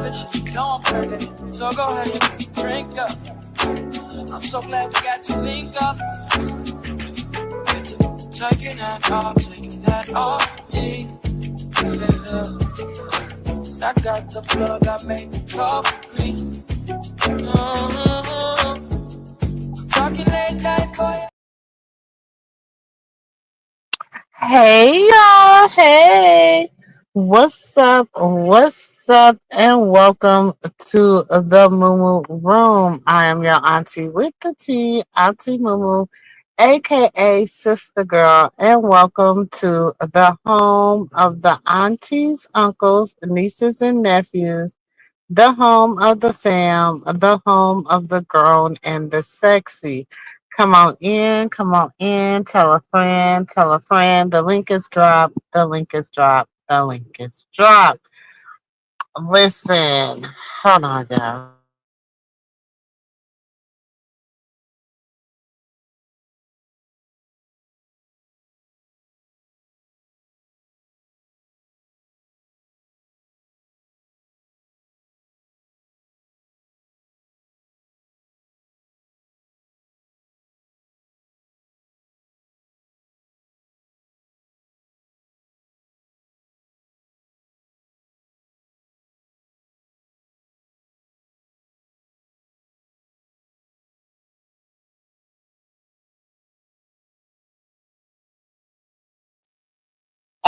vicious, you know I'm crazy. So go ahead and drink up. I'm so glad we got to link up. Get to taking that off me. Yeah. 'Cause I got the plug, I made the coffee green. Talking late night for you. Hey y'all, hey. What's up? What's up? And welcome to the Mumu Room. I am your auntie with the tea, Auntie Mumu, aka Sister Girl, and welcome to the home of the aunties, uncles, nieces, and nephews, the home of the fam, the home of the grown and the sexy. Come on in, tell a friend. The link is dropped, the link is dropped, the link is dropped. Listen, hold on, y'all.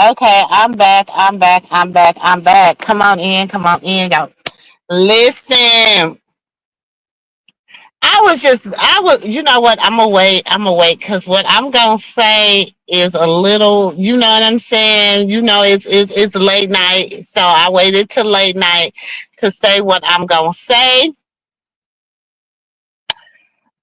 Okay, I'm back, I'm back, I'm back, I'm back. Come on in, y'all. Listen, you know what? I'm gonna wait, because what I'm gonna say is a little, you know what I'm saying? You know, it's late night, so I waited till late night to say what I'm gonna say.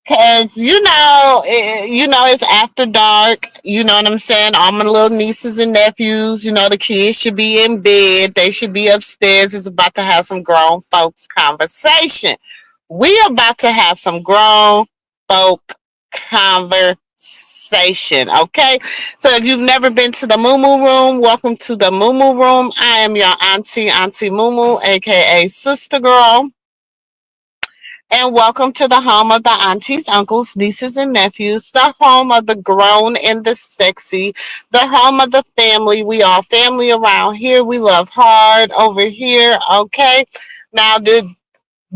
Cause you know, it's after dark. You know what I'm saying. All my little nieces and nephews. You know, the kids should be in bed. They should be upstairs. It's about to have some grown folks conversation. We about to have some grown folk conversation. Okay. So if you've never been to the Mumu Room, welcome to the Mumu Room. I am your auntie, Auntie Mumu, aka Sister Girl. And welcome to the home of the aunties, uncles, nieces, and nephews, the home of the grown and the sexy, the home of the family. We all family around here. We love hard over here. Okay. Now, the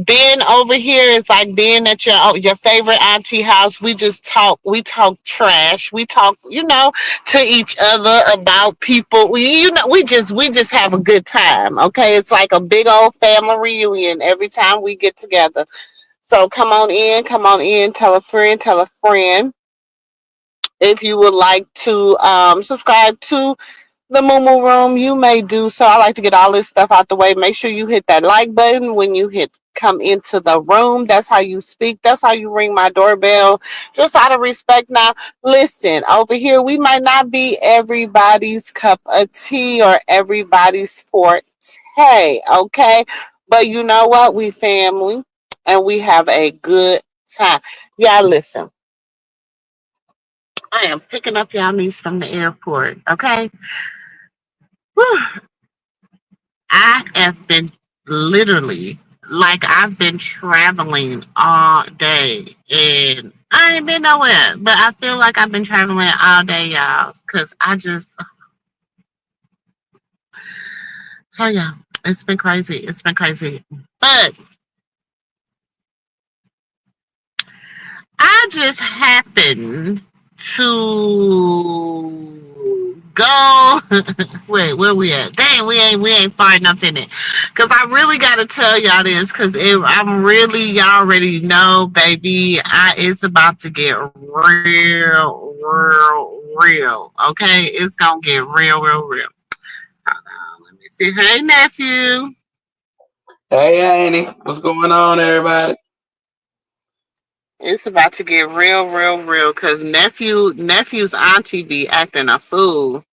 being over here is like being at your favorite auntie house. We just talk. We talk trash. We talk, to each other about people. We just have a good time. Okay, it's like a big old family reunion every time we get together. So come on in, tell a friend, tell a friend. If you would like to subscribe to the Mumu Room, you may do so. I like to get all this stuff out the way. Make sure you hit that like button when you hit come into the room. That's how you speak. That's how you ring my doorbell. Just out of respect. Now, listen, over here, we might not be everybody's cup of tea or everybody's forte. Okay. But you know what? We family and we have a good time. Y'all listen. I am picking up y'all niece from the airport. Okay. Whew. I have been literally, like, I've been traveling all day and I ain't been nowhere, but I feel like I've been traveling all day, y'all, because tell y'all, it's been crazy. It's been crazy. But I just happened to go. Wait, where we at? Dang, we ain't far enough in it. Cause I really gotta tell y'all this. Cause I'm really, y'all already know, baby. It's about to get real, real, real. Okay, it's gonna get real, real, real. Hold on, let me see. Hey, nephew. Hey, Auntie, what's going on, everybody? It's about to get real, real, real. Cause nephew's auntie be acting a fool.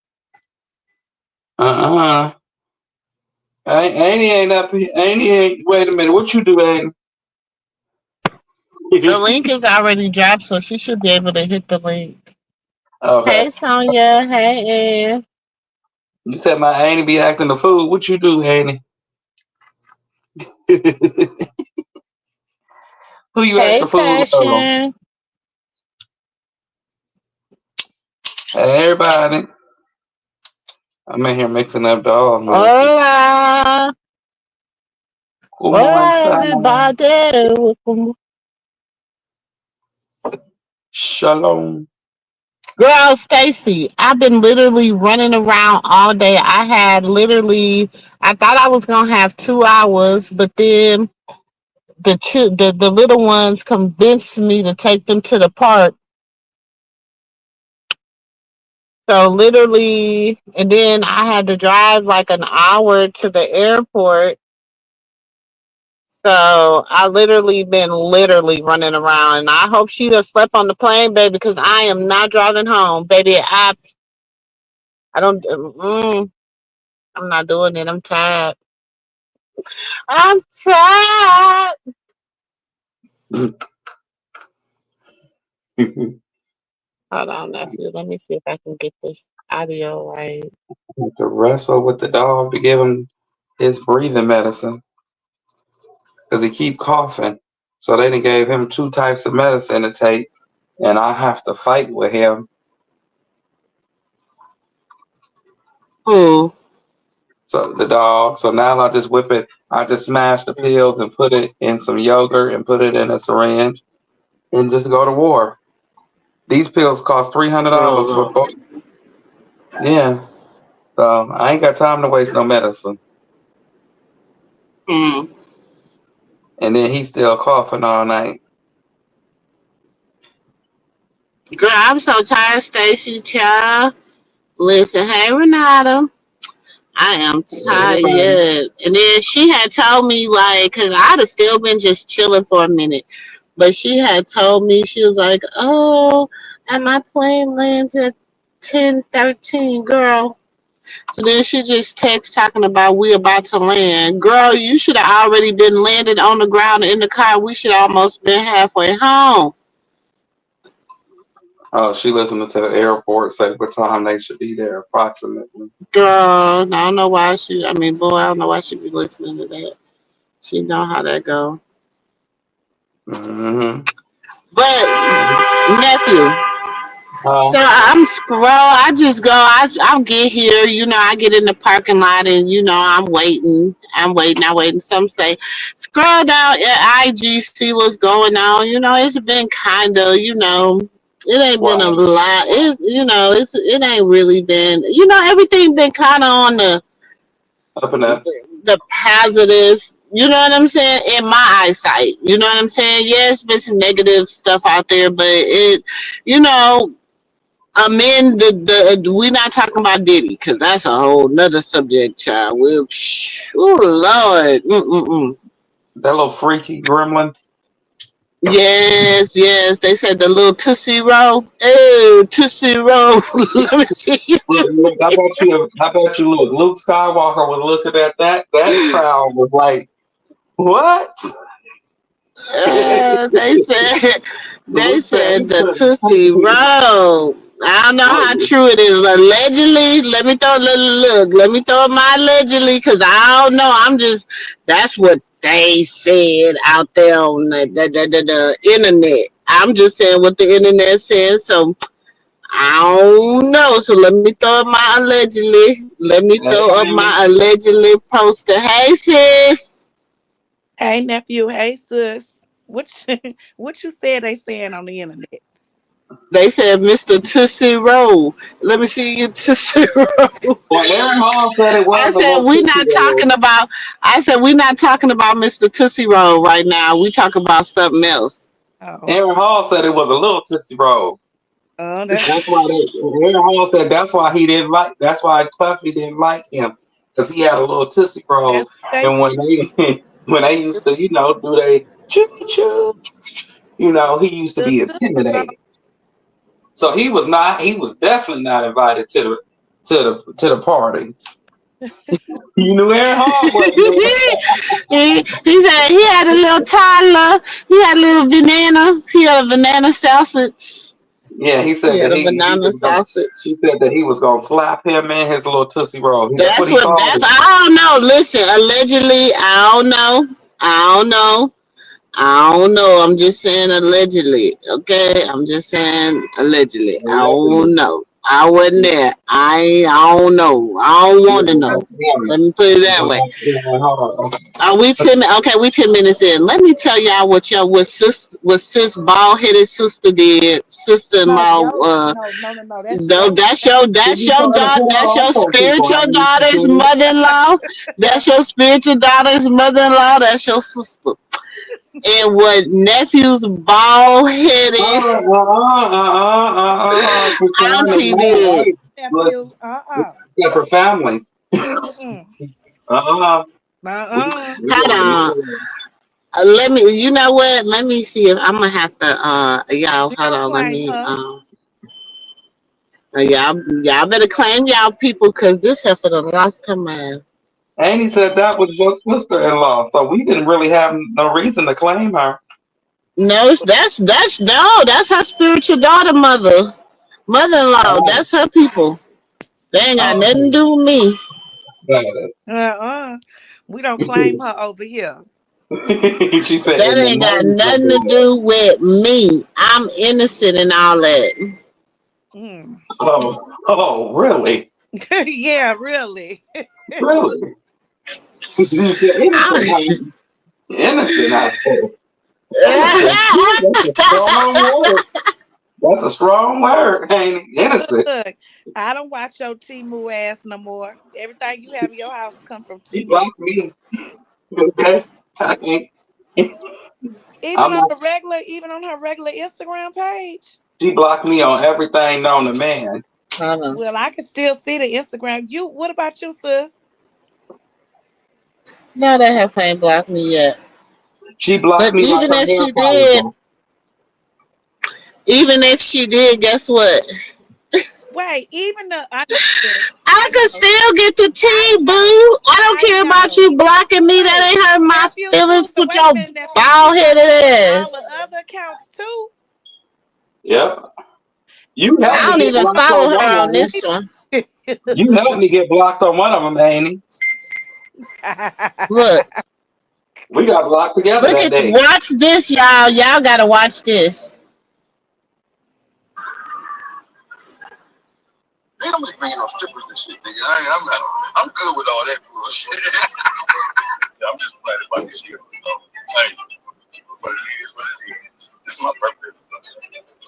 Uh-uh. Auntie ain't up here. Auntie ain't. Wait a minute. What you do, Auntie? The link is already dropped, so she should be able to hit the link. Okay. Hey, Sonya. Hey, Ed. You said my Auntie be acting a fool. What you do, Auntie? Who you Hey, acting fool? Passion. Hey, everybody. I'm in here mixing up dog noises. Hola. Como Hola, esta? everybody. Shalom. Girl, Stacy, I've been literally running around all day. I thought I was going to have 2 hours, but then the little ones convinced me to take them to the park. So literally, and then I had to drive like an hour to the airport. So I literally been literally running around, and I hope she just slept on the plane, baby, because I am not driving home, baby. I don't. I'm not doing it. I'm tired. I'm tired. Hold on, nephew. Let me see if I can get this audio right. To wrestle with the dog to give him his breathing medicine because he keep coughing. So they done gave him 2 types of medicine to take, and I have to fight with him. Ooh. So the dog. So now I just whip it. I just smash the pills and put it in some yogurt and put it in a syringe and just go to war. These pills cost $300 for both. Yeah. So I ain't got time to waste no medicine. Mm. And then he's still coughing all night. Girl, I'm so tired, Stacy. Child. Listen, hey, Renata. I am Everybody. tired. And then she had told me, like, because I'd have still been just chilling for a minute. But she had told me, she was like, oh, and my plane lands at 10:13, girl. So then she just text talking about we about to land. Girl, you should have already been landed on the ground in the car. We should almost been halfway home. Oh, she listening to the airport say what time they should be there approximately. Girl, I don't know why I mean, boy, I don't know why she be listening to that. She know how that go. Mm-hmm. But, nephew, so Oh, I'm scroll. I just go. I'll get here. I get in the parking lot, and I'm waiting. I'm waiting. I'm waiting. Some say scroll down at IG, see what's going on. It's been kind of. It ain't been a right. lot. It ain't really been. Everything been kind of on Up and up. the positive. You know what I'm saying? In my eyesight. You know what I'm saying? Yeah, it's been some negative stuff out there, but you know, in we're not talking about Diddy because that's a whole nother subject, child. Oh Lord, That little freaky gremlin. yes, yes. They said the little Tootsie Roll. Oh, Tootsie Roll. Let me see. Look, I bet you look, Luke Skywalker was looking at that crowd was like, what? They said they Luke said said he the couldn't Tootsie Roll. I don't know how true it is. Allegedly, let me throw my allegedly because I don't know. That's what they said out there on the internet. I'm just saying what the internet says. So I don't know. So let me throw up my allegedly. Let me throw up Hey, my allegedly poster. Hey sis. Hey nephew, hey sis. What you said they saying on the internet? They said Mr. Tootsie Roll. Let me see your Tootsie Roll. well, Aaron Hall said it I was a said little we tootsie not roll. talking about. I said we not talking about Mr. Tootsie Roll right now. We talking about something else. Oh, Aaron Hall said it was a little tootsie roll. oh, That's why Aaron Hall said that's why he didn't like. That's why Puffy didn't like him because he had a little tootsie roll. that's what they And said. when they used to, do they choo choo, he used to The be Tootsie Roll. intimidated. So he was not. He was definitely not invited to the parties. You knew Aaron Hall wasn't there. he said he had a little toddler. He had a little banana. He had a banana sausage. Yeah, he said Yeah, that the he banana was gonna, sausage. he said that he was gonna slap him in his little tootsie roll. That's what That's he what. called That's. it. I don't know. Listen, allegedly, I don't know. I don't know. I don't know. I'm just saying allegedly. Okay, I'm just saying allegedly. I don't Allegedly. know. I wasn't there. I don't know. I don't want to know. Let me put it that way. Hold on. Are we 10? Okay, we 10 minutes in. Let me tell y'all what sis bald headed sister did. Sister in No, law. yo, no. That's No, your that's sister. your She that's be your trying to daughter. pull That's all your those people. spiritual I mean, she daughter's said, mother in law. That's your spiritual daughter's mother in law. That's your sister. And what nephew's bald headed Christiana's auntie more did. white, but Nephew. yeah, for families. Mm-mm. Uh-uh. We, Uh-uh. we Hold gonna on. leave Let me. You know what? Let me see if I'm gonna have to. Y'all, We hold don't on. Let claim me. her. Y'all better claim y'all people, cause this heifer done lost her mind. Annie said that was your sister-in-law, so we didn't really have no reason to claim her. No, that's no. That's her spiritual daughter, mother-in-law. Oh, That's her people. They ain't got nothing to okay. do with me. Got it. Uh-uh. We don't claim her over here. She said, That in the ain't got name of nothing to the do with me. I'm innocent in all that. Mm. Lord. Oh, really? Yeah, really. Really? You said innocent, honey. Innocent, I said. Innocent. That's a strong word. That's a strong word, ain't it? Innocent. Look, I don't watch your Timu ass no more. Everything you have in your house come from She Timu. blocked me. Okay? I can't. Even I'm on not. the regular, even on her regular Instagram page. She blocked me on everything known to man. Hold on. Well, I can still see the Instagram. What about you, sis? No, that heifer ain't blocked me yet. She blocked But me like her hair follicle. even if she did, guess what? Wait, even the I know this. I I could know. still get the I tea, boo. know. I don't I care about know. you blocking me. That Wait, ain't hurt my nephew feelings Susan. with Wait a your minute, nephew. You bald blocked headed me on all the ass. other accounts too. Yep. You helped I me don't get even blocked on follow one her of on them. this one. You helped me get blocked on one of them, Annie. Look, We got blocked together look that at day. watch this, y'all. Y'all gotta watch this. They don't make man no strippers and shit, nigga. I'm good with all that bullshit. Yeah, I'm just glad about this year. Hey, but it is what it is. This is my birthday.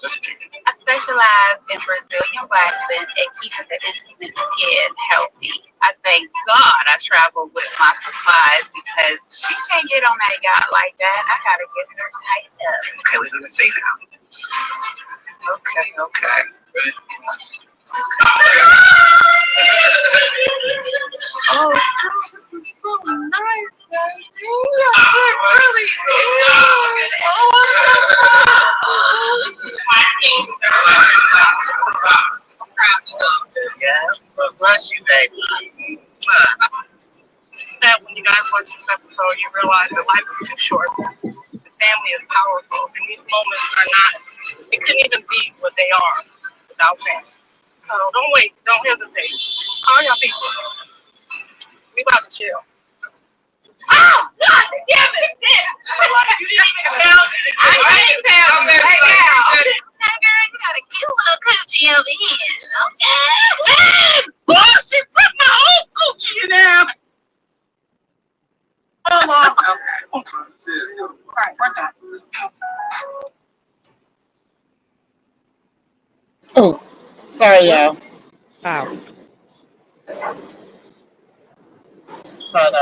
Let's kick it. I specialize in Brazilian waxing and keeping the intimate skin healthy. I thank God I travel with my supplies because she can't get on that yacht like that. I gotta get her tightened up. Okay, we're gonna say that. Okay. Ready? Oh, this is so nice, baby. It really is. Yeah, well, bless you, baby. That when you guys watch this episode, you realize that life is too short. The family is powerful, and these moments are not, it couldn't even be what they are without family. So don't wait, don't hesitate. Call your people. We about to chill. Oh, God damn it! Like, you didn't even tell me. I didn't tell you. Right now. Tiger, you got a cute little coochie over here. Okay. Oh, she put my whole coochie in there. Right, we're done. Oh, sorry, What? y'all. Oh, But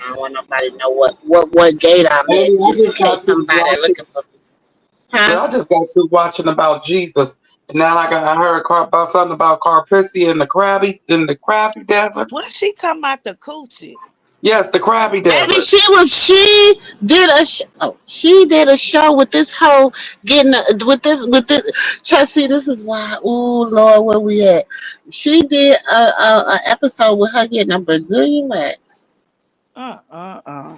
I don't want nobody to know what gate I'm Annie, at, I just in just case got through somebody watching. looking for me. Huh? I just got through watching about Jesus, and now I heard about something about Carpissy and the Krabby Desert. what she talking about the coochie? Yes, the Krabby Baby, Desert. she did a show with this whole with this Chelsea. This is why. Oh Lord, where we at? She did a episode with her getting a Brazilian wax. Uh uh uh.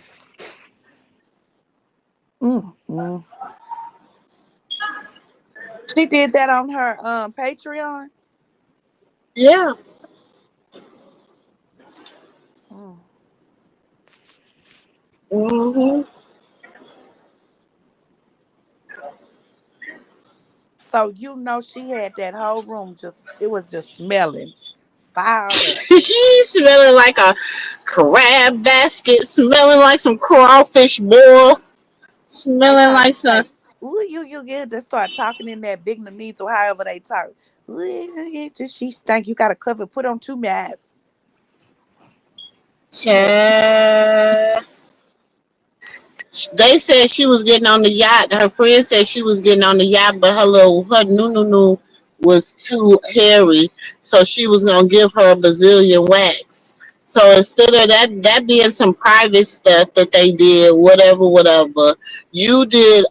Mm, mm. She did that on her Patreon. Yeah. Mm. Hmm. So she had that whole room it was just smelling, filed up. He's smelling like a crab basket, smelling like some crawfish boil, They smelling probably like some. say, "Ooh, you get to start talking in that Vietnamese or however they talk. Ooh, she stank. You got to cover. Put on 2 masks." Child. They said she was getting on the yacht. Her friend said she was getting on the yacht, but her no was too hairy, so she was gonna give her a Brazilian wax. So instead of that being some private stuff that they did, whatever, you did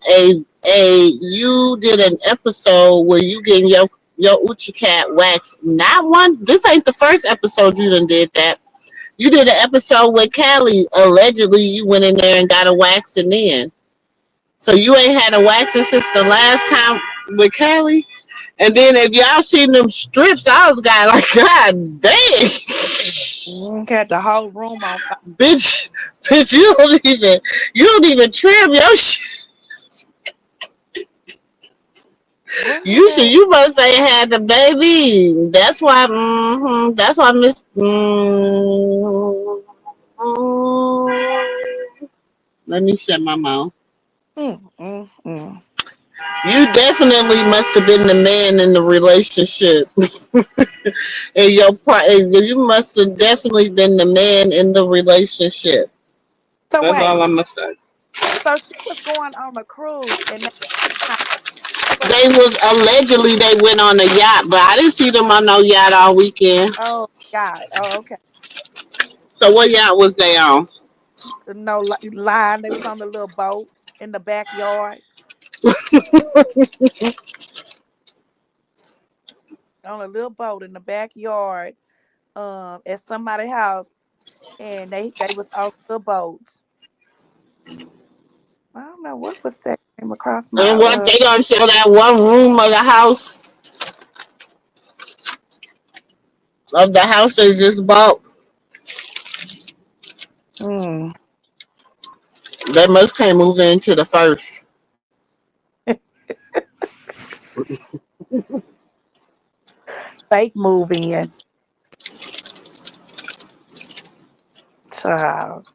you did an episode where you getting your Uchi cat wax. Not one. This ain't the first episode you done did that. You did an episode with Callie. Allegedly, you went in there and got a waxing in. So you ain't had a waxing since the last time with Callie. And then if y'all seen them strips, I was like, God damn, Got the whole room on fire. bitch, bitch, you don't even trim your shit. What? You must say had the baby. That's why Miss. Let me shut my mouth. Mm, mm, mm. You definitely must have been the man in the relationship. And you must have definitely been the man in the relationship. So That's all wait. I'm gonna say. So she was going on a cruise and they They went on a yacht, but I didn't see them on no yacht all weekend. oh God. Oh, okay. So what yacht was they on? No line. They was on the little boat in the backyard. On a little boat in the backyard, at somebody's house, and they was on the boat. I don't know what was that came across my And what they gonna show that one room of the house they just bought? mm, They must can't move into the first. fake movie. Child.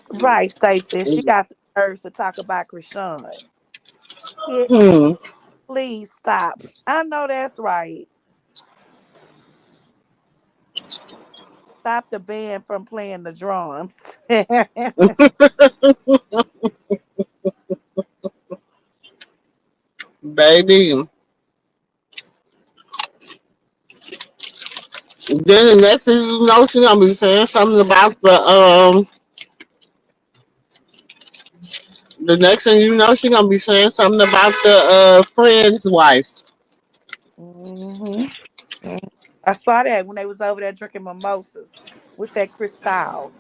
Right, Stacey. She got the nerves to talk about Krishan. Yeah, Hmm. please stop. I know that's right. Stop the band from playing the drums. Baby. Then the next thing you know, she's gonna be saying something about the next thing you know, she's gonna be saying something about the friend's wife. hmm I saw that when they was over there drinking mimosas with that Cristal.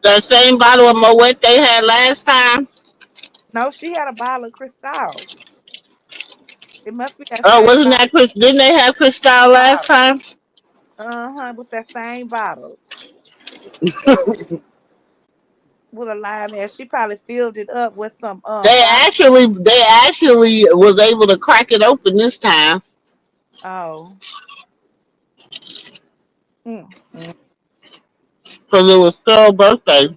That same bottle of Moet they had last time. No, she had a bottle of Cristal. It must be that Oh, same wasn't that bottle. Chris? Didn't they have Cristal last time? It was that same bottle with a line there. She probably filled it up with some vodka. They actually was able to crack it open this time Oh. Mm, mm, because it was Sterl's birthday.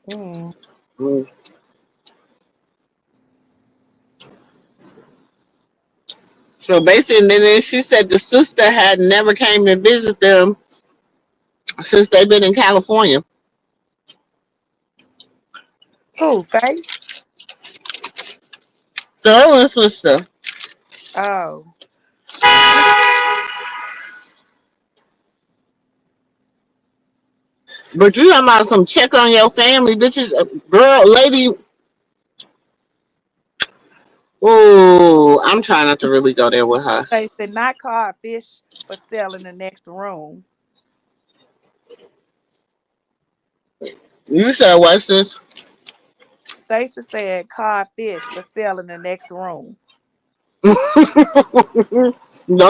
mm. Mm. So basically, then she said the sister had never came and visit them since they've been in California. Who, Faith? Sterling's sister. Oh. She But you talking about some check on your family, bitches, girl, lady. Oh, I'm trying not to really go there with her. They said not caught fish for sale in the next room. You said what's this? Stacy said codfish for sale in the next room. Don't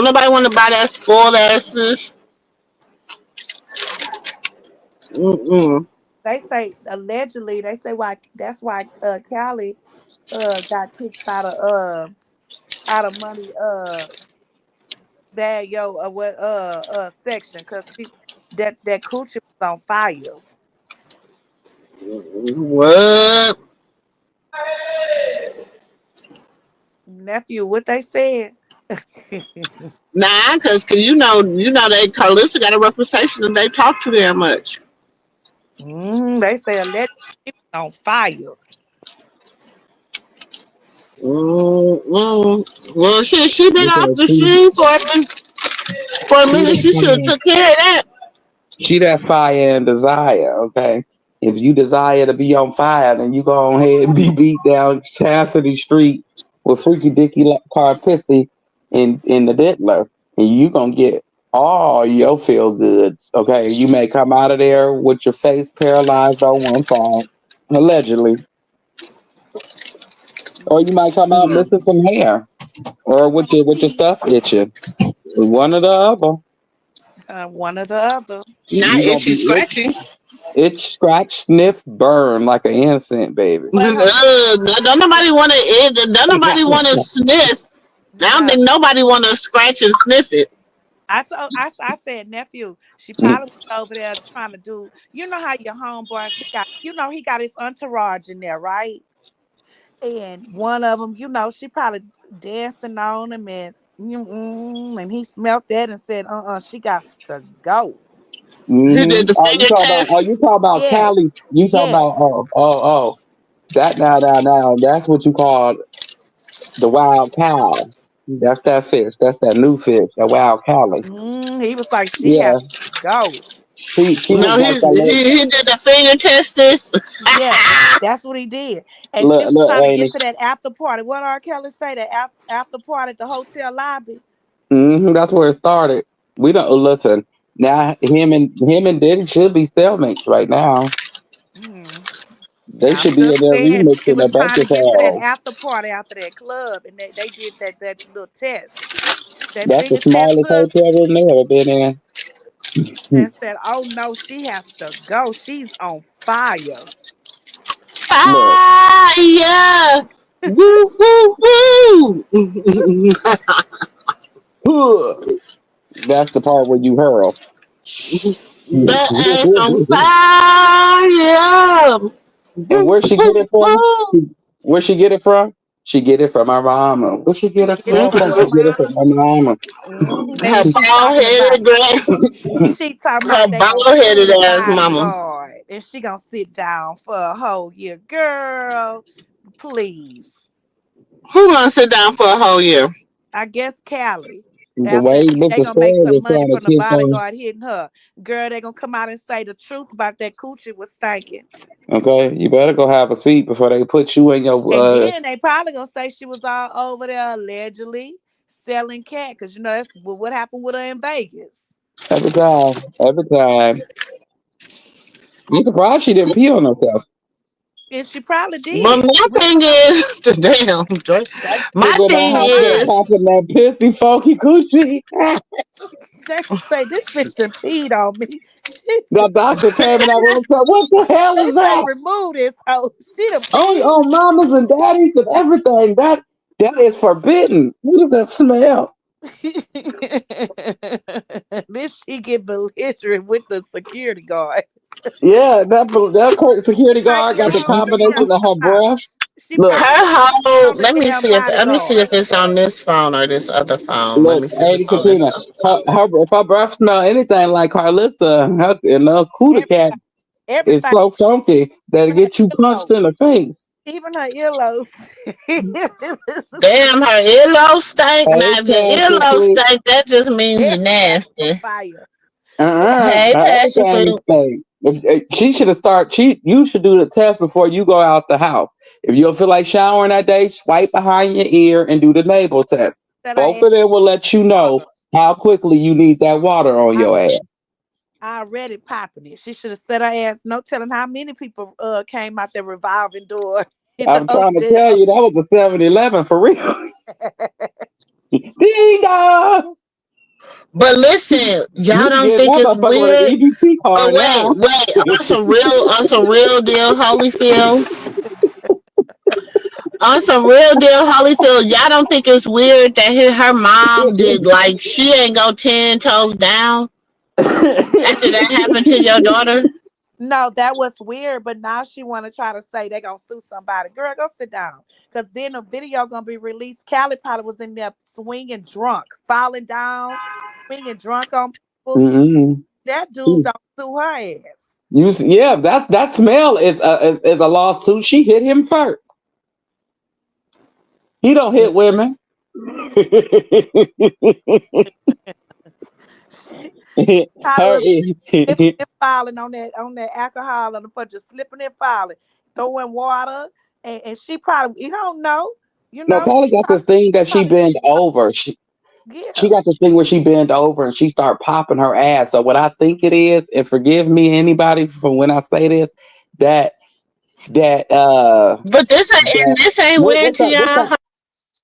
nobody want to buy that spoiled ass fish. Mm-mm. They say allegedly. They say why that's why Callie got kicked out of money that yo what section because she that coochie was on fire. What? Nephew, what they said? Nah, cause they Carlissa got a reputation and they talk too damn much. They say allegedly she was on fire. Well, shit, she been off Because the street for a she minute. that She should have fire, took care of that. she that fire and desire. Okay, if you desire to be on fire, then you go ahead and be beat down Chastity Street with Freaky Dicky Car Pissy in the Diddler, and you gonna get all your feel goods. Okay, you may come out of there with your face paralyzed on one side, allegedly, or you might come out Mm. missing some hair, or with your stuff itching. One or the other. One or the other. Not You gonna itchy, be scratchy. itch, scratch, sniff, burn like an insect, baby. But hold on. Don't nobody want to. Don't nobody want to sniff. I don't No, think nobody want to scratch and sniff it. I said nephew. She probably was over there trying to do. You know how your homeboys he got. He got his entourage in there, right? And one of them, she probably dancing on him and he smelt that and said, she got to go. He did the Oh, you finger talking about? Oh, test. you talking about Yes, Cali? You talking about? yes. Oh. That now. That's what you call the wild cow. That's that fish. That's that new fish. That wild Cali. He was like, she has Yeah. to go. She was No, like that little he did the finger test. Sis. Yes, that's what he did. And she was look trying to get Annie. to that after party. What R. Kelly say? That after party at the hotel lobby. That's where it started. We don't listen now. Him and Diddy should be stalemates right now. Hmm. They I'm should be in just there saying they remixing a was bunch trying to of get to that songs. after party after that club, and they did that little test, that That's the finger test, smallest sis, hotel room they ever been in. and said, "Oh no, she has to go. She's on fire." Look, Fire! Woo woo woo! that's the part where you hurl. The ass on fire! And Woo where she get woo it from? woo! Where she get it from? She get it from her mama. Where she get She it get it from? from She her get it from mama. her mama. Her She bald talking about headed grand, she talking her about they gonna bald headed clean ass by mama. God, and she gonna sit down for a whole year, girl. Please, Who gonna sit down for a whole year? I guess Callie. The After way they Mr. gonna make Square some was money trying to from the kiss on. bodyguard hitting her. Girl, they gonna come out and say the truth about that coochie was stinking. Okay, you better go have a seat before they put you in your. And then they probably gonna say she was all over there allegedly selling cat, because that's what happened with her in Vegas. Every time, every time. I'm surprised she didn't pee on herself. And she probably But did. my thing is, damn, Joy. They My Figuring out thing how to is, pop in that pissy funky coochie. they say this bitch done peed on me. The doctor came in that room and said, "What the hell They is say that?" remove this hoe. She done Oh, peed. mamas and daddies and everything. That is forbidden. What is that smell? Then she get belligerent with the security guard. Yeah, that security guard Cranky got the on me combination of her now. breath. She Look, probably her whole. on the damn Let me see bodyguard. if it's on this phone or this other phone. Let look, me see if Lady it's on this Katrina, other phone. if her breath smell anything like Carlissa, and her cooter cat Everybody, is everybody, so funky that it even her get you punched earlobes. in the face. Even her earlobes. Damn, her earlobe stank. Hey, Now, if your earlobe Chastity. stank, that just means you're Everybody on nasty. fire. Hey, passion Everything is fruit. fake. She should have started. You should do the test before you go out the house. If you don't feel like showering that day, swipe behind your ear and do the nasal test. That I Both asked of them will let you know water. how quickly you need that water on I your ass. already popping it. She should have said her ass. No telling how many people came out the revolving door in the I'm trying to tell hotel. you, that was a 7-Eleven for real. Ding dong! But listen, You y'all can don't get think that it's motherfucker with an weird? EBT Oh card wait, now. wait, on some real deal Holyfield. On some real deal Holyfield, y'all don't think it's weird that her mom did like she ain't go 10 toes down after that happened to your daughter? No, that was weird. But now she want to try to say they gonna sue somebody. Girl, go sit down. Cause then the video gonna be released. Callie probably was in there swinging drunk, falling down, swinging drunk on people. Mm-mm. That dude don't sue her ass. Yeah, that smell is a lawsuit. She hit him first. He don't hit It's women. just Probably Her, was slipping and falling on that alcohol on the floor, just slipping and falling, throwing water, and she probably you don't know, no, Kylie got this thing that she probably bend over. She yeah. got this thing where she bend over and she start popping her ass. So what I think it is, and forgive me anybody from when I say this, that that but this ain't weird what's to that y'all.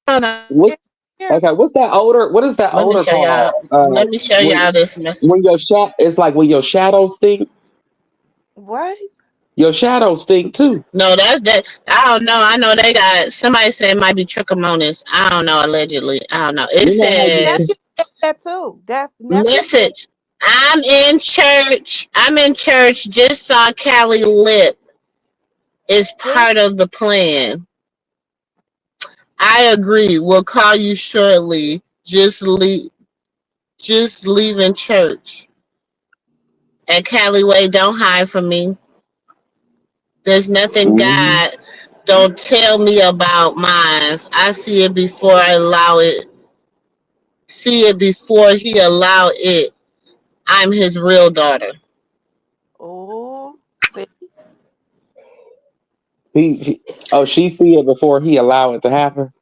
Hold on. what It is. okay, what's that odor? What is that Let me odor show y'all. called? Let me show When y'all this. when it's like when your shadow stink. What? Your shadow stink too. No, that's that. I don't know. I know they got somebody said it might be trichomonas. I don't know. Allegedly, I don't know. It You know how you Nephew says said that too. That's nephew said message. I'm in church. I'm in church. Just saw Callie lip. Is see. part of the plan. I agree. We'll call you shortly. Just leave. Just leaving church. And Callie Way, don't hide from me. There's nothing Mhm. God don't tell me about mine. I see it before I allow it. See it before he allow it. I'm his real daughter. Oh, see. She see it before he allow it to happen.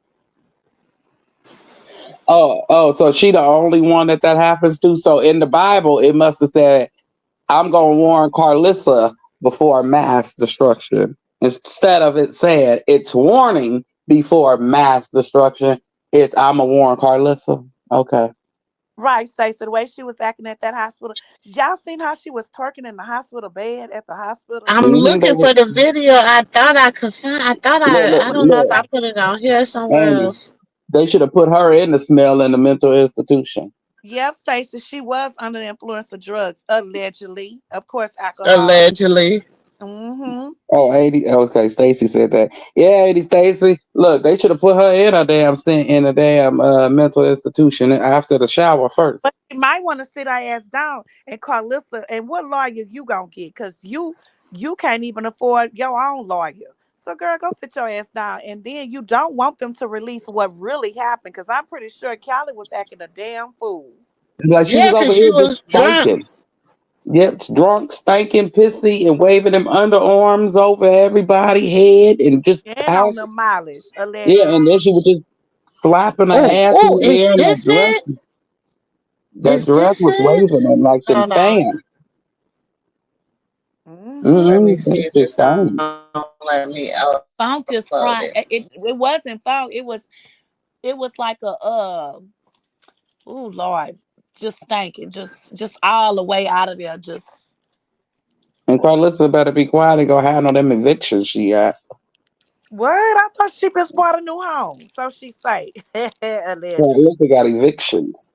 So she the only one that happens to. So in the Bible, it must have said, "I'm gonna warn Carlissa before mass destruction." Instead of it saying it's warning before mass destruction, it's I'm a warn Carlissa. Okay. Right, Stacey, the way she was acting at that hospital. Y'all seen how she was twerking in the hospital bed at the hospital? I'm They looking were, for the video. I thought I could find. I thought I don't know if I look, put it on here or somewhere Andy. else. They should have put her in the smell in the mental institution. Yep, Stacey, she was under the influence of drugs, allegedly. Of course, alcohol. Allegedly. Mm-hmm. Oh, 80. Okay, Stacy said that. Yeah, 80 Stacy. Look, they should have put her in a damn mental institution after the shower first. But you might want to sit her ass down and call Lissa. And what lawyer you gonna get? Cause you can't even afford your own lawyer. So girl, go sit your ass down. And then you don't want them to release what really happened. Cause I'm pretty sure Callie was acting a damn fool. Like she Yeah, was over because she here just was drunk. stinking. Yep, drunk, stinking, pissy, and waving them underarms over everybody's head and just And on pouting. the mileage, Yeah, allegedly. and then she was just slapping her Oh, ass in oh, the is air, and this it? that Is dress this was it? waving them like them Hold on. fans. Mm-hmm. Let me Mm-hmm. see They if just it's on. fans. Let me Funk just upload crying. it. It wasn't funk. It was like a oh Lord, just stinking, just all the way out of there. Just And Carlissa better be quiet and go handle them evictions she got. what? I thought she just bought a new home, so she say allegedly. Carlissa got evictions.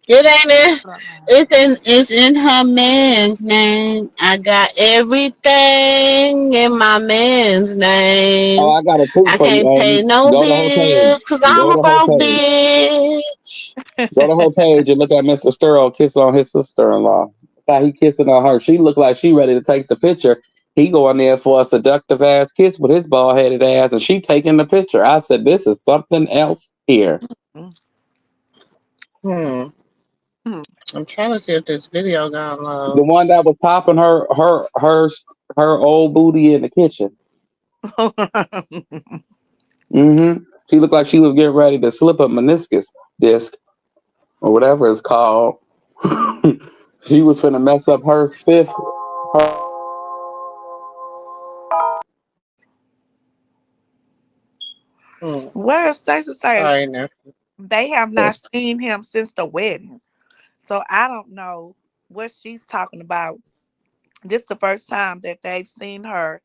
It ain't in. I don't know. It's in her man's name. I got everything in my man's Oh, name. I got a proof I for you, can't Amy. pay no Go to her page. bills because I'm Go a to her broke page. bitch. Go to her page and look at Mr. Sturl kiss on his sister-in-law. How he kissing on her. She looked like she ready to take the picture. He going there for a seductive ass kiss with his bald headed ass, and she taking the picture. I said, "This is something else here." Hmm. Hmm. I'm trying to see if this video gonna The load. one that was popping her old booty in the kitchen. She looked like she was getting ready to slip a meniscus disc or whatever it's called. She was finna mess up her fifth. Her, Well, Stacey say Sorry, no. they have not seen him since the wedding. So I don't know what she's talking about. This is the first time that they've seen her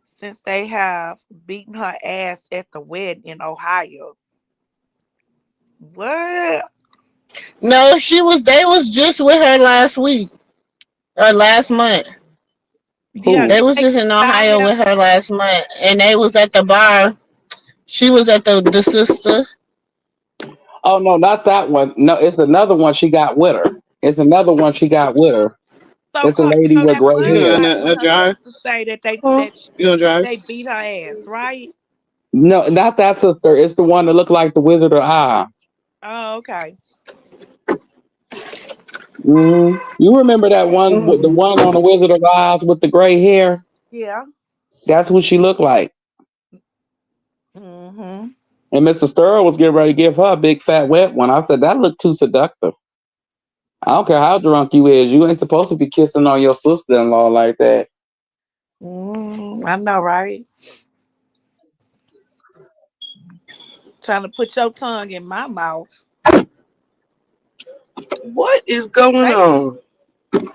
since they have beaten her ass at the wedding in Ohio. What? No, they was just with her last week or last month. Yeah, who? They was they just in down Ohio there. with her last month, and they was at the bar. She was at the sister. Oh no, not that one. No, it's another one she got with her. It's another one she got with her. So, It's a lady so with that gray You was hair. gonna like when her drive? sister say that Huh? You gonna drive? they beat her ass, right? No, not that sister. It's the one that looked like the Wizard of Oz. Oh, okay. You remember that one with the Mm-hmm. one on the Wizard of Oz with the gray hair? Yeah. That's what she looked like. Mm-hmm. And Mr. Sturl was getting ready to give her a big fat wet one. I said, that looked too seductive. I don't care how drunk you is. You ain't supposed to be kissing on your sister-in-law like that. I know, right? Trying to put your tongue in my mouth. What is going They on?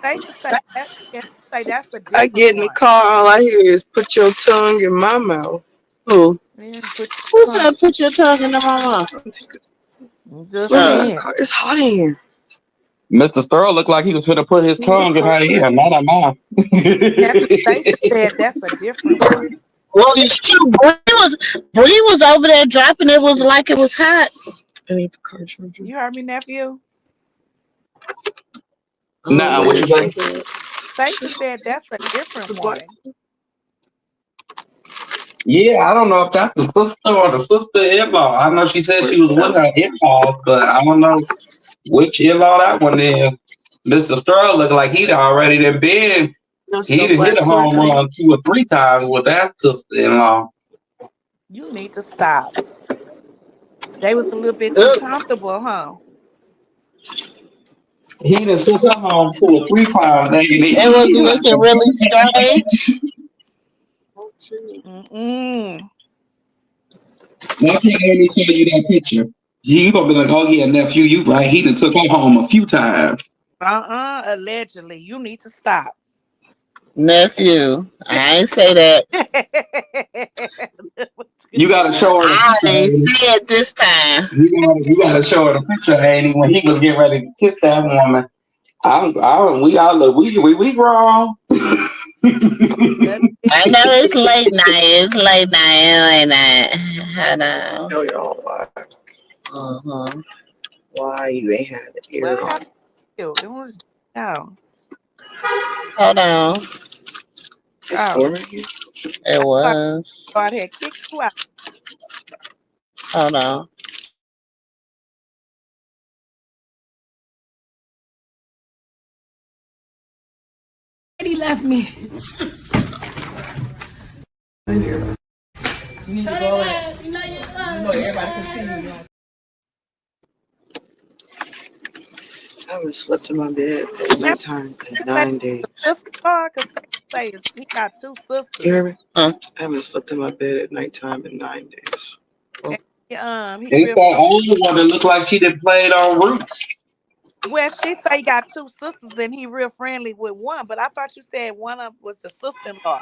they should say that. Yeah, say that's a I different get in the one. car, all I hear is put your tongue in my mouth. Who? Yeah, put Who your tongue. said put your tongue in the mama? Just Let me in the Oh, saying. car. It's hot in here. Mr. Sturl looked like he was finna put his What tongue in her ear, not her mouth. Nephew Stacy said that's a different one. well, it's true. Bree was over there dropping. It was like it was hot. I need the car charger. You heard me, nephew? Nah, what you Where's say? the Stacy said that's a different black? one. Yeah, I don't know if that's the sister or the sister-in-law. I know she said she was Where's with her in-laws, but I don't know which in-law that one is. Mr. Sturl looked like he'd already been. there's He no done hit black a cord home down there? run 2 or 3 times with that sister-in-law. You need to stop. They was a little bit too Ugh. comfortable, huh? He done took her home 2 or 3 times. It was looking really strange. Mm-mm. Why can't Amy tell you that picture? You gonna be like, oh yeah, nephew, you right. He done took her home a few times. Allegedly. You need to stop. Nephew, I ain't say that. You gotta show her the I picture, ain't Amy. say it this time. You gotta show her the picture, Amy, when he was getting ready to kiss that woman. We all look, we grown. I know it's late night. It's late night. Late night. I know. Tell y'all why. Uh-huh. Why you ain't had the What ear on. happened to you? It was oh. Hold on. It's Oh. storming here. It was. God had kicked you out. Hold on. He left me. I haven't slept in my bed at Nephew nighttime in say 9 days. sister because say he got two You sisters. hear me? Huh? I haven't slept in my bed at nighttime in 9 days. And he It's real that older one that looked like she done played on Roots. well, she say he got two sisters and he real friendly with one, but I thought you said one of them was the sister-in-law.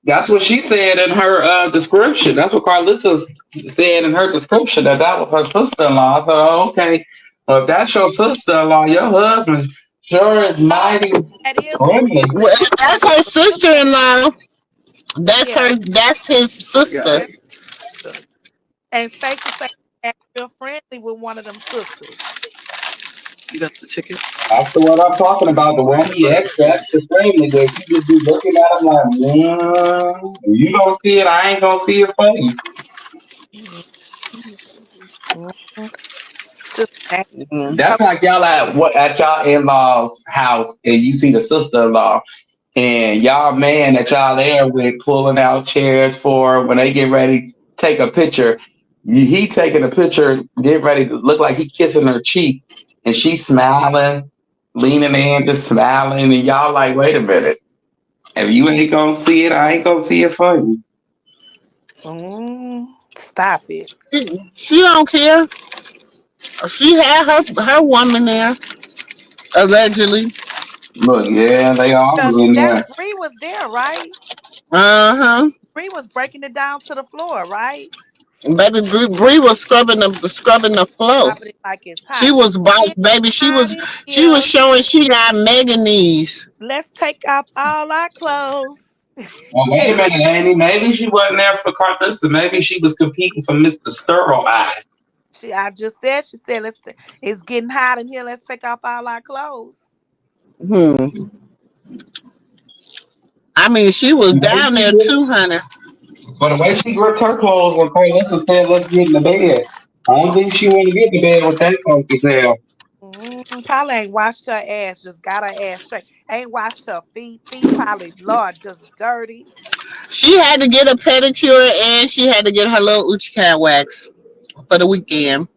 That's what she said in her description. That's what Carlissa said in her description, that was her sister-in-law. I said, oh, okay. Well, if that's your sister-in-law, your husband sure is No, mighty that is his friendly. Well, sister-in-law. that's her sister-in-law. That's Yeah, her. That's his sister. that's sister. And Stacey say that real friendly with one of them sisters. You got the ticket? That's the one I'm talking about. The one he extra friendly with. You just be looking at him like, if you don't see it, I ain't gonna see it for you. Mhm. Just act Mm-hmm. That's like y'all at y'all in-laws' house and you see the sister-in-law and y'all man that y'all there with pulling out chairs for when they get ready to take a picture. He taking a picture, getting ready to look like he kissing her cheek, and she smiling leaning in, just smiling, and y'all like, wait a minute. If you ain't gonna see it, I ain't gonna see it for you. Stop it. She don't care. She had her woman there allegedly. Look, yeah, they all Because was in that there. Bree was there, right? Uh huh. Bree was breaking it down to the floor, right? Baby Bree was scrubbing the floor. Dropping it like it's She hot. was boss, It's baby. hot in She was here. showing she got mega knees. Let's take off all our clothes. Oh, wait a minute, Annie. Maybe she wasn't there for Carlissa. Maybe she was competing for Mr. Sterile Eye. I just said, she said, it's getting hot in here. Let's take off all our clothes. Hmm. I mean, she was Maybe down she there did it. too, honey. But the way she gripped her clothes when Carlissa said, let's get in the bed. I don't think she wanted to get in the bed with that funky tail. Probably ain't washed her ass. Just got her ass straight. Ain't washed her feet. Feet probably, Lord, just dirty. She had to get a pedicure and she had to get her little Uchicat wax for the weekend.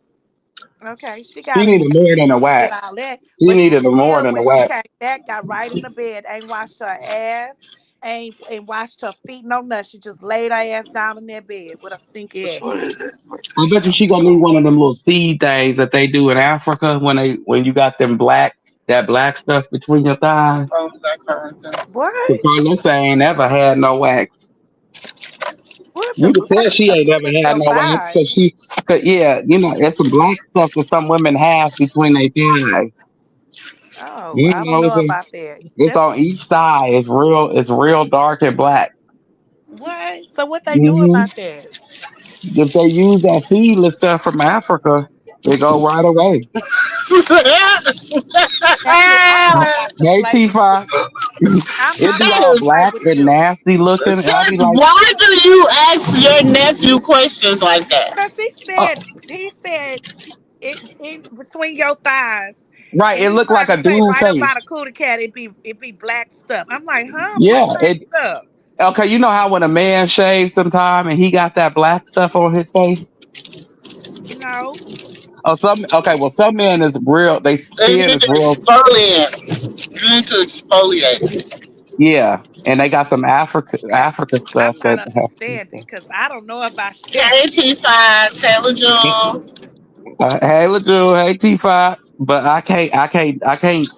Okay, she She gotta needed more than a did wax. all that, She but she needed more still, than a when she wax. came back, got right in the bed. Ain't washed her ass. Ain't washed her feet. No nothing. She just laid her ass down in that bed with a stinky Which one ass. is it? I bet you she gonna need one of them little seed things that they do in Africa when you got them that black stuff between your thighs. Oh, that kind of thing. What? So Carlissa ain't never had no wax. What the You can black tell she stuff ain't never between had your no wax thighs? cause yeah, it's some black stuff that some women have between their thighs. Oh, You I don't know, know about that. it's That's on each side. It's real dark and black. what. So what they do Hmm. about that? If they use that seedless stuff from Africa, it go right away. Nephew, I'm not about to Hey, play T with you. Fox. I'm It not be about all to Sis, play black with and you. nasty looking. I be sis, like, why do you ask your nephew questions like that? Cause oh, he said it in between your thighs. right. And It he looked tried like to a say dude right up by face. the cootie cat, it be black stuff. I'm like, huh? Yeah. What black stuff? Okay. You know how when a man shaves sometime and he got that black stuff on his face? No. Oh, okay. Well, some men is real. They You skin need is to real. exfoliate. You need to exfoliate. Yeah. And they got some Africa I'm stuff not that. understanding because I don't know about that. Hey, T5, Taylor June. Hey, LeDrew. Hey, T Fox. But I can't.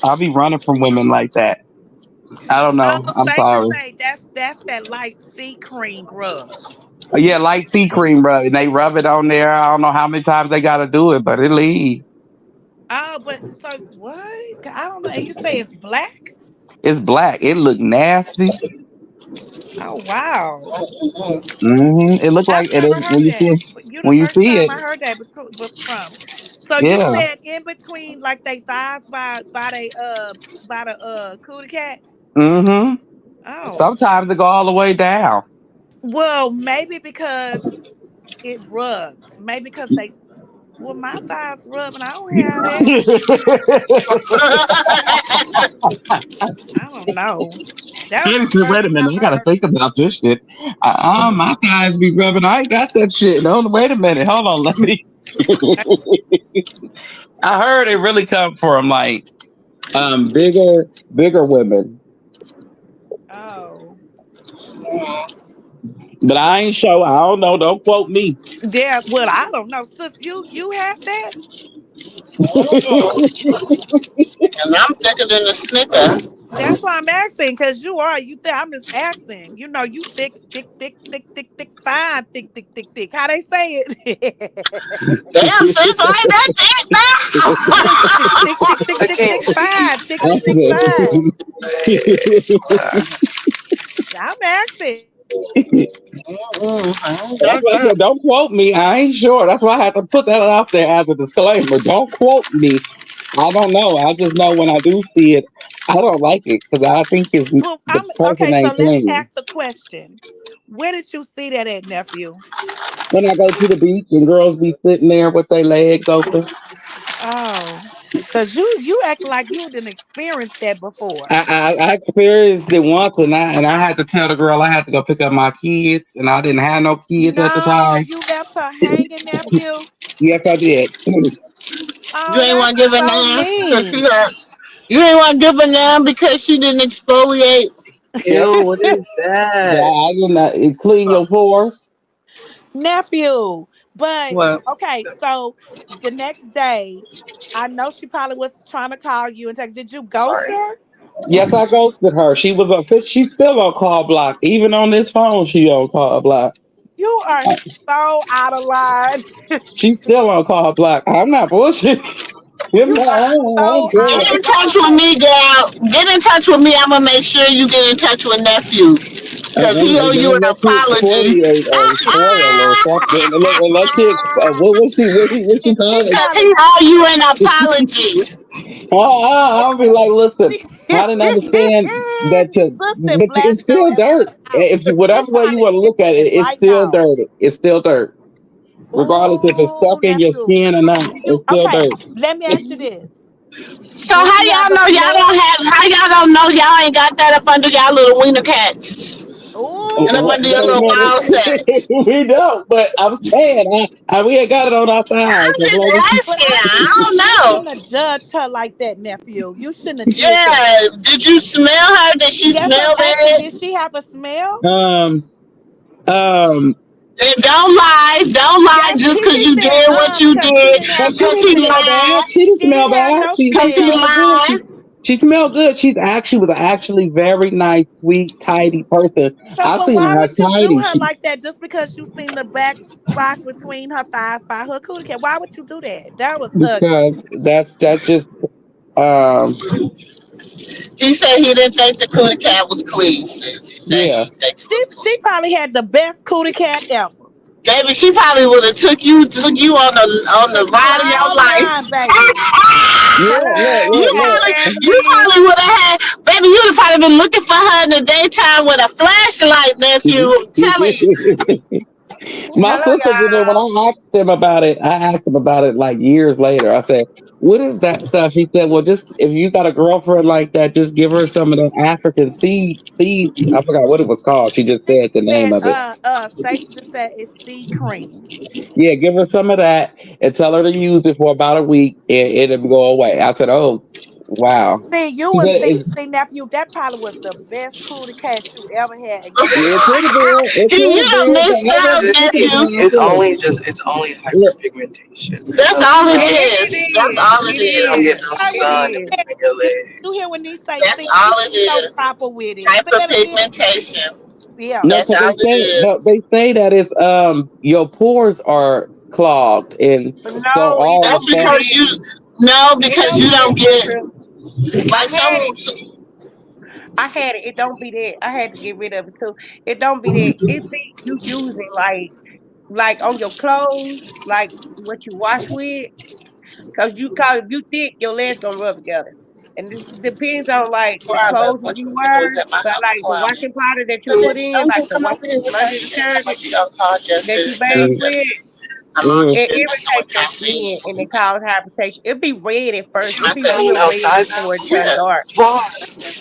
I'll be running from women like that. I don't Oh, know. I'm Stacey sorry. say that's that light sea cream rub. Yeah, light sea cream rub, and they rub it on there. I don't know how many times they got to do it, but it leave. Oh, but so what? I don't know. And you say it's black? It's black. It look nasty. Oh wow. It look I've like it never when heard you that. see But you the when you first see time it. I heard that but from. So you Yeah. said in between like they thighs by the cootie cat? hmm Oh. Sometimes it go all the way down. Well, maybe because it rubs. Maybe because they well my thighs rub and I don't have that. I don't know. That was the first Wait a time minute, I I gotta heard. think about this shit. My thighs be rubbing. I ain't got that shit. No, wait a minute. Hold on. Let me. I heard it really come from like bigger women, Oh. but I ain't sure. I don't know. Don't quote me. Yeah, well, I don't know. Sis, you have that? And I'm thicker than a snicker. That's why I'm asking, because you are. You think I'm just asking. You know, you thick, thick, thick, thick, thick, thick, fine, thick, thick, thick, thick. How they say it? Damn, sis, I ain't that thick thick, thick, now. thick, thick, thick, I thick, can't thick, see. fine, thick, thick, thick, fine. I'm asking. I ain't That's got what I that. said. Don't quote me. I ain't sure. That's why I have to put that out there as a disclaimer. Don't quote me. I don't know. I just know when I do see it, I don't like it because I think Well, the I'm person okay. So ain't let me clean. ask a question. Where did you see that at, nephew? When I go to the beach and girls be sitting there with their legs open, Oh, cause you act like you didn't experience that before. I experienced it once, and I had to tell the girl I had to go pick up my kids, and I didn't have no kids at the No, time. you left her hanging, nephew. Yes, I did. You Oh, ain't that's want to give her so none because she mean. hurt. You ain't want to give her none because she didn't exfoliate. Yep. Ew, what is Yeah, that? I did not. It clean your pores. Nephew. But What? okay, so the next day, I know she probably was trying to call you and text. Did you ghost Sorry. her? Yes, I ghosted her. She was on. She's still on call block. Even on this phone, she on call block. You are so out of line. She's still on call block. I'm not bullshit. I'm You not. are I'm so Get out good. of in touch with line. me, girl. Get in touch with me. I'm gonna make sure you get in touch with nephew because he owe you Then an that shit apology. 40 or spoil or something. And that shit. What was she? What she She call it? Because probably he owe you an apology. I'll be like, listen. I didn't understand that. Sister It's blast your still dirt. ass out. If you, She whatever way you probably want to look at itching it, it's right still now. dirt. It's still dirt, regardless if it's Oh, stuck in your nephew. skin or not. Did you It's still okay? dirt. Let me ask you this. So Did how she have y'all a know y'all don't smell? have? How y'all don't know y'all ain't got that up under y'all little wiener cats and up Oh, under your little ball sacks? We don't, but I'm saying we ain't got it on our thighs. I'm As just long as but asking. I I think don't you know. shouldn't have judged her like that, nephew. You shouldn't have did that. Yeah. Did you smell her? Did she Yes, I'm smell asking, bad? did she have a smell? um, And don't lie. Don't lie Yes, just he because be you saying did what you because she did. didn't but have she no Because didn't he smell smell. bad. lied. She didn't She smell didn't have bad. no Because She he smell. smelled good. lied. She smelled good. She was actually very nice, sweet, tidy person. So, I've but seen why her as would you do tidy. her like that just because you seen the black spots between her thighs by her cootie cat? Why would you do that? That was ugly. Because that's just um He said he didn't think the cootie cat was clean, sis. He said he yeah. didn't think it was She clean. probably had the best cootie cat ever. Baby, she probably would have took you on the Took you ride of your all life. nine, baby. Yeah, Hello, look, hey You family. probably would have had, baby, you would have probably been looking for her in the daytime with a flashlight, nephew. I'm telling you. look. My Hello, sister did it when y'all. I asked him about it. I asked him about it like years later. I said, "What is that stuff?" He said, "Well, just if you got a girlfriend like that, just give her some of the African seed. I forgot what it was called. She just said the name Said of it. Stacy just said it's sea cream. Yeah, give her some of that and tell her to use it for about a week, and it'll go away." I said, "Oh, wow." See, you She would said, see nephew, that probably was the best cootie cat you ever had, and you "It could have been. It could You have done been, but missed I out, wasn't thinking nephew. about it." I It's only said, hyperpigmentation. There's That's no all it sun. it is. That's is. all it It You don't is. get is. no Say what sun in you said. between your You hear legs. when they say, That's see, you all it so is. proper with it. Say it again. Hyperpigmentation. Yeah. No, That's because all it no, is. they say that it's your pores are clogged, and so No, it all the That's don't be stuff. because you that. no, It because don't you be don't that, get nephew. I like had some. it. I had it. It don't be that. I had to get rid of it too. It don't be that. It be you using like on your clothes, like what you wash with. Cause if you thick, your legs gonna rub together. And this depends on like the clothes that you wear, People was at my but house like for the a while. washing powder that you put Bitch, in, don't like you the come over here with that laundry shit. How detergent much you got called that yesterday? you Girl, bathe with, how long you Mm, it been messing with irritates your Tati? skin and it causes hypertension. It be red at first. I It be said, you real been red outside now? before it turn Yeah. dark. Why?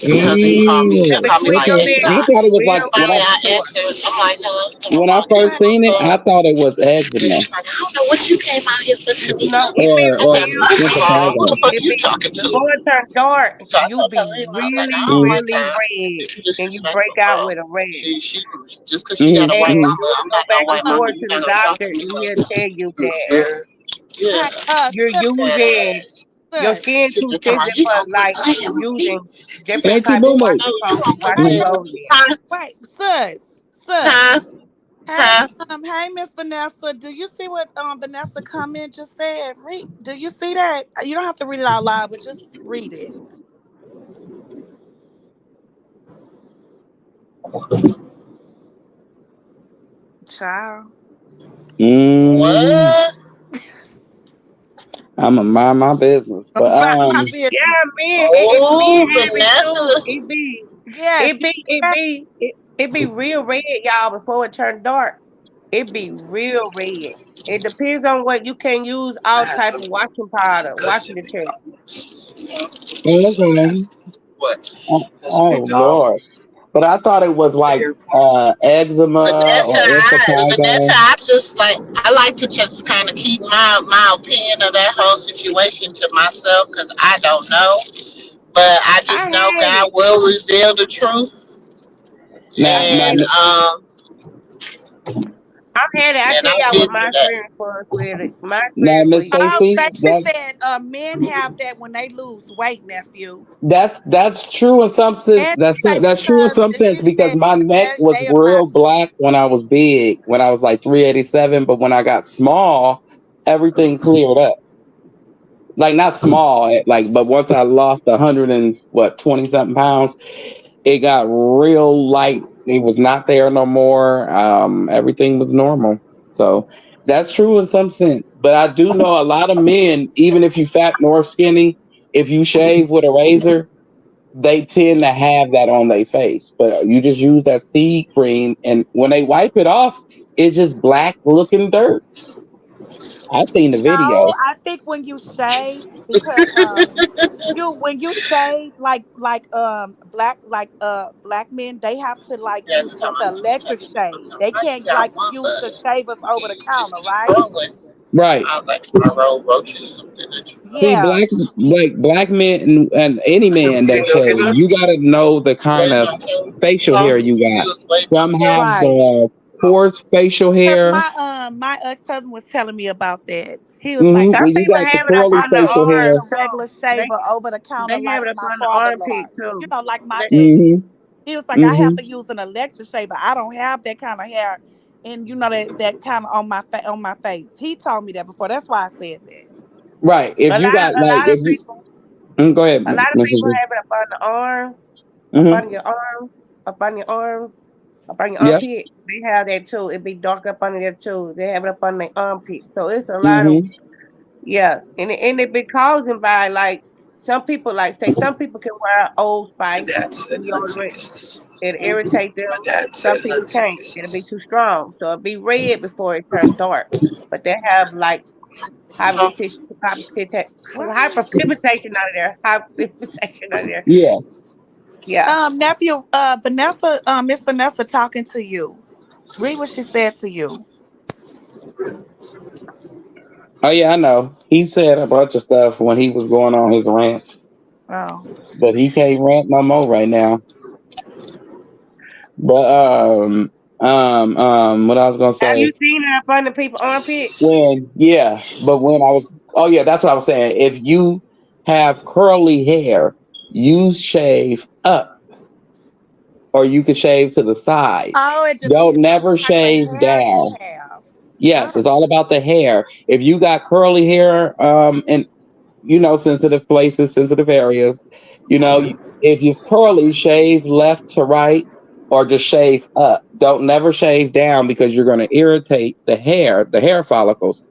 Because he called me. He mm. just called me Between by your Okay, name. legs, I Nah. it thought be it was like real when Finally, red I before. answered. I'm like, hello. I My first mom. seen it, I thought it was Yeah, eczema she's like, I don't know what you came out here for, No, Tanika. it be I or said, real first of red. all, who the impetigo. fuck It you be talking to? before it turn dark, So I you told be Talia, I was like, really, I don't like really her. red, She's too and you break disrespectful, out bro. with a rash. She just because she got a Mm-hmm, white And mm-hmm. mama, you I'm can go not no back and white mama. forth You're to the not gonna talk doctor, to me and like he'll tell you that that. hey, Yeah, you're fat using ass. your You skin sit too there talking about sensitive you for gonna quit like playing with me. using different Auntie type of Mumu. No, washing you foam to gonna quit wash your playing with clothes me. in. Huh? Wait, sus. Huh? Hey, Huh? hey, Miss Vanessa. Do you see what Vanessa comment just said? Read. Do you see that? You don't have to read it out loud, but just read it, child. Mm, What? I'm gonna mind my business, but About my business. Yeah, men Oh, have it too. Vanessa. Yes, you It be real red, y'all, before it turn dark. It be real red. It depends on what you can use I all had type some of washing powder, washing disgusting detergent. McDonald's. It was so okay. nasty. What? That's Oh Lord. McDonald's. But I thought it was The like airport. eczema or Vanessa, impetigo. I just like I like to just kind of keep my opinion of that whole situation to myself because I don't know. I will reveal the truth, Now, now, and I'm headed. I tell I'm y'all what getting my to that. experience was with it. My now, experience Miss with Oh, Stacy, using. Stacey that said men have that when they lose weight, nephew. that's true in some sense. And That's true in because some sense she because said my neck was they apply. real black when I was big, when I was like 387. But when I got small, everything cleared up. Like not small, like but once I lost 120 something pounds, it got real light. It was not there no more. Everything was normal. So that's true in some sense. But I do know a lot of men, even if you fat nor skinny, if you shave with a razor, they tend to have that on their face. But you just use that seed cream, and when they wipe it off, it's just black looking dirt. I've seen the No, video. I think when you shave, because you when you shave black men, they have to like Yeah, use the time what I the just electric touched it shave. They like you can't got like one, use the but shavers over the you counter, just keep right? rolling. Right. I like my road roaches, something that you See, Yeah. black men and any man that shave, you got to know the kind of facial hair you You got. was waiting Some on have him. Right. coarse facial Cause hair. my ex husband was telling me about that. He was like, Some When you people got the have it I up curly on the have to facial use hair. arm a regular too. shaver over the counter They have like it up my on the father-in-law. armpit too. Like my They, daddy. hmm He was like, I have hmm to use an electric shaver. I don't have that kind of hair, and that kind of on on my face. He told me that before. That's why I said that. Right. If you got a like, lot of if you people go ahead, a lot of Mrs. people have it up on the arm, up Mm-hmm. on your arm, up on your arm, up on your Yep. armpit. They have that too. It be dark up under there too. They have it up on their armpit. So it's a lot of, hmm yeah, and it be causing by like some people, like say some people can wear Old My Spice dad said let's deodorant. take this. It irritate them. My dad Some said people let's take can't. It'll be this. too strong. So it'll be red before it turns dark. But they have like hyperpigmentation, What? hyperpigmentation out of there. Hyperpigmentation out of there. Yeah. Yeah. Nephew, Vanessa, Miss Vanessa talking to you. Read what she said to you. Oh yeah, I know. He said a bunch of stuff when he was going on his rant, Oh. but he can't rant no more right now. But what I was gonna Have say you seen it up under people's armpit? but when I was, oh yeah, that's what I was saying. If you have curly hair, you shave up, or you can shave to the side. Oh, it Don't depends on never what type of shave hair you down. have. Yes, it's all about the hair. If you got curly hair, and sensitive places, sensitive areas, if you're curly, shave left to right or just shave up. Don't never shave down because you're going to irritate the hair follicles.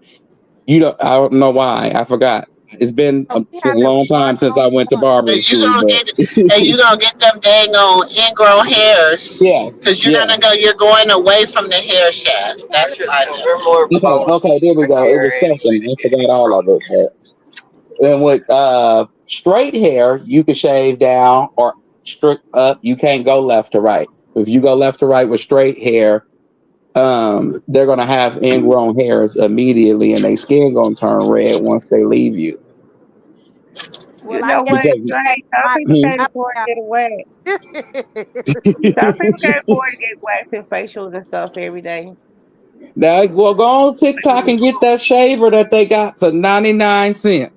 I don't know why. I forgot. It's been So we a having long fun time since on I went to fun. barbering And you school, gonna but get and you gonna get them dang on ingrown hairs yeah, because yeah. you're going away from the hair shaft. It's That's just why. we're more Okay, prone okay, there we to go. It was hair anyway something. than I getting forgot all of it. ingrown And with straight hair, you can shave down or strict up. You can't go left to right. If you go left to right with straight hair, they're gonna have ingrown hairs immediately, and their skin gonna turn red once they leave you. You Well, I know guess what? Because Right? Some I, people hmm, can't I afford to have. get a wax. Some people can't afford to get wax and facials and stuff every day. now, well, go on TikTok and get that shaver that they got for 99 cents.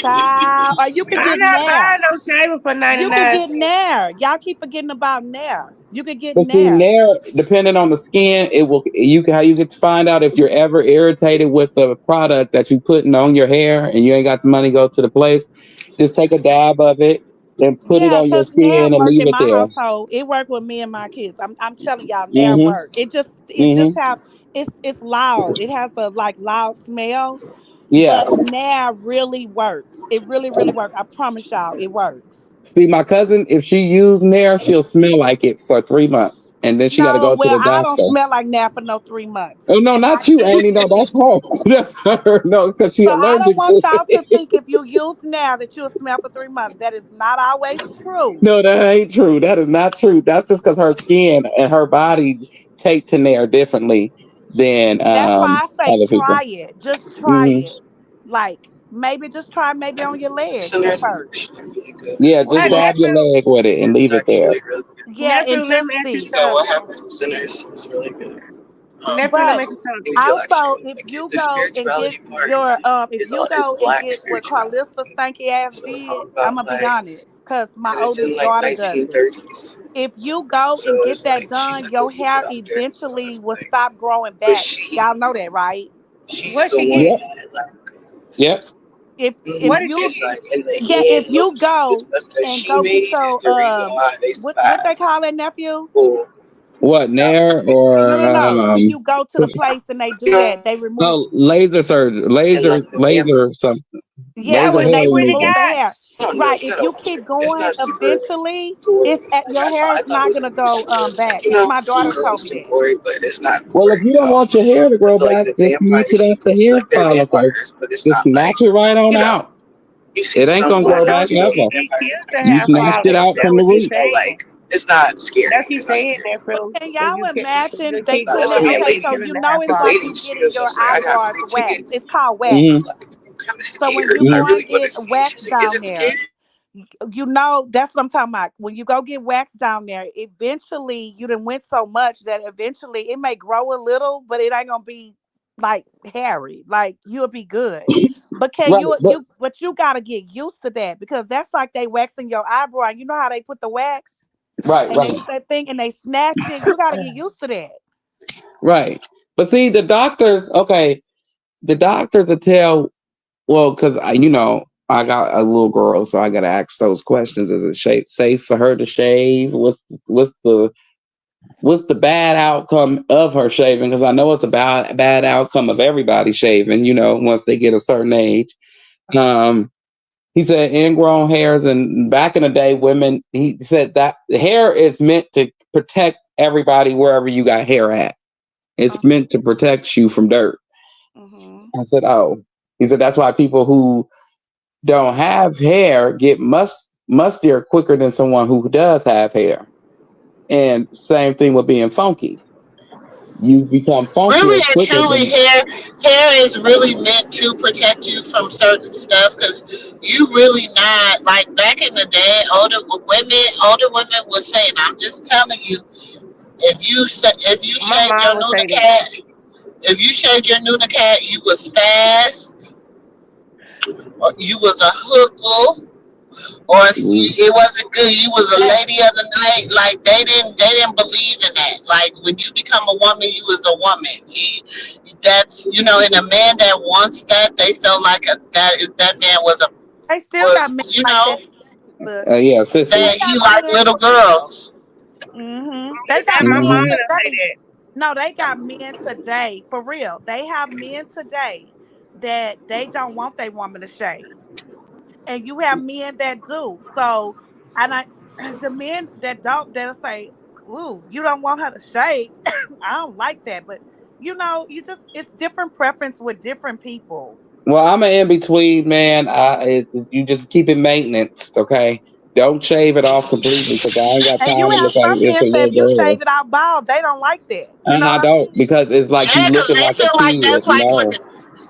Child, or you could I'm get not Nair. buying no shaver for You could 99 get cents. Nair. Y'all keep forgetting about Nair. You could get But see, Nair. there, depending on the skin, it will you can how you get to find out if you're ever irritated with the product that you putting on your hair and you ain't got the money to go to the place. Just take a dab of it and put it Yeah, on your cause Nair skin and work leave in it my there. household. It worked with me and my kids. I'm telling y'all, Nair hmm work. It just hmm have it's loud. It has a like loud smell, Yeah. but Nair really works. It really works. I promise y'all, it works. See, my cousin, if she used Nair, she'll smell like it for 3 months, and then she got to No, go to well, the I don't doctor. smell like Nair for no 3 months. Oh no, I not you, Annie. No, that's her. That's her. No, because she So I don't allergic want to y'all to it. think if you use Nair that you'll smell for 3 months. That is not always true. No, that ain't true. That is not true. That's just because her skin and her body take to Nair differently than That's why I say other people. try it. Just try hmm it. Like maybe just try maybe on your legs at cents. first. Yeah, just dab your Nephew, leg with it and leave it there. Yeah, nephew, and let just me ask you see. something. Nephew, let But me ask you something. also, if you go and get your if you go and get what Carlissa stanky ass did, I'm gonna be honest, cause my oldest daughter does it. If you go and get that done, your hair eventually will stop growing back. Y'all know that, right? What she Yep. get? Yep. If What did you she get? yeah, if you go and go get your what they call it, nephew? What, Nair No, or no, no. When you go to the place and they do that, they remove. oh, laser surgery, laser something, Yeah, That laser what when hair they she went and removal. remove the got? hair. Right. If you keep going, eventually it's at your hair is not gonna go back. Cause my daughter told me that. Well, if you don't want your hair to grow back, just notch it off the hair follicles. Just notch it right on out. It ain't gonna Well, grow no, back ever. it kills to You have snatched it follicles. out That's from the what she's root. saying. That's what she's saying, But nephew. can If y'all if imagine you they keep putting going, it? that Okay, will so kill you to know have it's like you follicles. getting your eyebrows waxed. It's called Hmm. waxing. So when you go and get wax down there, you know that's what I'm talking about. When you go get wax down there, eventually you done went so much that eventually it may grow a little, but it ain't gonna be like hairy. Like you'll be good. But can Right, you gotta get used to that because that's like they waxing your eyebrow. You know how they put the wax and they right, put that thing and they snatch it. You gotta get used to that. right. But see, the doctors, okay, the doctors will tell. Well, because I got a little girl, so I got to ask those questions. Is it safe for her to shave? What's the bad outcome of her shaving? Because I know it's a bad outcome of everybody shaving. Once they get a certain age. Um, he said ingrown hairs, and back in the day, women. He said that the hair is meant to protect everybody wherever you got hair at. It's meant to protect you from dirt. Mm-hmm. I said, oh. He said that's why people who don't have hair get mustier quicker than someone who does have hair. And same thing with being funky. You become Really funkier and quicker truly, than hair is really meant to protect you from certain stuff because you really not like back in the day. Older women were saying, "I'm just telling you, if you My shaved your mom would say Nuna that. cat, if you shaved your Nuna cat, you was fast, or you was a hooker, or it wasn't good. You was a Yes. lady of the night. Like they didn't believe in that. Like when you become a woman, you was a woman. That's and a man that wants that, they felt like that man They still got men was like that. Look, yeah, they that sissies. he got liked men little for real. girls. They That got my men mom Hmm. would say today. that. No, they got men today for real. They have men today that they don't want their woman to shave, and you have men that do. So, and I, the men that don't, they'll say, "Ooh, you don't want her to shave." I don't like that, but you just it's different preference with different people. Well, I'm an in between man. You just keep it maintenance, okay? Don't shave it off completely because I ain't got And you time to have look like some it's men a say little if you girl. shave it out bald, they don't like that. You And know I what I don't mean? because it's like you Yeah, because looking they like a feel like kid. that's No.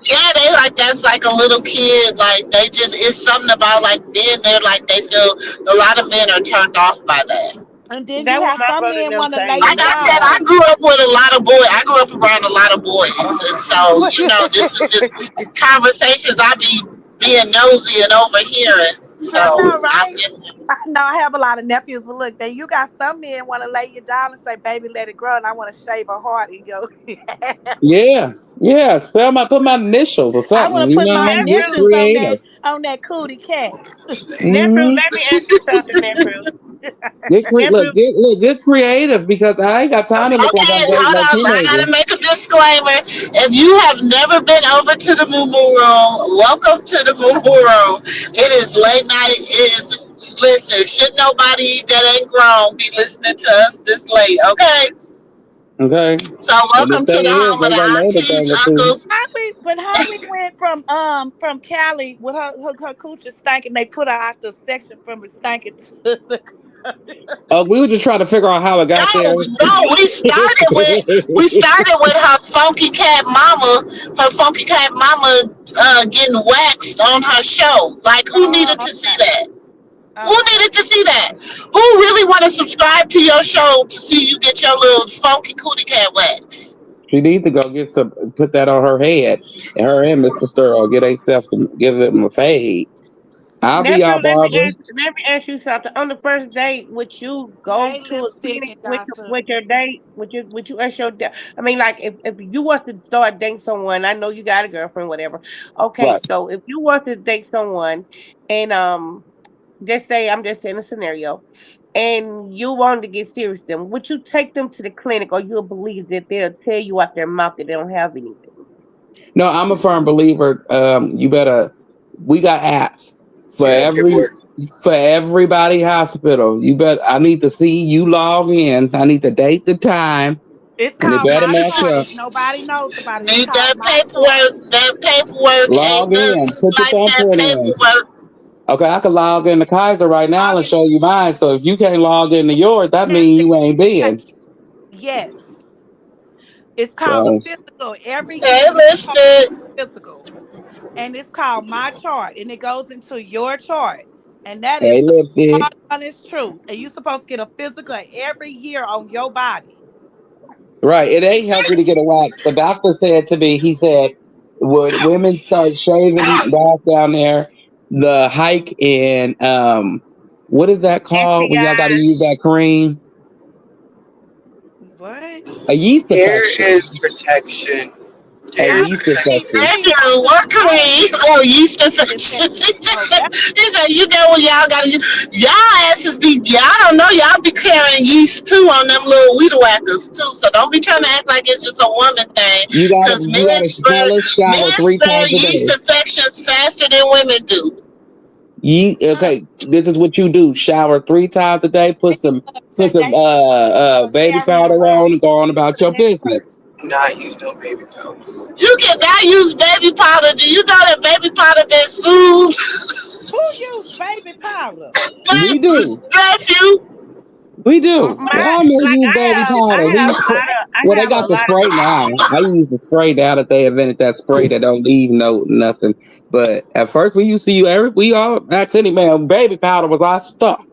yeah, they like that's like a little kid. Like they just it's something about like men. They're like they feel a lot of men are turned off by that. And then you That what have my some brother and men them want to lay you Like saying. I said, down. I grew up with a lot of boys. I grew up around a lot of boys, and so this is just conversations I be being nosy and overhearing. I So know, I'm right? just No, I have a lot of nephews, but look, then you got some men want to lay you down and say, "Baby, let it grow," and I want to shave a heart in your. Yeah, yeah. Put my initials or I something. want to put my Get Nephew, initials creative. on that cootie cat. nephew, Hmm. let me ask you something, nephew. Nephew, Get creative because I ain't got time to look like okay. I'm dating Hold no on, I teenager. gotta make a disclaimer. If you have never been over to the Mumu room, welcome to the Mumu room. It is late night. It is. Listen, should nobody that ain't grown be listening to us this late? Okay. Okay, So but the welcome to thing the is, home of they the gonna know the aunties, thing or two. uncles. But how we went from Cali with her coochie stinking, they put her out the section from it stinking to the We were just trying to figure out how it got there. No, we started with her funky cat mama, getting waxed on her show. Like who needed Oh, to see okay. that? Who Oh, needed to see that? Who really want to subscribe to your show to see you get your little funky cootie cat wax? She needs to go get some, put that on her head, and her and Mr. Sterl get themselves some, give them a fade. I'll be Nephew, out, Barbara. let me ask you something. On the first date, would you go hey, to a lipstick clinic and gossip. with your date? Would you ask your date? I mean, like if you was to start dating someone, I know you got a girlfriend, whatever. Okay, Right. so if you was to date someone, and just say I'm just saying a scenario, and you wanted to get serious with them, would you take them to the clinic, or you'll believe that they'll tell you out their mouth that they don't have anything? No, I'm a firm believer. You better. We got apps for Yeah, that every paperwork. for everybody hospital. You bet. I need to see you log in. I need to date the time, It's and it called better My match Chart. up. If nobody knows about it, it's Need called that My Chart. paperwork. That paperwork ain't Log in. nothing Put your like that thumbprint in. paperwork. Okay, I can log into Kaiser right now Log and into show you mine. So if you can't log into yours, that Yes, means you ain't been. yes. It's called a So physical. Every Hey, year you supposed to get listen. a physical. And it's called My Chart. And it goes into your chart. And that is hey, the lipstick. honest truth. And you supposed to get a physical every year on your body. Right. It ain't healthy to get a wax. The doctor said to me, he said, would women start shaving off down there, the hike in what is that called when y'all gotta STI. use that cream? What? A yeast Hair infection. is protection. A Hair I is yeast see, protection. infection. see, Andrew, what can I we? Oh, yeast infection. infections. he Oh, that's said, you know what y'all gotta do? Y'all asses be, y'all don't know, y'all be carrying yeast too on them little weed whackers too. So don't be trying to act like it's just a woman thing. Cause You gotta smell it, men shower three spread times a yeast day. infections faster than women do. mm, Okay, this is what you do. Shower three times a day, they put some they baby carry powder around on and go on to about the your next business. person. Not use no baby powder. You cannot use baby powder. Do you know that baby powder been sued? Who use baby powder? We do. Nephew. We do. My Y'all know like use baby I powder. have We a lot of well, they got the spray now. I use the spray now that they invented that spray that don't leave no nothing. But at first, we used to use we all that's any man. Baby powder was our stuff.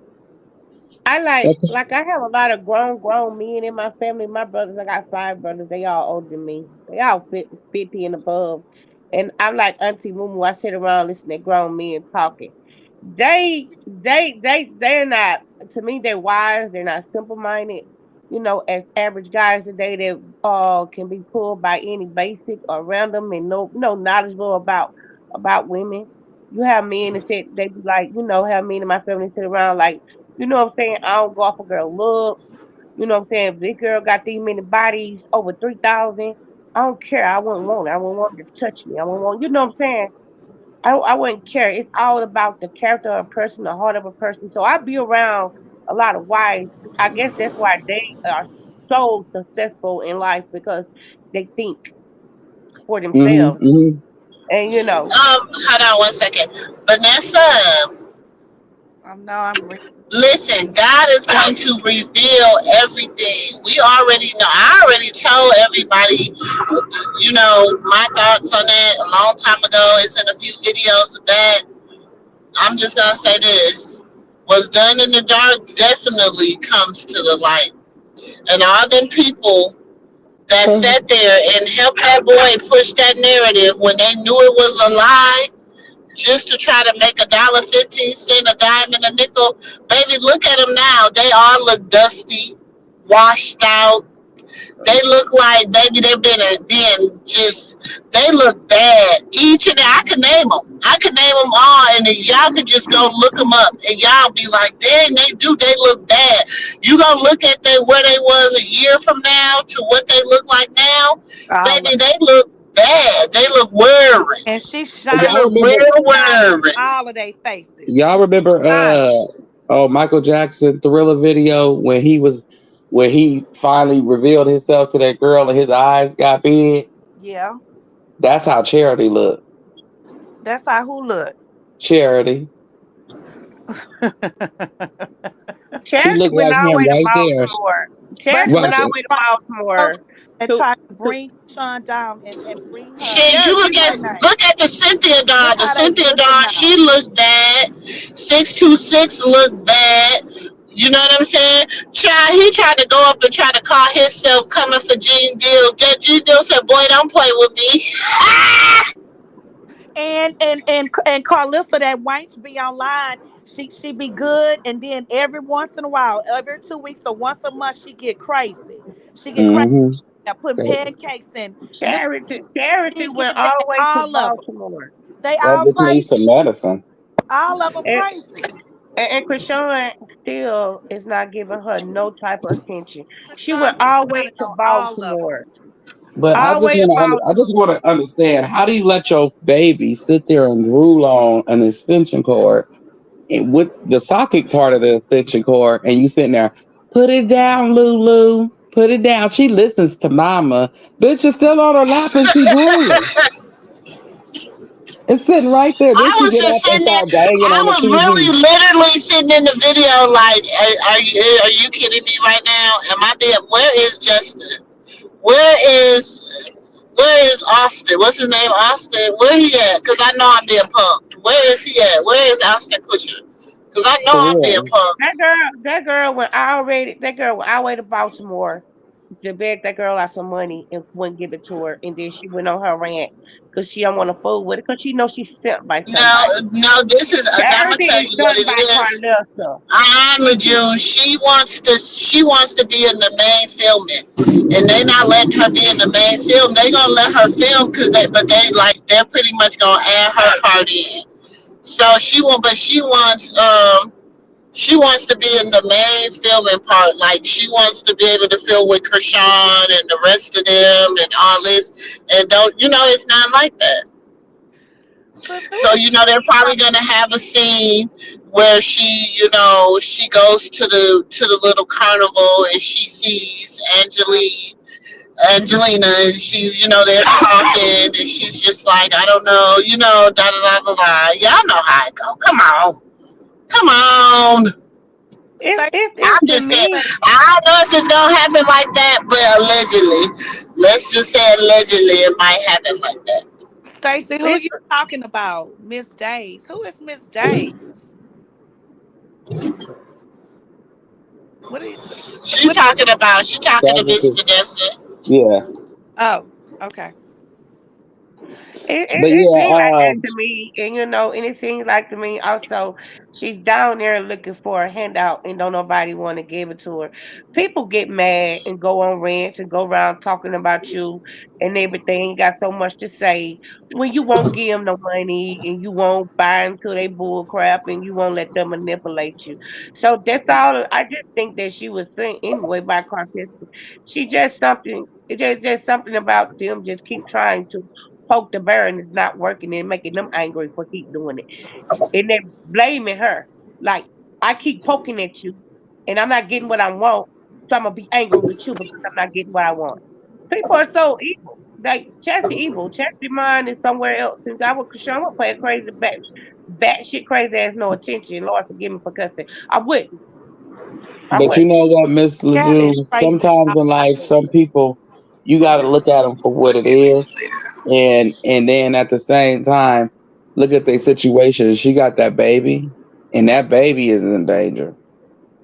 I That's- like I have a lot of grown men in my family. My brothers, I got five brothers. They all older than me. They all 50 and above. And I'm like Auntie Mumu. I sit around listening to grown men talking. They're not, to me, they're wise. They're not simple minded. You know, as average guys today that can be pulled by any basic or random and no knowledgeable about women. You have men that said they be like, have men in my family sit around like, what I'm saying? I don't go off a girl look. You know what I'm saying? If this girl got these many bodies, over 3,000, I don't care. I wouldn't want it. I wouldn't want her to touch me. I wouldn't want, you know what I'm saying? I wouldn't care. It's all about the character of a person, the heart of a person. So I be around a lot of wives. I guess that's why they are so successful in life because they think for mhm, themselves. mhm. And Hold on one second. Vanessa, No, I'm reading. listen, God is going to reveal everything. We already know. I already told everybody, my thoughts on that a long time ago. It's in a few videos back. I'm just going to say this. What's done in the dark definitely comes to the light. And all them people that sat there and helped that boy push that narrative when they knew it was a lie just to try to make $1.15, a dime, and a nickel. Baby, look at them now. They all look dusty, washed out. They look like, baby, they've been just, they look bad. Each and I can name them. I can name them all, and then y'all can just go look them up, and y'all be like, dang, they look bad. You gonna look at where they was a year from now to what they look like now, All of baby, they look bad. They look worried. And she They shine Y'all look remember? real shine worried. all of their faces. Y'all remember? Shine. Michael Jackson Thriller video when he finally revealed himself to that girl and his eyes got big. Yeah. That's how Charity looked. That's how who look. Charity. She Charity looked went like all the him way to right there. Baltimore. But Charity she Right. went all was the way to trying to Baltimore and to try to to bring Sean down and bring her Shit, yeah, you she look was at her name. look at the Cynthia Look Dawn. The how they Cynthia looking Dawn, she now. looked bad. 626 look bad. You know what I'm saying? Child, he tried to go up and try to call himself coming for Gene Deal. That Gene Deal said, boy, don't play with me. And Carlissa that wench be online. She be good, and then every once in a while, every 2 weeks or once a month, she get crazy. She get crazy. Mm-hmm. Putting pancakes in. Look, Charity she get went all that. the way to All of them. Baltimore. They That all just needs crazy. some medicine. All of them And, crazy. and Krishan still is not giving her no type of attention. She Krishan went still all the way trying to to know all of them. Baltimore. But All the way to I Baltimore. just want to understand, how do you let your baby sit there and drool on an extension cord and with the socket part of the extension cord, and you sitting there, put it down, Lulu, put it down. She listens to mama. Bitch is still on her lap and she drooling. It's sitting right there. Then I she was get just up and sitting there. start banging I on the was really TV. literally sitting in the video like, are you kidding me right now? Am I being, where is Justin? Where is Austin? What's his name? Austin. Where he at? Cause I know I'm being punked. Where is he at? Where is Austin Kutcher? Cause I know For I'm being real. punked. That girl went all the way to Baltimore to beg that girl out some money and wouldn't give it to her, and then she went on her rant because she don't want to fool with it because she knows she's sent by somebody. No. This is. I'm gonna Charity tell is you what done it by is. Carlissa. I'm a June. She wants to be in the main filming, and they not letting her be in the main film. They gonna let her film but they're pretty much gonna add her part in. So she wants to be in the main filming part. Like she wants to be able to film with Krishan and the rest of them and all this. And don't it's not like that. Sis, who So is they're probably gonna have a scene where she goes to the little carnival and she sees Angelina, and they're talking, and she's just like, I don't know, da da da da da. Y'all know how it go. Come on. Stacey? It's I'm to just saying, me. I don't know if it's gonna happen like that, but allegedly, let's just say allegedly, it might happen like that. Stacey, who It's you talking about? Miss Days. Who is Miss Days? What is what? She talking to That's Miss just, Vanessa. yeah. Oh, okay. But it seems like yeah, that to me, and and it seems like to me also she's down there looking for a handout, and don't nobody want to give it to her. People get mad and go on rants and go around talking about you and everything. Got so much to say when you won't give them no money and you won't buy into their bull crap and you won't let them manipulate you. So that's all. I just think that she was sent anyway by Carpenter. She just something. Just something about them. Just keep trying to poke the bear and it's not working and making them angry for keep doing it. And they're blaming her. Like, I keep poking at you and I'm not getting what I want. So I'm gonna be angry with you because I'm not getting what I want. People are so evil. Like Chelsea evil. Chelsea mind is somewhere else. Since I would Sean would play a crazy bat shit crazy ass no attention. Lord forgive me for cussing. I wouldn't. I but you wouldn't. know what, Miss Cat is LeDrew? crazy. Sometimes in life, some people, you got to look at them for what it is, and then at the same time, look at their situation. She got that baby, and that baby is in danger.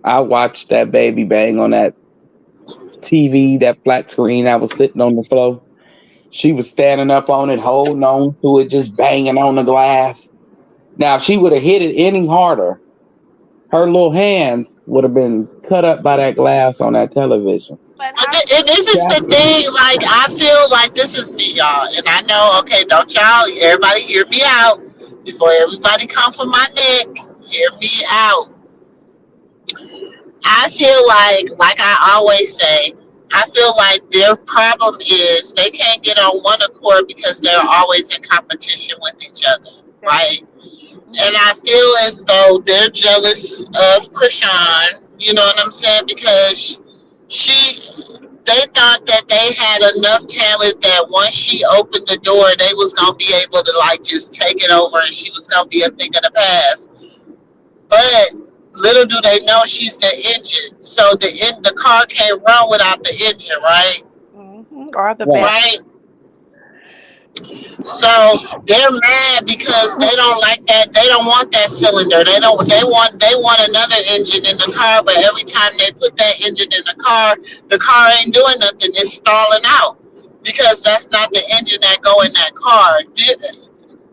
I watched that baby bang on that TV, that flat screen that was sitting on the floor. She was standing up on it, holding on to it, just banging on the glass. Now, if she would have hit it any harder, her little hands would have been cut up by that glass on that television. But But how and this is the Chastity, thing. Like I feel like this is me, y'all, and I know. Okay, don't y'all? Everybody, hear me out before everybody come for my neck. Hear me out. I feel like I always say, I feel like their problem is they can't get on one accord because they're always in competition with each other, that right? And mhm. I feel as though they're jealous of Krishan. You know what I'm saying? Because they thought that they had enough talent that once she opened the door, they was gonna be able to like just take it over, and she was gonna be a thing of the past. But little do they know she's the engine. So the car can't run without the engine, right? Mhm. Or the right. best. Right. So they're mad because they don't like that. They don't want that cylinder. They don't. They want another engine in the car. But every time they put that engine in the car ain't doing nothing. It's stalling out because that's not the engine that go in that car.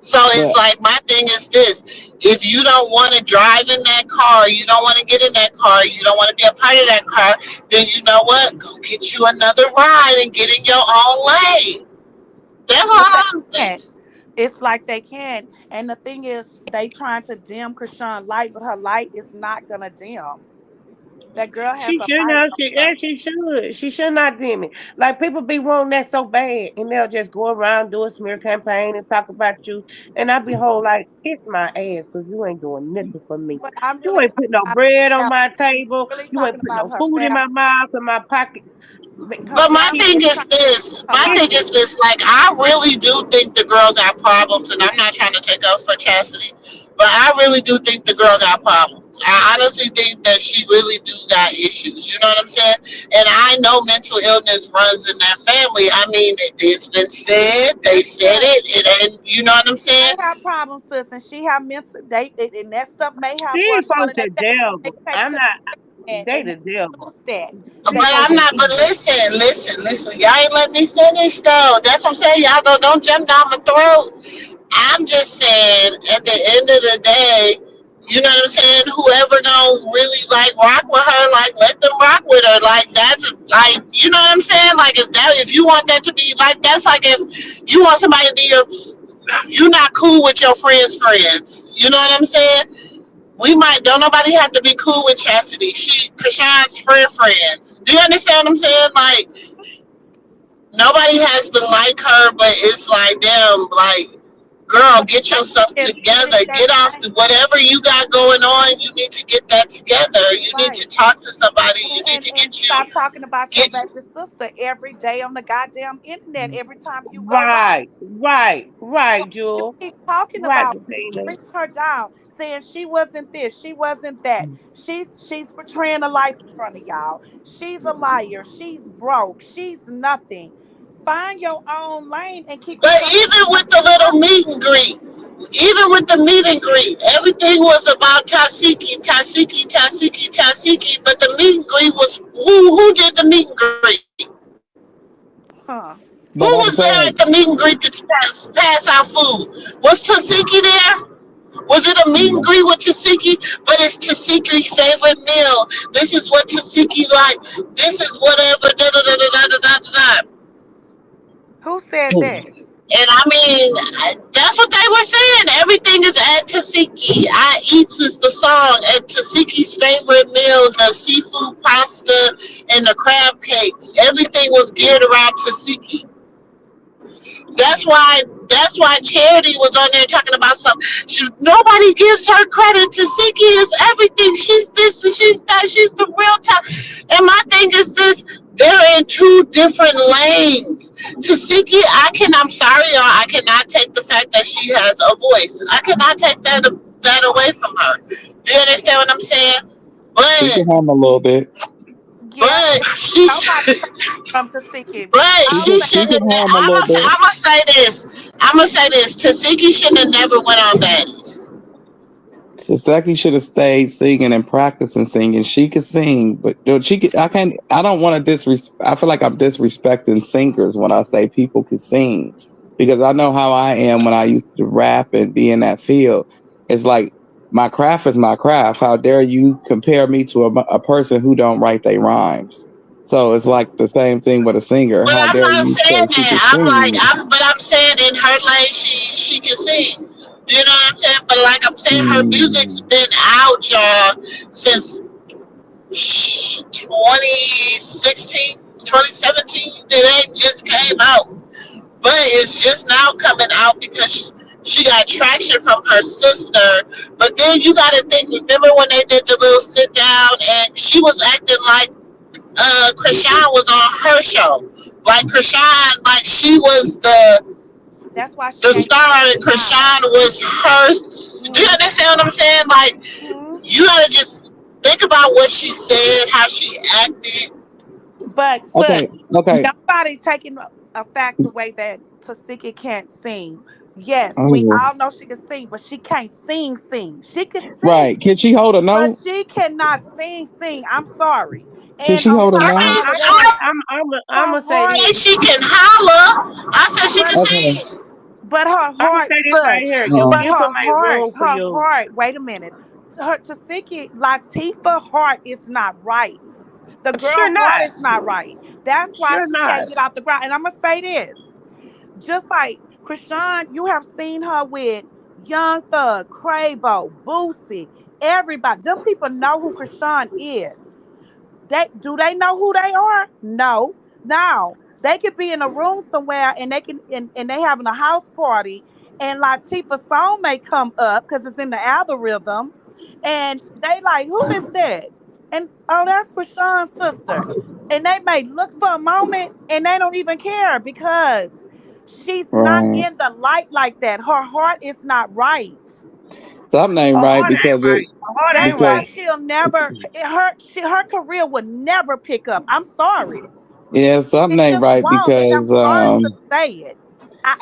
So it's But like my thing is this: if you don't want to drive in that car, you don't want to get in that car, you don't want to be a part of that car, then you know what? Go get you another ride and get in your own lane. That's But they all I'm thinking. can't. It's like they can. And the thing is, they trying to dim Krishan light, but her light is not gonna dim. That girl has She a should light not. on She her. actually should. She should not dim it. Like people be wanting that so bad, and they'll just go around do a smear campaign and talk about you. And I be whole like, kiss my ass, cause you ain't doing nothing for me. But I'm You really ain't talking putting no about bread on her family. my table. Really You talking ain't putting about no her food in family. my mouth and my pockets. Her But my Keep, family thing is is trying this. her My light. thing is this. Like, I really do think the girl got problems, and I'm not trying to take up for Chastity, but I really do think the girl got problems. I honestly think that she really do got issues. You know what I'm saying? And I know mental illness runs in that family. I mean, it's been said. They said Yes, it, and you know what I'm saying? they have problems, sis, and she have mental. And that stuff may she have ain't run supposed on in to their family. They devil. take I'm to not. They and the devil. use that. But She They supposed I'm to not. But be. listen. Y'all ain't let me finish though. That's what I'm saying. Y'all don't jump down my throat. I'm just saying, at the end of the day, you know what I'm saying? Whoever don't really like rock with her, like let them rock with her. Like that's like, you know what I'm saying? Like if you want that to be like, that's like if you want somebody to be you not cool with your friends' friends. You know what I'm saying? We might don't nobody have to be cool with Chastity. She Krishan's friends. Do you understand what I'm saying? Like nobody has to like her, but it's like damn, like girl, But get I yourself think if together. there's Get off things the whatever you got going on. You need to get that together. You need right. to talk to somebody. You need to And get you stop talking about your get. baby sister every day on the goddamn internet every time you go live. Right, right, So right, you Jewel. keep talking Right, about Bettina. bring her down, saying she wasn't this, she wasn't that. She's portraying a life in front of y'all. She's a liar. She's broke. She's nothing. Find your own lane and keep But yourself even out with the of little meet and greet, even with the meet and greet, everything was about Tasiki. But the meet and greet was who did the meet and greet? huh. Who but was I'm there at the saying, meet and greet to pass out food? Was Tasiki there? Was it a meet and greet with Tasiki? But it's Tasiki's favorite meal. This is what Tasiki like. This is whatever. Da da da da da da da da. Who said that? And I mean, that's what they were saying. Everything is at Tasiki. I Eats is the song. And Tasiki's favorite meal, the seafood pasta and the crab cakes. Everything was geared around Tasiki. Hmm. That's why Charity was on there talking about something. Nobody gives her credit. Tasiki is everything. She's this and she's that. She's the real top. And my thing is this: they're in two different lanes. Tasiki, I'm sorry, y'all. I cannot take the fact that she has a voice. I cannot take that away from her. Do you understand what I'm saying? she can But hum a little bit. Yeah, but but she nobody come to seek it. But She I don't she can, think she shouldn't can have. hum a little bit. I'm gonna say this. I'm gonna say this. Tasiki shouldn't have never went on baddies. Sasaki should have stayed singing and practicing singing. She could sing, but she could. I can't. I don't want to disrespect. I feel like I'm disrespecting singers when I say people could sing, because I know how I am when I used to rap and be in that field. It's like my craft is my craft. How dare you compare me to a person who don't write their rhymes? So it's like the same thing with a singer. But How I'm dare not you saying say she that. could I'm like sing? I'm saying in her lane she can sing. You know what I'm saying? But like I'm saying, her music's Hmm. been out, y'all, since 2016, 2017. It ain't just came out. But it's just now coming out because she got traction from her sister. But then you got to think. Remember when they did the little sit down and she was acting like Krishan was on her show. Like Krishan, like she was that's why she the ain't star and down. Krishan was her. Do you Mm-hmm. understand what I'm saying? Like Mm-hmm. you gotta just think about what she said, how she acted. But sis, Okay. Okay. nobody taking. a fact the way that Tasiki can't sing. Yes, we Oh, all know she can sing, but she can't sing. She could sing, right. Can she hold a but note? she cannot sing. I'm sorry. Can And she on hold a I top of note? mean, all I of said that, I'm her gonna say I heart say this. she can holler. I said she can but Okay. sing. but her I'm gonna heart say this right such. here. Your Um, But gift made room for her you. heart, wait a minute. Her Tasiki Latifah heart is not right. The Sure girl heart not. is not right. That's why Sure she not. can't get out the ground. And I'm gonna say this. Just like Krishan, you have seen her with Young Thug, Quavo, Boosie, everybody. Them people know who Krishan is. They know who they are? No. Now they could be in a room somewhere and and they having a house party and Latifah's song may come up because it's in the algorithm and they like, who is that? And oh, that's Krishan's sister. And they may look for a moment and they don't even care because she's not right. in the light like that. Her heart is not right. Something Her ain't right heart because ain't it right. Her heart That's ain't why because right. she'll never her career will never pick up. I'm sorry. yeah, something It ain't just right won't. And I'm because sorry to say it.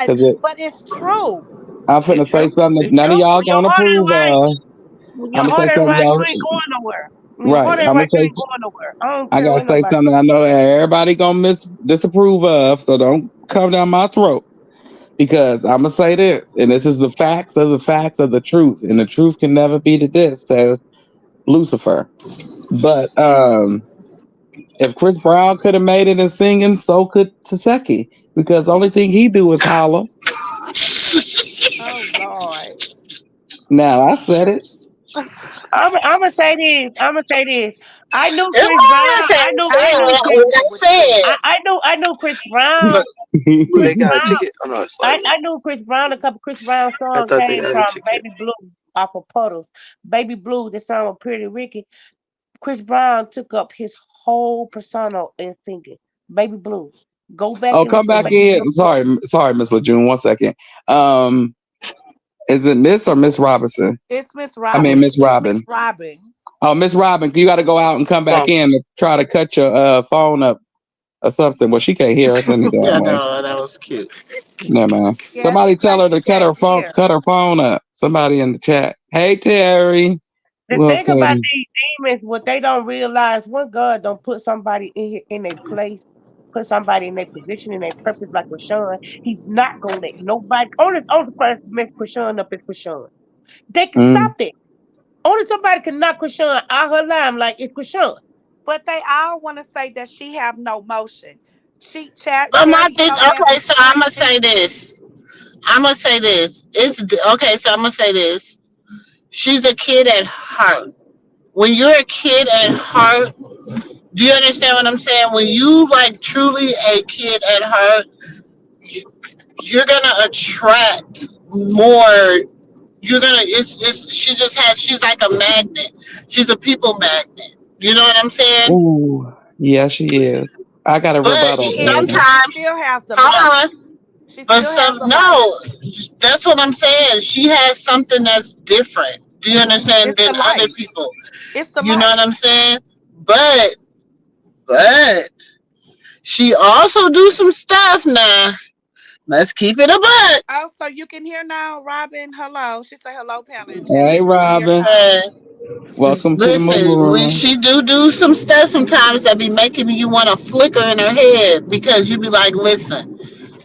because it. But it's true. I'm It's finna true. say something that It's none of true. y'all When your gonna heart ain't approve right, of. when I'm your gonna say heart ain't something right, you y'all. ain't going nowhere. When your Right. heart ain't I'm gonna right, you say ain't going nowhere. I don't I care gotta what say nobody something I know everybody gonna disapprove of, so don't come down my throat. Because I'm gonna say this, and this is the facts of the truth, and the truth can never be the this, says Lucifer. But if Chris Brown could have made it in singing, so could Taseki, because the only thing he do is holler. Oh Lord. Now I said it. I'm gonna say this. I'm gonna say this. I knew It's Chris all the Brown. same I thing. agree Like I with you. said, I knew Chris Brown. But who Chris they got a Brown. ticket? Oh no, it's like I knew Chris Brown. A couple Chris Brown I songs thought they came got a from ticket. Baby Blue off of Puddles. Baby Blue, the song with Pretty Ricky. Chris Brown took up his whole persona in singing. Baby Blue. Go back Oh, and come listen to back Baby in. Blue. Sorry, Miss LeJune. 1 second. Um, is it Miss or Miss Robinson? It's Miss I mean Robin. Miss It's Miss Robin. Robin. Oh, Miss Robin, you got to go out and come back well, in and try to cut your phone up or something. Well, she can't hear us any damn yeah, way. no, that was cute. No, man. Yeah, she Somebody tell say her she to cut can't her phone, hear. cut her phone up. Somebody in the chat. Hey, Terry. The Who else thing about came? these demons, what they don't realize, when God don't put somebody in a place, put somebody in their position, in their purpose, like Rashawn, He's not gonna let nobody. Only person to mess Rashawn up is Rashawn. They can stop Mm. it. Only somebody can knock Rashawn out her limelight is Rashawn. But they all want to say that she have no motion. She But my Terry, you thing, know, there's okay, a so I'm saying. gonna say this. I'm gonna say this. It's okay. So I'm gonna say this. She's a kid at heart. When you're a kid at heart, do you understand what I'm saying? When you like truly a kid at heart, you're gonna attract more. You're gonna. It's. She just has. She's like a magnet. She's a people magnet. You know what I'm saying? Ooh, yeah, she is. I got a But rebuttal. She is, but she sometimes, still has the light. hold on. She But still some has the light. no. That's what I'm saying. She has something that's different. Do you understand? It's Than the other light. people. It's the You know what light. I'm saying? But but she also do some stuff now. Let's keep it a buck. Oh, so you can hear now, Robin. Hello. She say hello, Pamela in the chat, so Hey, you can hear Robin. now. Uh, Welcome to the Mumu listen, when room. she do some stuff sometimes that be making you want to flicker in her head because you be like, listen,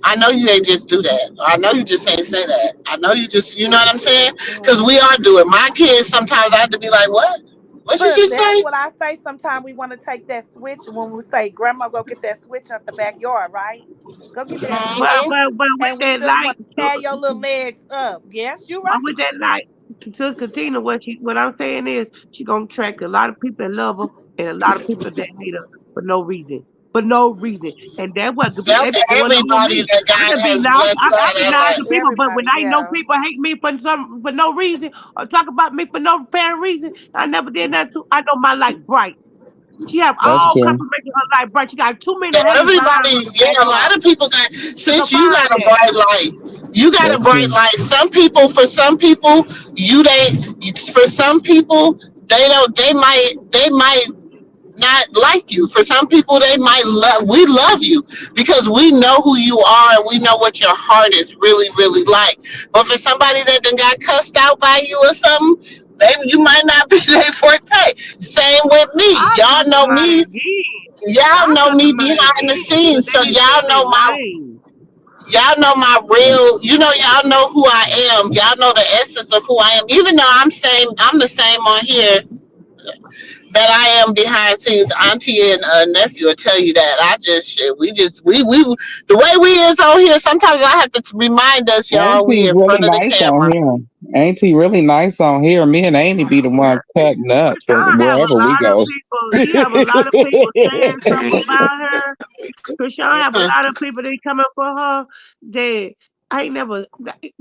I know you ain't just do that. I know you just ain't say that. I know you just, you know what I'm saying? Because Mhm. we all do it. My kids sometimes I have to be like, what? What you Look, just that's say? what I say. Sometimes we want to take that switch when we say, "Grandma, go get that switch out the backyard." Right? Go get me that But switch, Mhm. but but with and we that just light, want to tear your little legs up. Yes, you're but with right. that light, to Sister Tina, what I'm saying is she gonna attract a lot of people that love her and a lot of people that hate her for no reason. For no reason. And that's what they That's be going on with everybody me. that I God can be has nice. blessed I God be in nice life. to people, but when Everybody, I know yeah. people hate me for no reason or talk about me for no apparent reason, I never did that too. I know my light bright. She have That's all true. confirmation her light bright. She got too many Yeah, haters behind her everybody, to yeah, a back her lot up. of people got, So since you find got a that. bright light, you got a That's bright true. light. Some people, for some people, for some people, they don't, they might not like you. For some people, they might love. We love you because we know who you are and we know what your heart is really, really like. But for somebody that done got cussed out by you or something, baby, you might not be their forte. Same with me. I'll Y'all cuss know somebody me. again. Y'all I'll know cuss me somebody behind the again, but scenes, they so need to say their name. y'all know my real. You know, y'all know who I am. Y'all know the essence of who I am. Even though I'm the same on here that I am behind scenes. Auntie and nephew will tell you that. I just shit. We the way we is on here. Sometimes I have to remind us, y'all, we Auntie's in really front of the nice on camera. here. Auntie really nice on here. Me and Amy be the ones cutting up Krishan have a wherever we lot of go. people. She have a lot of people saying something about her. Krishan have a Huh. lot of people that come up for her that I ain't never.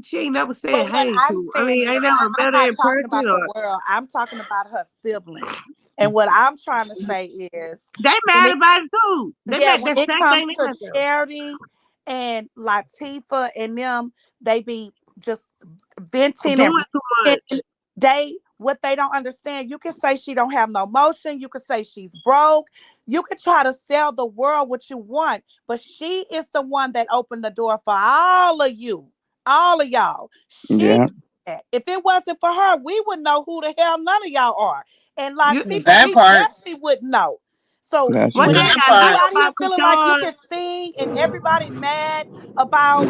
She ain't never said But what hey I'm to. I saying mean, I is, ain't never I'm met her not in talking person about the or world. I'm talking about her siblings. And what I'm trying to say is, they when mad it about it too. They yeah, mad when the it same comes thing to they got them. Charity and Latifah and them, they be just venting and Doing too much. ranting. What they don't understand, you can say she don't have no motion, you can say she's broke, you can try to sell the world what you want, but she is the one that opened the door for all of you, all of y'all. She Yeah, did that. If it wasn't for her, we wouldn't know who the hell none of y'all are. And You, Latifah, That we part. definitely wouldn't know. So that's one when thing true. That I you part. like out here about feeling like you Krishan, can sing and everybody mad about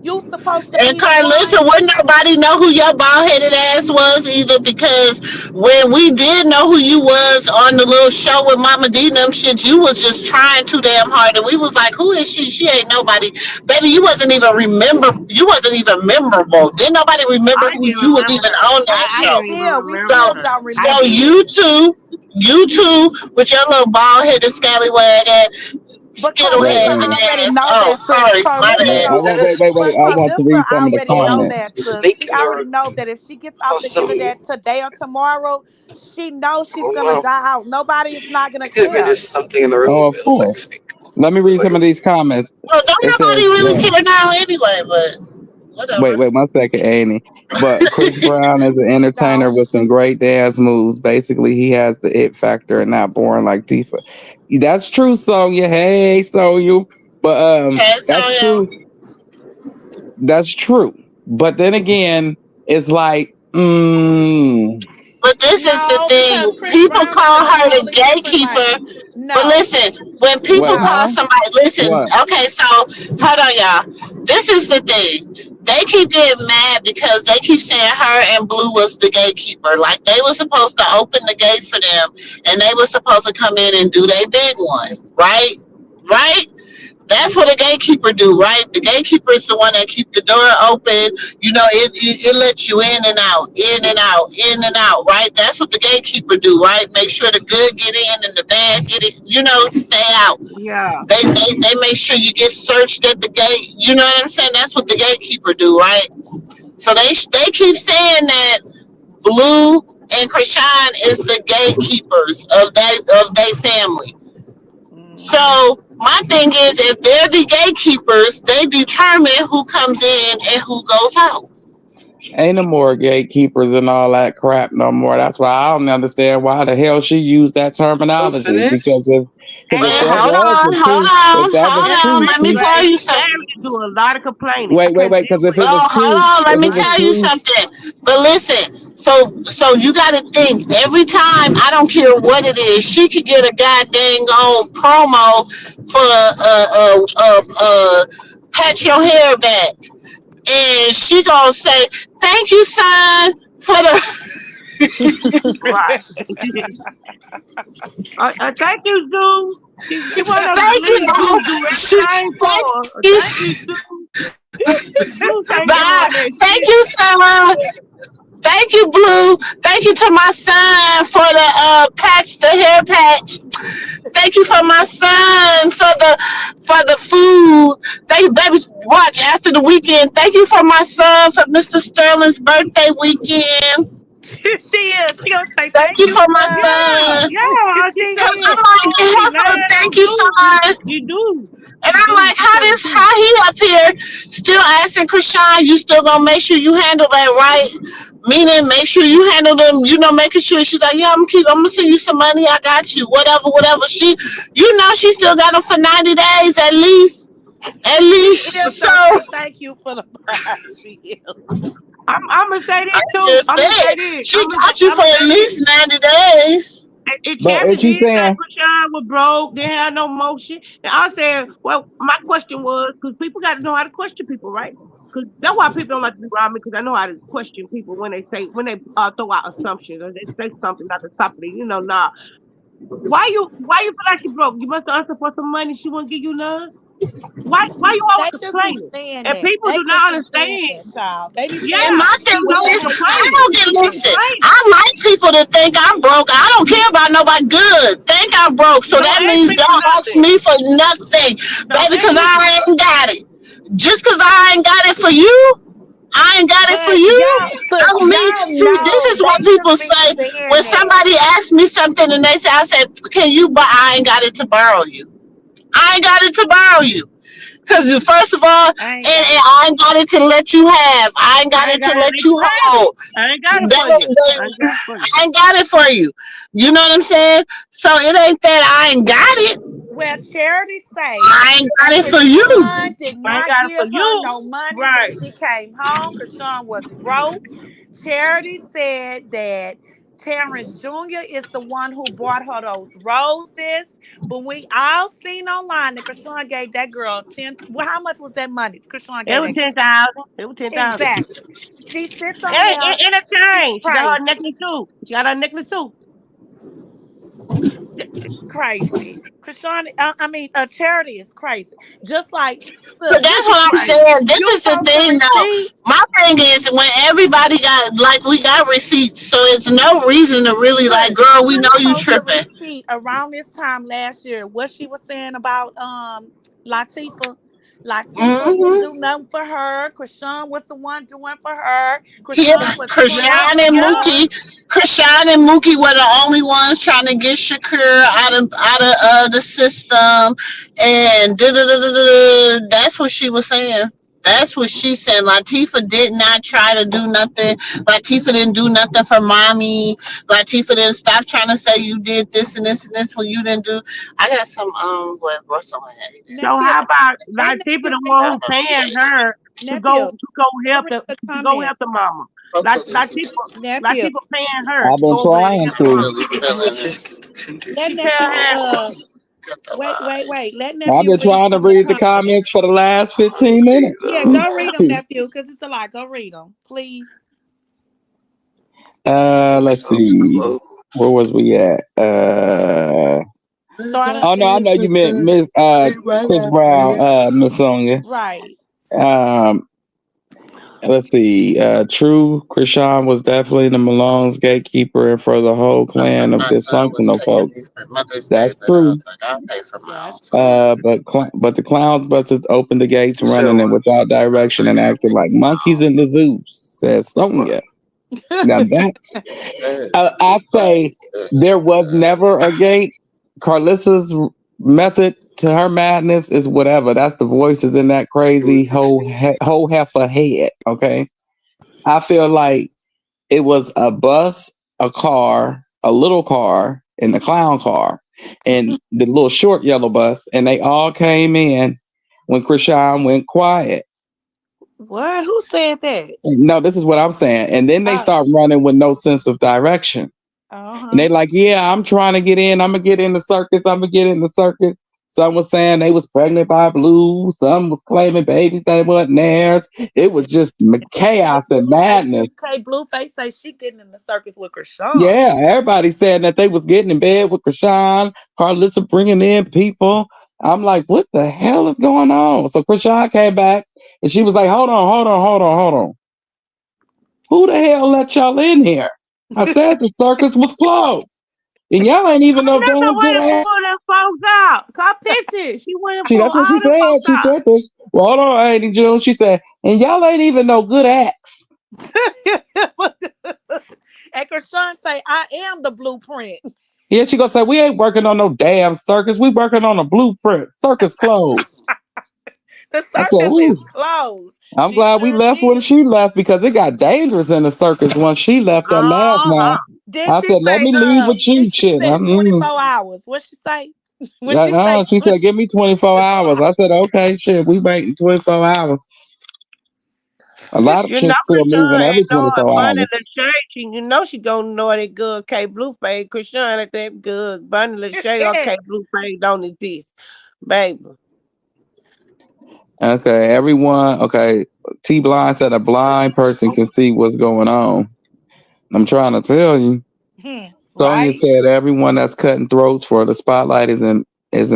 you supposed to And be the Carlissa, one. wouldn't nobody know who your bald headed ass was either because when we did know who you was on the little show with Mama D and them shit, you was just trying too damn hard. And we was like, who is she? She ain't nobody. Baby, you wasn't even memorable. Didn't nobody remember I who didn't you was remember even her. on that I We show. didn't even still, we remember still So, her. don't I so remember did. you two with your little bald headed scallywag ass, But skittle Wait, head Carlissa wait. already ass. know Oh, that. sorry, my Carlissa bad. Oh, don't. Is wait, that wait, wait, wait. But I want to Carlissa read some of the already know comments. that, a sis. snake She in the already room? know that if she gets Oh, out the some internet today or tomorrow, she knows I she's don't gonna know. die out. Nobody is not gonna It could have been care. just something in the Oh, room. of It looked like course. a snake. Let me But read some of these comments. Well, don't It says, nobody really care now anyway, but wait, whatever. wait, 1 second, Amy. But Chris Brown is an entertainer No. with some great dance moves. Basically, he has the it factor and not boring like Tifa. That's true, Sonya. Hey, Sonya. But Hey, that's Sonya. true. That's true. But then again, it's like, But this is the No, thing. because Chris People Brown is in call a her the totally different lane. gatekeeper. But No. listen, when people wait, call huh? somebody, listen, What? okay, so hold on, y'all. This is the thing. They keep getting mad because they keep saying her and Blue was the gatekeeper. Like they were supposed to open the gate for them and they were supposed to come in and do their big one. Right? Right? That's what a gatekeeper do, right? The gatekeeper is the one that keep the door open. You know, it lets you in and out, in and out, right? That's what the gatekeeper do, right? Make sure the good get in and the bad get it. You know, stay out. Yeah. They make sure you get searched at the gate. You know what I'm saying? That's what the gatekeeper do, right? So they keep saying that Blue and Krishan is the gatekeepers of their family. Mhm. So my thing is, if they're the gatekeepers, they determine who comes in and who goes out. Ain't no more gatekeepers and all that crap no more. That's why I don't understand why the hell she used that Toast terminology. finished? Because But if And that hold was on, the hold truth, if on, that was hold and on. true, Let Chris me she tell Brown you and something. Charity do a lot of complaining. I wait, can't wait. deal Because if with it it. was Oh, hold true, on. Let if me it was tell you true, something. But listen. So you got to think. Every time, I don't care what it is, she could get a goddamn on promo for pat your hair back, and she gonna say thank you, son, for the Right. Thank you, Zoo. She want us to thank you. believe Oh, Zoo do she everything thank for her. you. Thank you, Zoo. Zoo can't give her Bye. that Thank shit. you, son. Thank you, Blue. Thank you to my son for the patch, the hair patch. Thank you for my son for the food. Thank you, baby. Watch after the weekend. Thank you for my son for Mr. Sterling's birthday weekend. She is. She gonna say Thank thank you you, for my son. Yeah, son. yeah. She She tell Cause the I'm is. like, truth. She hello, lying thank on you, Zoo. son. She do. And She I'm do. like, She tell the truth. how he up here still asking Krishan, you still gonna make sure you handle that right? Meaning, make sure you handle them. Making sure she's like, yeah, I'm gonna send you some money. I got you. Whatever. She still got them for 90 days at least. At She least. is So though. Say thank you for the prize. She is. I'm gonna say I this too. just I'm gonna say said this. she got you I'm for gonna at say this. least 90 days. And But Champion is she did say saying? Krishan was broke, didn't have no motion. And I said, well, my question was, because people got to know how to question people, right? Because that's why people don't like to be around me, because I know how to question people when they throw out assumptions or they say something at the top of it. Nah. Why you feel like she broke? You must have asked her for some money. She won't give you none. Why you always They just be complaining? saying And that. people They do not just be saying understand. that, child. They be And Yeah, saying my that. thing you know What they is, I complaining. don't get They listen. complaining. I like people to think I'm broke. I don't care about nobody good. Think I'm broke. So Don't that ask means me for don't ask nothing. me for nothing, Don't baby, ask because me for I ain't nothing. got it. Just because I ain't got it for you, I ain't got it for But you. y'all, so Don't mean, y'all see, this know is what they people just be say saying when that. somebody asks me something and they say, I said, can you, but I ain't got it to borrow you. I ain't got it to borrow you. Because first of all, I ain't and got it. I ain't got it to let you have. I ain't got I ain't it to got to let let you you have it. hold. I ain't got it for you. I ain't got it for you. I ain't got it for you. You know what I'm saying? So it ain't that I ain't got it. Well, Charity say I ain't got that it for you. Krishan did I ain't not got it for give her you. no money when Right. she came home. Krishan was broke. Charity said that Terrence Jr. is the one who bought her those roses. But we all seen online that Krishan gave that girl 10. Well, how much was that money Krishan It gave was that girl? 10,000. It was 10,000. Exactly. She sits on And, there. and, and a She's chain. She got her crazy. necklace too. She got her necklace too. Crazy. Krishan, Charity is crazy. Just like, But sis, You that's what I'm crazy. saying. This you is the post a thing, though. receipt. My thing is when everybody got like we got receipts, so it's no reason to really like, Sis, girl. We you know you post a tripping. receipt around this time last year. What she was saying about Latifah. Latifah didn't Mm-hmm. do nothing for her. Krishan was the one doing for her. Yeah, Krishan was Krishan friends and with Yeah. her. Mookie, Krishan and Mookie were the only ones trying to get Shakur out of the system, and that's what she was saying. That's what she said. Latifah did not try to do nothing. Latifah didn't do nothing for mommy. Latifah didn't stop trying to say you did this and this and this when you didn't do. I got some what's someone So Nephew, how about let like people nephew the read one the who paying her nephew. to go Go help read the the to go comment. help the mama. Like Nephew. people paying her I've to been go over there and trying help the to. mama. Really feeling it. Let She tell nephew her wait. Let I've nephew been read trying to some of the read the comments. comments for the last 15 minutes. Yeah, go read them, nephew, because it's a lot. Go read them, please. Let's So see. close. Where was we at? Started Oh no, I know you meant Miss Chris Brown, Miss Sonia. right. Um, let's see. True, Krishan was definitely the Malone's gatekeeper and for the whole My clan of my son was dysfunctional taking folks. me for Mother's Day, That's but I true. was like, I'll pay for Yeah, my that's own true. stuff. But the clowns busted opened the gates running So, and without direction and acting like monkeys in the zoo, says what? Sonia. Now that's I say Uh, there was never a gate. Carlissa's method to her madness is whatever. That's the voices in that crazy whole heifer head. Okay, I feel like it was a bus, a car, a little car, and the clown car, and the little short yellow bus, and they all came in when Krishan went quiet. What? Who said that? No, this is what I'm saying. And then they Oh, start running with no sense of direction. And uh-huh. they like, yeah, I'm trying to get in. I'm gonna get in the circus. I'm gonna get in the circus. Some was saying they was pregnant by Blue. Some was claiming babies they wasn't theirs. It was just chaos and madness. Blueface say she getting in the circus with Krishan. Yeah, everybody saying that they was getting in bed with Krishan, Carlissa bringing in people. I'm like, what the hell is going on? So Krishan came back and she was like, hold on. Who the hell let y'all in here? I said the circus was closed. And y'all ain't even no Carissa damn went good and ass. pulled them folks out. Call pictures. She went and See, pulled that's what all she them said. folks She out. said this. Well, hold on, Auntie June. She said, and y'all ain't even no good acts. And Krishan say, I am the blueprint. Yeah, she gonna say, we ain't working on no damn circus. We working on a blueprint. Circus closed. The I said, circus "Ooh, is closed. I'm She glad we sure left when did. she left because it got dangerous in the circus once she left that last Uh-huh. night." Did I she said, "Let say, me leave with did you, she shit." say 24 hours? What she say? When she say She said, 24 "Give me 24 hours." I said, "Okay, shit, we waiting 24 hours." A lot of You know, shit's still moving Krishan every ain't knowing 24 Bunny hours. Lachey. You know she gonna know that good K Blueface. Krishan ain't that good. Bunny Lachey or K Blueface don't exist, baby. Okay, everyone. Okay, T Blind said a blind person can see what's going on. I'm trying to tell you. Sonia right? said everyone that's cutting throats for the spotlight is an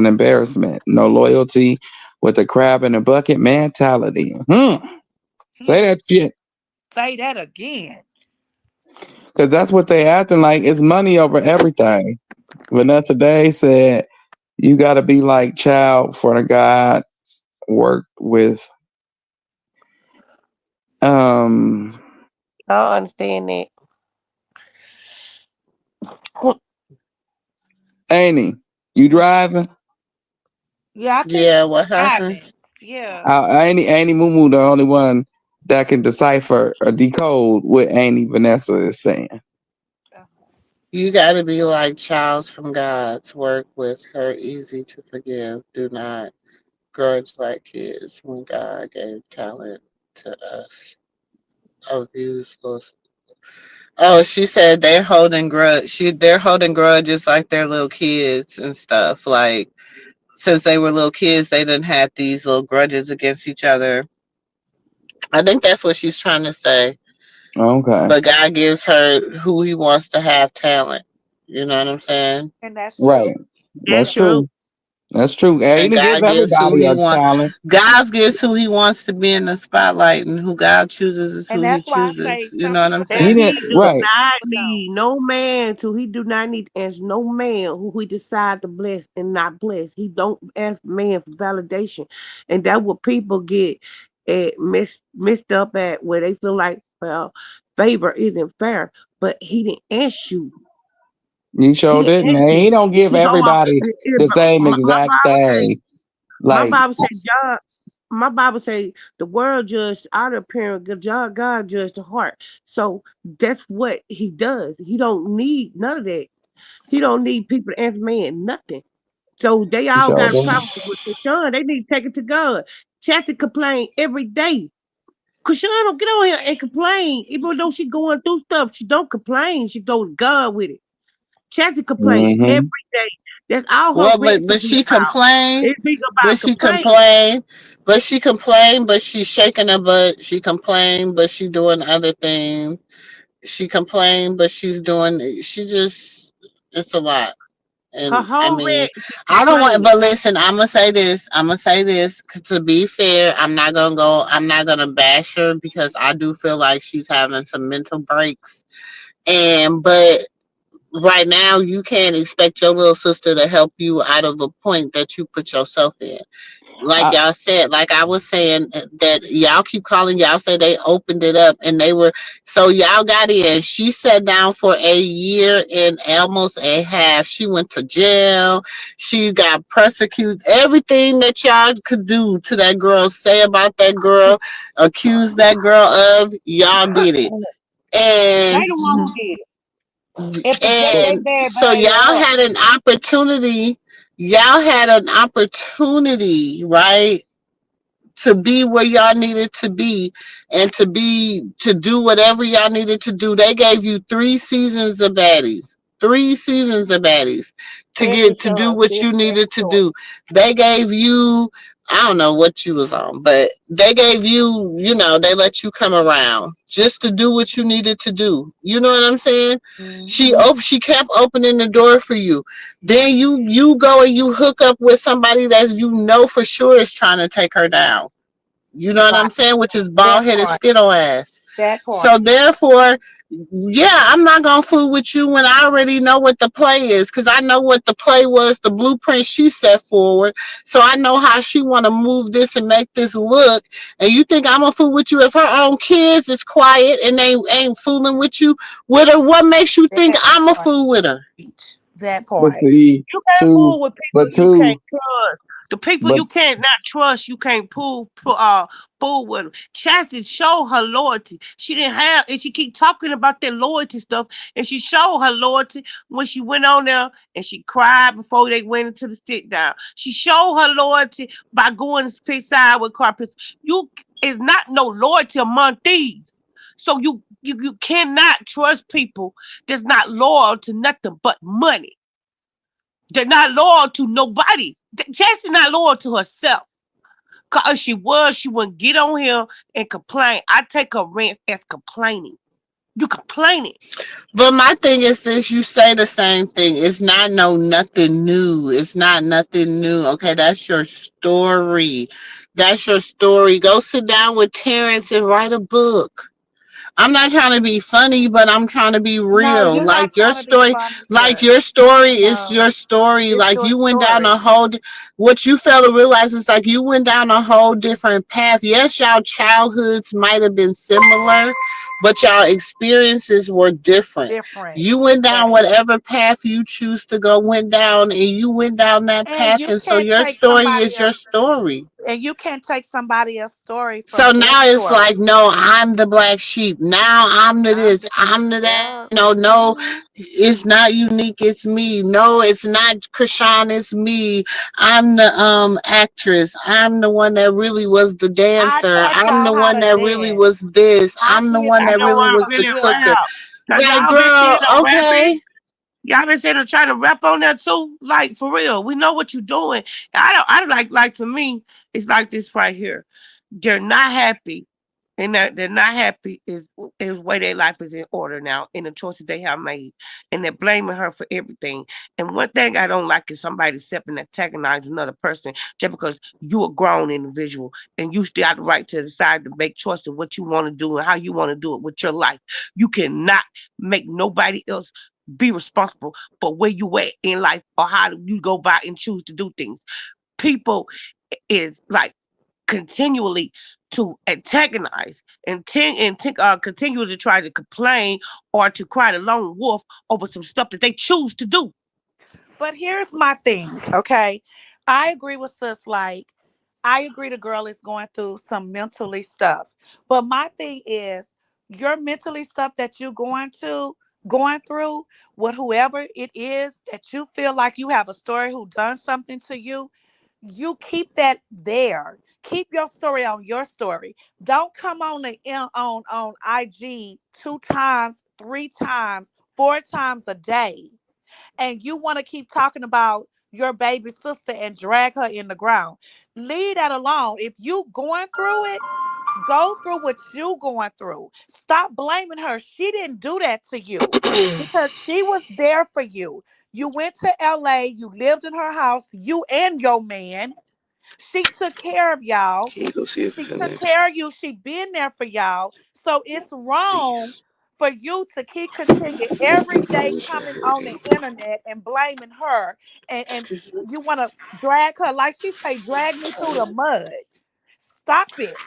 embarrassment. No loyalty with the crab in the bucket mentality. Say Hmm. that shit. Say that again. Because that's what they acting like. It's money over everything. Vanessa Day said you got to be like child for the God work with. Um, I don't understand that. Annie, you driving? Yeah, I think Yeah, she's what happened? driving. Yeah. Annie Mumu, the only one that can decipher or decode what Annie Vanessa is saying. You got to be like Charles from God's work with her, easy to forgive. Do not grudge like kids when God gave talent to us. Oh, views. Oh, she said they're holding grudge. They're holding grudges like they're little kids and stuff. Like since they were little kids, they didn't have these little grudges against each other. I think that's what she's trying to say. Okay. But God gives her who He wants to have talent. You know what I'm saying? And that's true. Right. That's That's true. true. That's true. And Annie give God gives who everybody He a wants. talent. God gives who He wants to be in the spotlight, and who God chooses is And who He that's why I say chooses. You some know what I'm people And He got saying? didn't he gifts do right. and some not people don't. need no man to he do not need as no man who he decide to bless and not bless. He don't ask man for validation. And that what people get messed up at where they feel like, well, favor isn't fair. But he didn't ask you. He He showed didn't it, ask and you. he don't give He go up everybody the same exact thing. my Like, Bible say John my Bible say the world judged outer appearance, God judged the heart. So that's what he does. He don't need none of that. He don't need people to answer man nothing. So they he all showed got a it. problem with Krishan. They need to take it to God. Chat to complain every day. Krishan don't get on here and complain. Even though she going through stuff, she don't complain. She go to God with it. Chat to complain every Mm-hmm. day. That's all her Well, rants but be she about. complained, It's big but about she complaining. complained, but she's shaking her butt. She complained, but she doing other things. She complained, but she's doing. She just. It's a lot. Her And I whole mean, rant is I don't want. complaining. But listen, I'm gonna say this. I'm gonna say this. To be fair, I'm not gonna go. I'm not gonna bash her because I do feel like she's having some mental breaks. But right now you can't expect your little sister to help you out of a point that you put yourself in. Like I, y'all said, like I was saying, that y'all keep calling, y'all say they opened it up and they were, so y'all got in. She sat down for a year and almost a half. She went to jail. She got persecuted. Everything that y'all could do to that girl, say about that girl, accuse that girl of, y'all did it. They And the one who did it. And project but they and bad so behavior on her. y'all had an opportunity, right, to be where y'all needed to be, and to do whatever y'all needed to do. They gave you 3 seasons of baddies. 3 seasons of baddies to And get to do Krishan. what Then you and needed to Krishan. do. They gave you, I don't know what you was on, but they gave you, they let you come around just to do what you needed to do. You know what I'm saying? Mm-hmm. She kept opening the door for you. Then you go and you hook up with somebody that you know for sure is trying to take her down. You know what Right. I'm saying? Which is That bald headed part. skittle ass. That So part. therefore, yeah, I'm not gonna fool with you when I already know what the play is, because I know what the play was, the blueprint she set forward. So I know how she wanna move this and make this look. And you think I'm gonna fool with you if her own kids is quiet and they ain't fooling with her? What makes you think That I'm a part. fool with her? That but part. see, You can't two fool with people but you can't two trust. The people But you can't not trust, you can't pull with them. Chastity showed her loyalty. She didn't have, and she keep talking about that loyalty stuff. And she showed her loyalty when she went on there and she cried before they went into the sit down. She showed her loyalty by going to pick side with carpets. You is not no loyalty among thieves. So you cannot trust people that's not loyal to nothing but money. They're not loyal to nobody. Jackson not loyal to herself. Cause if she was, she wouldn't get on here and complain. I take her rant as complaining. You complaining. But my thing is this, you say the same thing. It's not no nothing new. It's not nothing new. Okay, that's your story. That's your story. Go sit down with Terrence and write a book. I'm not trying to be funny, but I'm trying to be No, real. you're not trying to be funny, Like sis. your story is No, your story. it's Like your you went down a story. whole, what you fail to realize is like you went down a whole different path. Yes, y'all childhoods might have been similar, but y'all experiences were different. Different. You went down Exactly. whatever path you choose to go, went down, and you went down that And path. you And so can't your take story somebody is your else story. and you can't take somebody else's story So from their now it's like, story. no, I'm the black sheep. Now I'm the I'm this, the I'm the that. yeah. No, no, Hmm. it's not unique. It's me. No, it's not Krishan. It's me. I'm the actress. I'm the one that really was the I dancer. taught I'm y'all the how one to that really was dance. this. I I'm the did one the I that know really what dance I'm was for the really cooker. years. rap. Now Like, y'all been girl, seeing her rapping. okay. Y'all been seeing her trying to rap on that too. Like for real. We know what you're doing. I don't like to me, it's like this right here. They're not happy, and that they're not happy is way their life is in order now in the choices they have made, and they're blaming her for everything. And one thing I don't like is somebody stepping and antagonize another person just because you a grown individual and you still have the right to decide to make choices of what you want to do and how you want to do it with your life. You cannot make nobody else be responsible for where you at in life or how you go by and choose to do things. People is like continually to antagonize and continue to try to complain or to cry the lone wolf over some stuff that they choose to do. But here's my thing, okay? I agree with sis. Like, I agree the girl is going through some mentally stuff. But my thing is, your mentally stuff that you're going through with whoever it is that you feel like you have a story who done something to you keep that there. Keep your story on your story. Don't come on on IG 2 times, 3 times, 4 times a day and you want to keep talking about your baby sister and drag her in the ground. Leave that alone. If you going through it, go through what you going through. Stop blaming her. She didn't do that to you because she was there for you. You went to LA, you lived in her house, you and your man. She took care of y'all. Can you go see if She it's in took there? care of you. She been there for y'all. So it's wrong Please. for you to keep continue every I day wish I coming had on the it. internet and blaming her and Excuse me. you want to drag her like she say drag me through the mud. Stop it.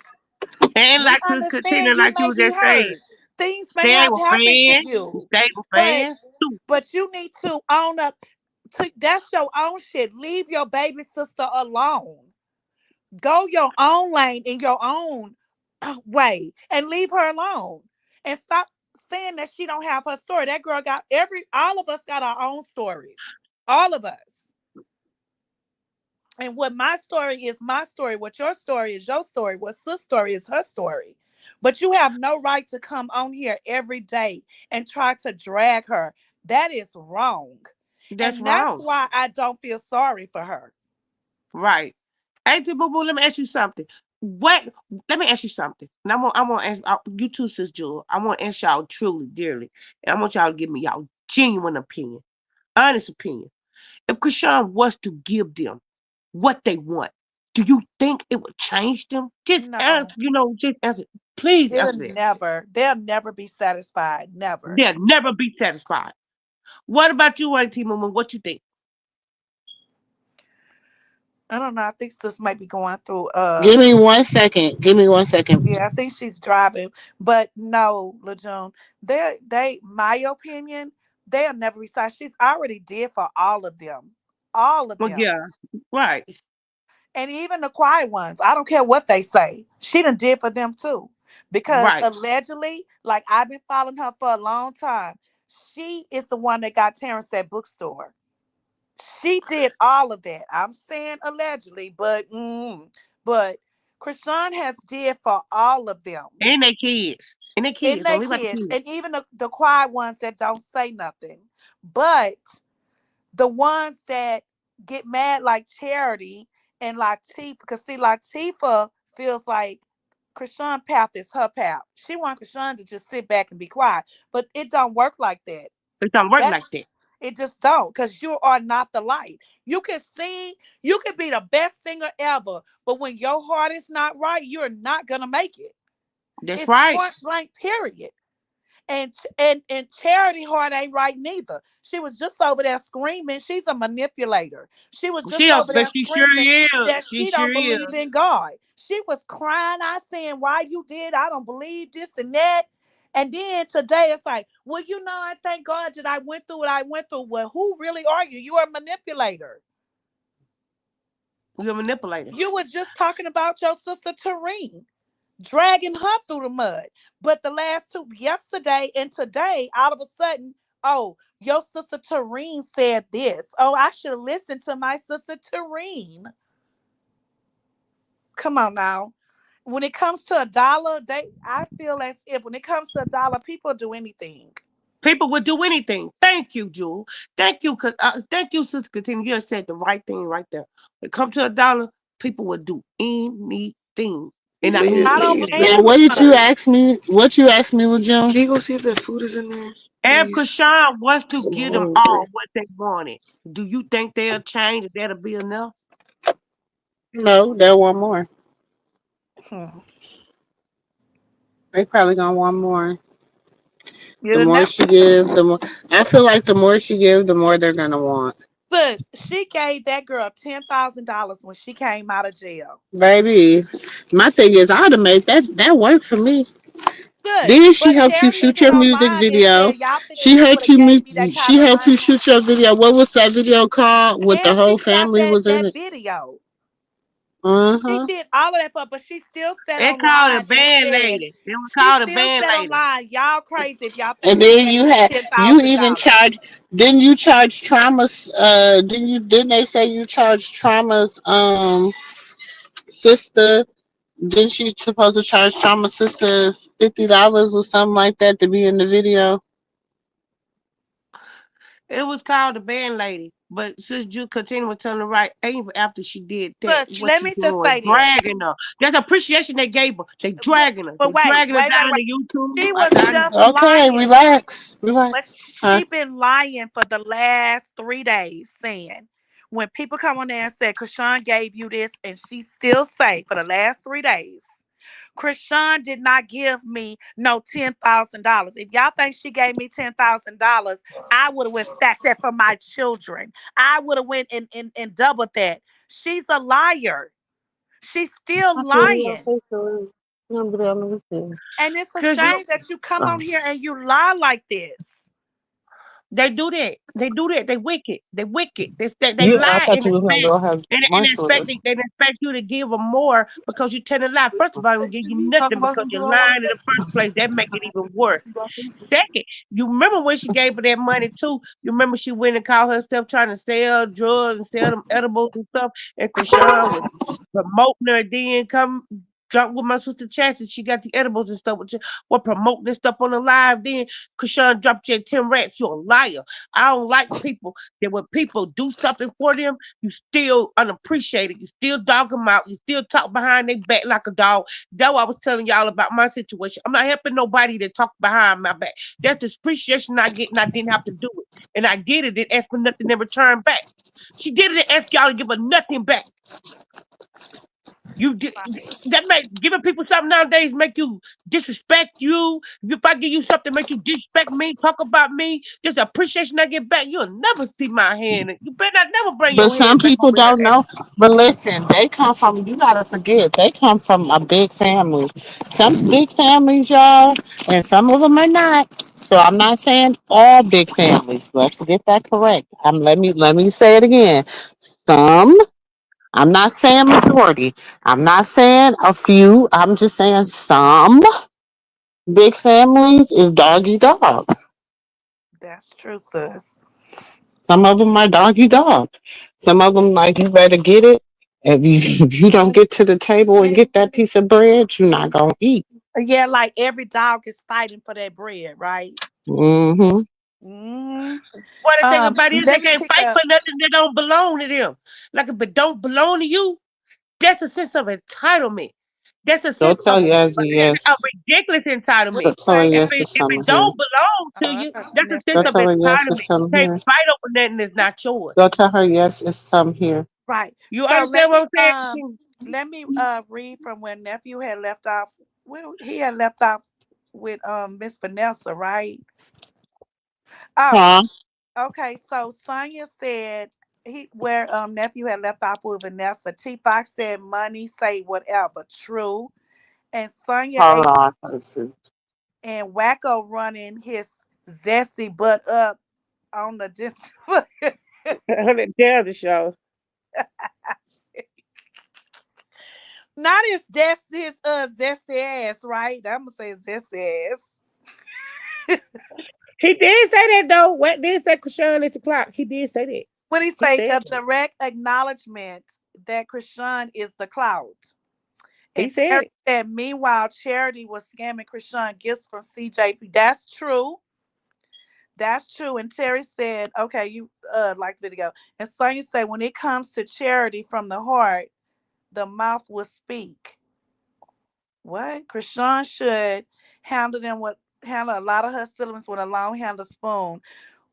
And We like to understand continue, you like you may were be just saying, hurt. Things may stay have with happened to friends, you, stay with but fans too. you need to own up to that's your own shit. Leave your baby sister alone. Go your own lane in your own way and leave her alone. And stop saying that she don't have her story. That girl got all of us got our own stories. All of us. And what my story is my story, what your story is your story, what sis story is her story. But you have no right to come on here every day and try to drag her. That is wrong. That's And that's wrong. why I don't feel sorry for her. Right. Auntie Boo Boo, let me ask you something. What? Let me ask you something. And I'm gonna ask you too, Sis Jewel. I want to ask y'all truly, dearly, and I want y'all to give me y'all genuine opinion, honest opinion. If Krishan was to give them what they want, do you think it would change them? Just answer, No. just answer. Please answer that. They'll never be satisfied. Never. They'll never be satisfied. What about you, Auntie Mumu? What you think? I don't know. I think sis might be going through Give me 1 second. Give me 1 second. yeah, I think she's driving. But no, LeJune, they my opinion, they'll never be satisfied. She's already did for all of them. All of Well, them. yeah, right. And even the quiet ones, I don't care what they say. She done did for them too. Because Right. allegedly, like I've been following her for a long time, she is the one that got Terrence that bookstore. She did all of that. I'm saying allegedly, but Krishan has did for all of them. And they kids. And they And kids. Don't they leave out the kids, kids. and even the quiet ones that don't say nothing. But the ones that get mad like Charity and Latifah, because see, Latifah feels like Krishan path is her path. She wants Krishan to just sit back and be quiet, but it don't work like that. It don't work That's like that. it just don't, because you are not the light. You can sing, you can be the best singer ever, but when your heart is not right, you're not gonna make it. That's It's right. point blank, period. And Charity Heart ain't right neither. She was just over there screaming. She's a manipulator. She was just over But there she sure screaming is. that She she sure don't is. believe in God. She was crying out saying, why you did, I don't believe this and that. And then today it's like, well, I thank God that I went through what I went through. Well, who really are you? You are a manipulator. You're a manipulator. You was just talking about your sister Tareen, dragging her through the mud. But the last two, yesterday and today, all of a sudden, oh, your sister Tareen said this. Oh, I should listen to my sister Tareen. Come on now. When it comes to a dollar, I feel as if when it comes to a dollar, people do anything. People would do anything. Thank you, Jewel. Thank you, Sister Katina. You just said the right thing right there. When it comes to a dollar, people would do anything. And I mean I don't Please, and Now, anything. bro. what did you ask me? What you asked me, Jim? Can you go see if that food is in there? If Please. Krishan was to 'Cause I'm give them all hungry. what they wanted, do you think they'll change? That'll be enough? No, they want more. hmm, They probably gonna want more. The you more know. she gives, the more. I feel like the more she gives, the more they're gonna want. Sis, she gave that girl $10,000 when she came out of jail. Baby, my thing is, I'd have made that work for me. Sis, Then she but helped you Charity shoot sit your music online and video. said, y'all think She she would helped have you. gave me that She kind of helped you money? shoot your video. What was that video called? With the And whole she shot family that was in that it. video. Uh She huh. did all of that for her, but she still sat They called a online and band said, lady. They would she call a still band sat lady. online. Y'all crazy if y'all think And she then gave me ten you thousand even dollars. charge. Didn't you charge traumas? Didn't they say you charged traumas? Sister. Didn't she supposed to charge trauma sister $50 or something like that to be in the video? It was called a band lady. But since you continue with telling the right, even after she did that, But what let you me just doing? say this. Dragging her. There's appreciation they gave her. They But, dragging her. They but wait, dragging her wait, wait, down wait. to YouTube. She was Down just Okay, lying. relax, relax. But Huh? she been lying for the last 3 days, saying when people come on there and say Krishan gave you this, and she still say for the last 3 days, Krishan did not give me no $10,000. If y'all think she gave me $10,000, I would have went stacked that for my children. I would have went and doubled that. She's a liar. She's still lying. And it's a because you shame that you come on here and you lie like this. they do that. They do that. They wicked. They wicked. They You, I lie thought and you was gonna expect go have and lunch with expect us. they expect you to give them more because you tell a lie. First of all, I don't give you nothing because you're lying in the first place. That make it even worse. Second, you remember when she gave her that money too? You remember she went and called herself trying to sell drugs and sell them edibles and stuff, and Krishan was promoting her. Then come drunk with my sister Chastity. She got the edibles and stuff. What promoting this stuff on the live? Then Krishan dropped you at 10 rats. You're a liar. I don't like people that when people do something for them, you still unappreciated. You still dog them out. You still talk behind their back like a dog. That's what I was telling y'all about my situation. I'm not helping nobody that talk behind my back. That's the appreciation I get, and I didn't have to do it. And I did it and asked for nothing in return back. She did it and asked y'all to give her nothing back. You did, that make giving people something nowadays make you disrespect you. If I give you something, make you disrespect me, talk about me. Just the appreciation I get back, you'll never see my hand. You better not never bring But your some hand back people over here. don't know. But listen, they come from. You gotta forget, they come from a big family. Some big families, y'all, and some of them are not. So I'm not saying all big families. Let's get that correct. Let me say it again. Some. I'm not saying majority. I'm not saying a few. I'm just saying some big families is doggy dog. That's true, sis. Some of them are doggy dog. Some of them like you better get it. If you don't get to the table and get that piece of bread, you're not gonna eat. Yeah, like every dog is fighting for that bread, right? Hmm. Mm. What the thing about it is they Let me can't pick fight up. for nothing that don't belong to them. Like if it don't belong to you, that's a sense of entitlement. That's a Go sense tell Yazzie of yes. ridiculous Go entitlement. tell her Say, If yes it it's if some it here. don't belong to you, that's a sense Go of tell her yes it's entitlement. You some can't here. fight over nothing that's not yours. Go tell her yes it's some here. right. You So understand what I'm saying? let me read from when nephew had left off. Well, he had left off with Miss Vanessa, right? Oh, Huh? okay. So Sonya said he where nephew had left off with Vanessa. T Fox said money say whatever. True. And Sonya Hold ate on. Let's see. and Wacko running his zesty butt up on the display. The other show. Not his zesty ass, right? I'm gonna say zesty ass. He did say that though. What did say Krishan at the clock? He did say that. When he He say said a that. direct acknowledgement that Krishan is the clout. He And said Terry it. said, meanwhile, Charity was scamming Krishan gifts from CJP. That's true. That's true. And Terry said, okay, you like the video. And Sonya said, when it comes to charity from the heart, the mouth will speak. What? Krishan should handle them with handle a lot of her siblings with a long handled spoon.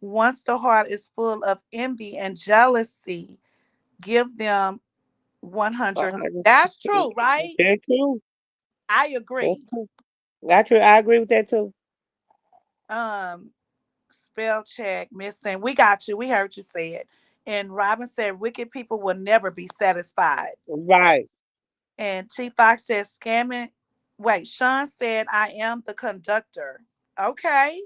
Once the heart is full of envy and jealousy, give them 100. That's true, right? That's true. I That's agree. true. Got you. I agree with that too. Um, spell check missing. We got you. We heard you say it. And Robin said, wicked people will never be satisfied. Right. And T Fox says, scamming. Wait, Sean said, I am the conductor. Okay.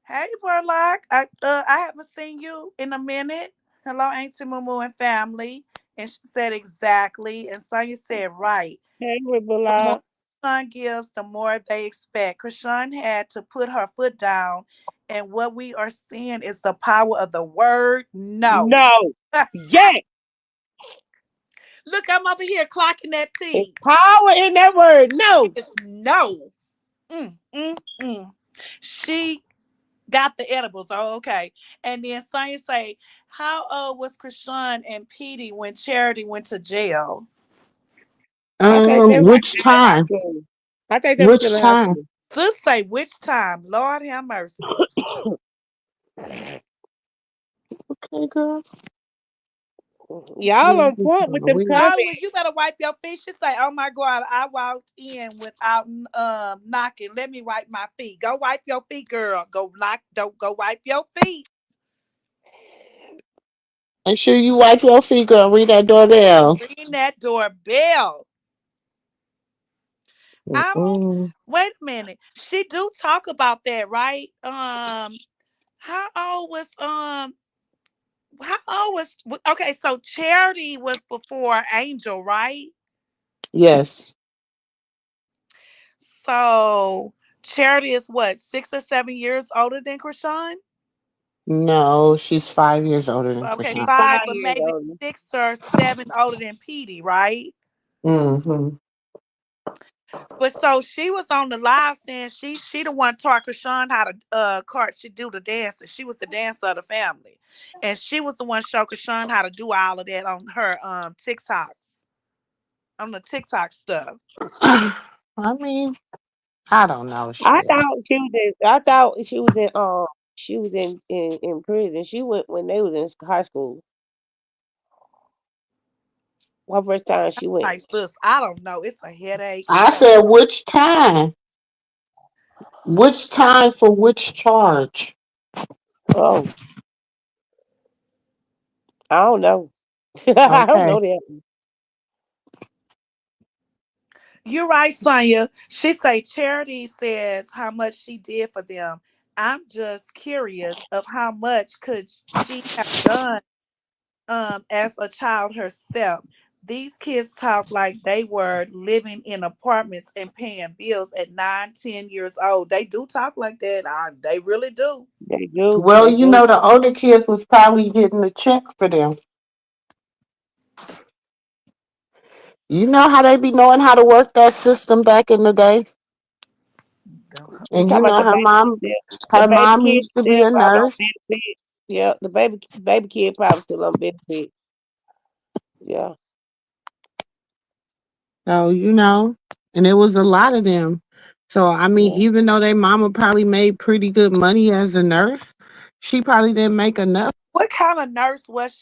Hey, Burlock. I haven't seen you in a minute. Hello, Auntie Mumu and family. And she said exactly. And Sonya said right. Hey, The more Ribula. Krishan gives, the more they expect. Krishan had to put her foot down. And what we are seeing is the power of the word no. No. Yes. Look, I'm over here clocking that It's T. power in that word. No. It's no. Mm, mm, mm. She got the edibles. Oh, okay. And then Sonya say, how old was Krishan and Petey when Charity went to jail? I think they were Which still in high time? school. I think they were still Which in high time? school. Sis say which time? Lord have mercy. Okay, girl. Y'all on point with them Oh, well, comments. you better wipe your feet. She say, "Oh my God, I walked in without knocking. Let me wipe my feet. Go wipe your feet, girl. Go knock. Don't go wipe your feet. Make sure you wipe your feet, girl. Read that doorbell. Ring that doorbell." I don't. Mm-mm. Wait a minute. She do talk about that, right? How old was How old was? Okay, so Charity was before Angel, right? Yes. So Charity is what 6 or 7 years older than Krishan? No, she's 5 years older than Okay, Krishan. She's 5, but 5 years maybe older. 6 or 7 older than Petey, right? Mm-hmm. But so she was on the live saying she the one taught Krishan how to cart she do the dancing. She was the dancer of the family, and she was the one show Krishan how to do all of that on her TikToks on the TikTok stuff. I mean, I don't know I shit. thought she was in. I thought she was in. She was in prison. She went when they was in high school. What first time she went? Like sis, I don't know. It's a headache. I said which time? Which time for which charge? Oh, I don't know. I don't Okay. know that. You're right, Sonya. She say Charity says how much she did for them. I'm just curious of how much could she have done as a child herself. These kids talk like they were living in apartments and paying bills at 9, 10 years old. They do talk like that. They really do. They do. Well, They you do. know, the older kids was probably getting a check for them. You know how they be knowing how to work that system back in the day? You And talking you about know the her baby mom kid used to be still a probably on nurse. benefit. Yeah, the baby kid probably still on benefit. Yeah. So, you know, and it was a lot of them. So, I mean, Yeah. even though their mama probably made pretty good money as a nurse, she probably didn't make enough. What kind of nurse was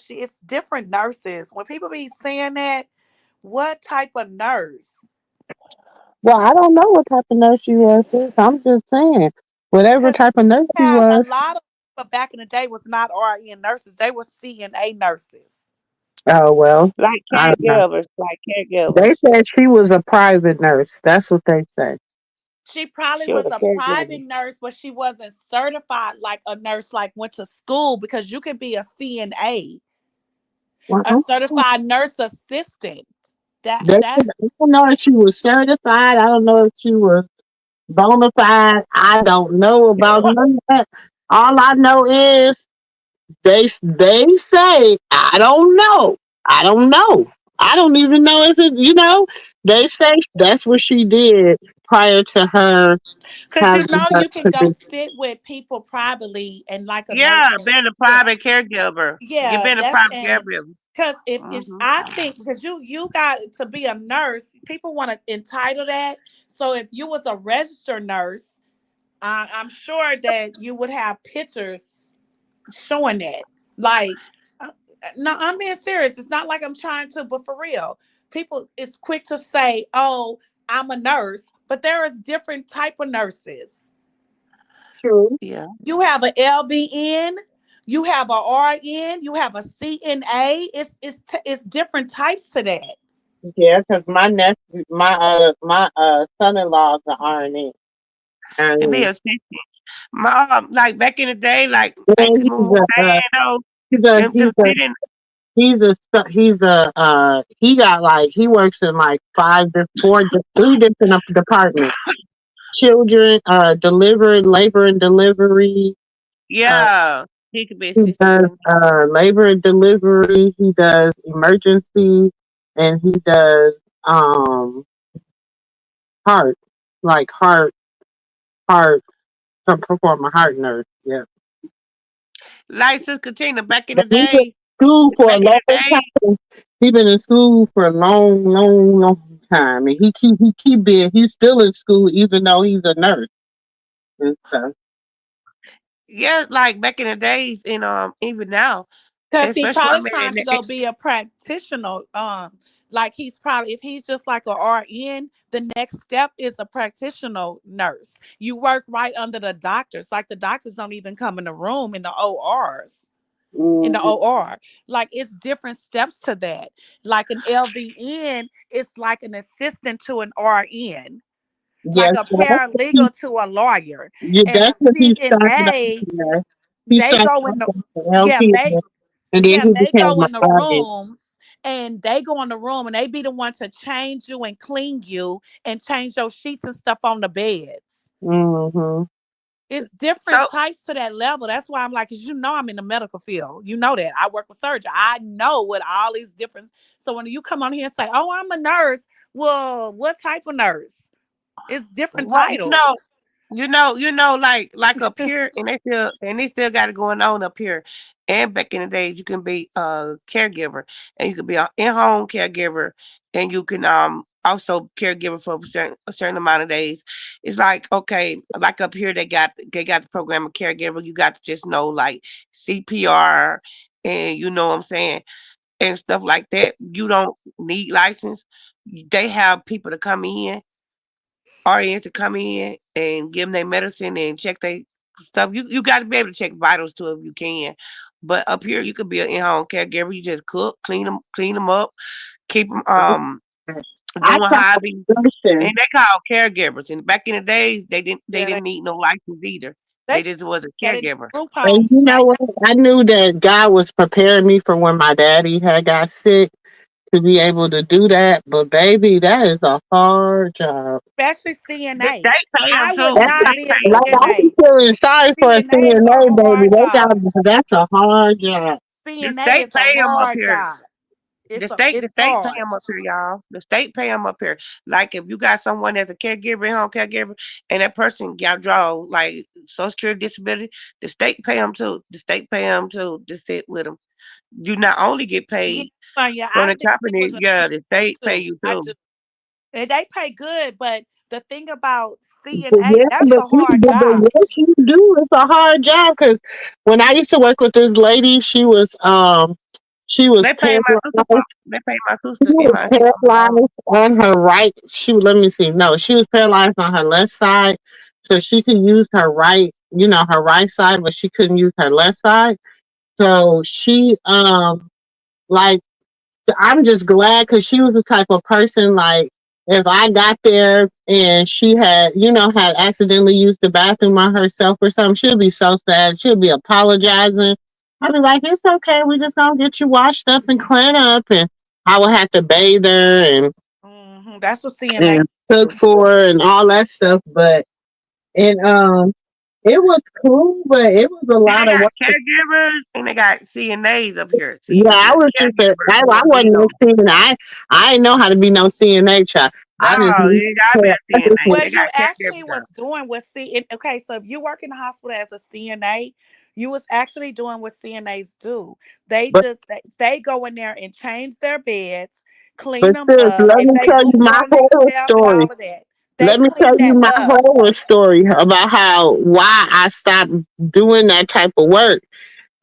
she? It's different nurses. When people be saying that, what type of nurse? Well, I don't know what type of nurse she was. Sis. I'm just saying, whatever Because type of nurse she had a was. lot of people back in the day was not RN nurses. They were CNA nurses. Oh, well, Like I don't know. caregivers, like They caregivers. said she was a private nurse. That's what they say. She probably She was was a a caregiver. private nurse, but she wasn't certified like a nurse, like went to school because you could be a CNA, Well, a certified nurse assistant. they said, That's I don't know if she was certified. I don't know if she was bona fide. I don't know about none of that. All I know is they say I don't know. I don't know. I don't even know if it. You know, they say that's what she did prior to her because having you know her you can go position. sit with people privately and like a nurse. Yeah, being a Yeah, private caregiver. You yeah, been a that's private and caregiver. because if it's Hmm. I think because you got to be a nurse, people want to entitle that. So if you was a registered nurse, I'm sure that you would have pictures showing that. Like, uh, no, I'm being serious. It's not like I'm trying to, but for real, people it's quick to say, "Oh, I'm a nurse," but there is different type of nurses. True. Yeah. You have a LVN, you have a RN, you have a CNA. It's different types to that. Yeah, because my nephew, my son-in-law's an RN, To be and a mom, like back in the day, like then Auntie Moo was saying though, he's a them sitting. he got like he works in like three different departments. Children, delivery, labor and delivery. Uh, Yeah, he could be he assistant does too. labor and delivery. He does emergency, and he does heart, like heart. Some perform a heart nurse. Yeah, Like Sis Katina back in but the he's been in day, school for a back in long the day. time. He's been in school for a long, long, long time, and he keep being. He's still in school even though he's a nurse and stuff. Yeah, like back in the days, and even now, Because he's especially probably I'm trying in to the, go be a practitioner. Like he's probably if he's just like a RN, the next step is a practitioner nurse. You work right under the doctors. Like the doctors don't even come in the room in the ORs. In the Hmm. OR. Like it's different steps to that. Like an LVN is like an assistant to an RN, Yes, like a so that's what he. paralegal to a lawyer. Yeah, And a that's what he started off CNA, there. He they started go off in the as an yeah, they LPN, and then yeah, he they became go a in the RN. rooms and they go in the room and they be the one to change you and clean you and change your sheets and stuff on the beds. Mm-hmm. It's different so types to that level. That's why I'm like, cause you know I'm in the medical field. You know that. I work with surgery. I know what all these different so when you come on here and say, "Oh, I'm a nurse," well, what type of nurse? It's different what titles. like up here, and they still got it going on up here. And back in the days, you can be a caregiver, and you can be an in-home caregiver, and you can also caregiver for a certain amount of days. It's like okay, like up here they got the program of caregiver. You got to just know like CPR, and you know what I'm saying, and stuff like that. You don't need license. They have people to come in RNs to come in and give them their medicine and check their stuff. You got to be able to check vitals too if you can. But up here, you could be an in-home caregiver. You just cook, clean them up, keep them I doing tried hobbies, and nursing. they call caregivers. And back in the days, they didn't they Yeah, didn't need no license either. They They just just was a that in caregiver. group And homes you know right what? I knew that God was preparing me for when my daddy had got sick to be able to do that. But baby, that is a hard job. now, especially The CNA. state pay them I would too. The That's not state be a pay them like I too. be CNA. feeling sorry for a CNA is a CNA baby. hard They got job. that's a hard job. The CNA state is a pay them up hard here. job. The It's state pay hard. them up here, y'all. The state pay them up here. Like if you got someone that's a caregiver, home caregiver, and that person got draw like Social Security disability, the state pay them too. The state pay them too to sit with them. You not only get Yeah, paid yeah, from I the definitely company, was a yeah, the CNA state pay too. you I too. do. And they pay good, but the thing about But CNA, yeah, that's a hard but the job. work you do is a hard job. Because when I used to work with this lady, she was They pay my sister. paralyzed. They pay my She sister in was my paralyzed on her right. Let me see. No, she was paralyzed on her left side, so she could use her right, her right side, but she couldn't use her left side. So she, like, I'm just glad because she was the type of person like if I got there and she had, had accidentally used the bathroom on herself or something, she'll be so sad. She'll be apologizing. I'll be like, it's okay. We just gonna get you washed up and clean up, and I would have to bathe her That's what CNA and cook do. for her and all that stuff. But and it was cool, but it was a See, they lot of got work. caregivers and they got CNAs up here. Yeah, See, I the was just caregivers I more wasn't no bill. CNA. I didn't know how to be no CNA child. I just No, you gotta be a I just CNA. They What got you actually caregivers. was doing was okay, so if you work in the hospital as a CNA, you was actually doing what CNAs do. but They go in there and change their beds, clean but them sis, up. let If me they tell boo you boo my on horror themselves and story. all of that, they Let me tell clean you that my up. horror story about how why I stopped doing that type of work.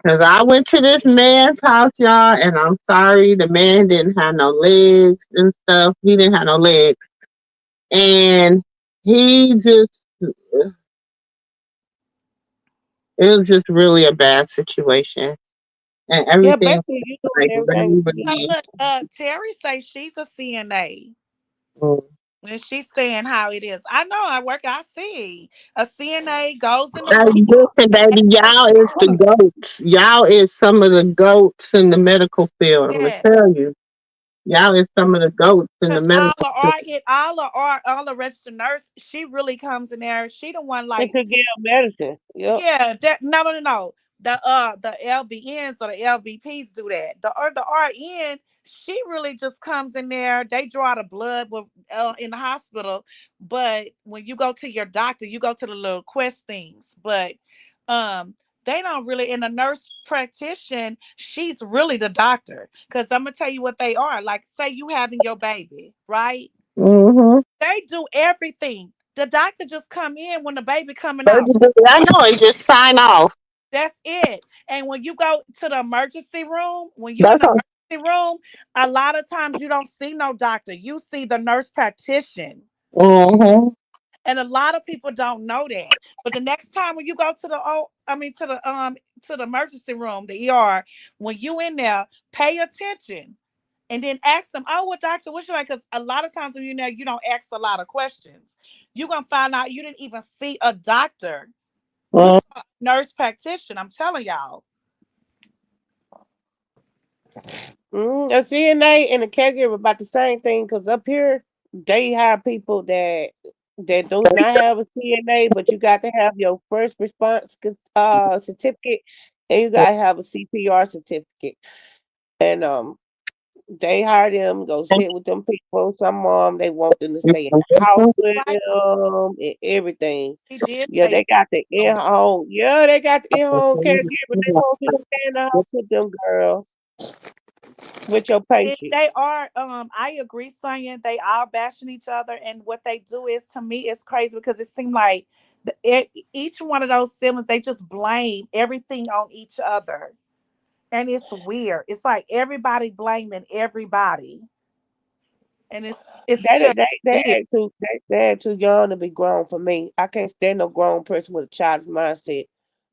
Cause I went to this man's house, y'all, and I'm sorry, the man didn't have no legs and stuff. He didn't have no legs, and he just it was just really a bad situation, and Yeah, everything basically you was like doing everything really, with So CNA. really. look, Terry say she's a CNA. Mm. And she's saying how it is. I know I work, I see. A CNA goes in the Like, room listen, and baby, they y'all is the goats. Y'all is some of the goats in the medical field. I'm gonna yes. tell you, y'all is some of the goats in the Because medical field. all the registered nurse, she really comes in there. She the one They like, took care of medicine. Yep. yeah, no. The LVNs or the LVPs do that. The RN, she really just comes in there. They draw the blood in the hospital, but when you go to your doctor, you go to the little quest things. But um, they don't really. In a nurse practitioner, she's really the doctor. Because I'm gonna tell you what they are. Like, say you having your baby, right? Mm-hmm. They do everything. The doctor just come in when the baby coming out. Baby, I know it. Just sign off. That's it. And when you go to the emergency room, when you in That's the all. emergency room, a lot of times you don't see no doctor. You see the nurse practitioner. Mm-hmm. And a lot of people don't know that. But the next time when you go to to the emergency room, the ER, when you in there, pay attention and then ask them, oh, well, doctor, what should I? Because a lot of times when you're there, you don't ask a lot of questions. You're gonna find out you didn't even see a doctor. You saw a nurse practitioner. I'm telling y'all. A CNA and a caregiver about the same thing. Cause up here they have people that do not have a CNA, but you got to have your first response certificate, and you got to have a CPR certificate. And they hire them, go sit with them people. Some they want them to stay in the house with Like them and everything. she did Yeah, say they got the so. in home. Yeah, they got the in home caregiver. They want you to stay in the house with them, girl, with your patient. They are I agree, Sonya. They are bashing each other, and what they do is, to me, it's crazy because it seemed like each one of those siblings, they just blame everything on each other. And it's weird. It's like everybody blaming everybody. And it's They just they they weird. they're too young to be grown for me. I can't stand no grown person with a child's mindset.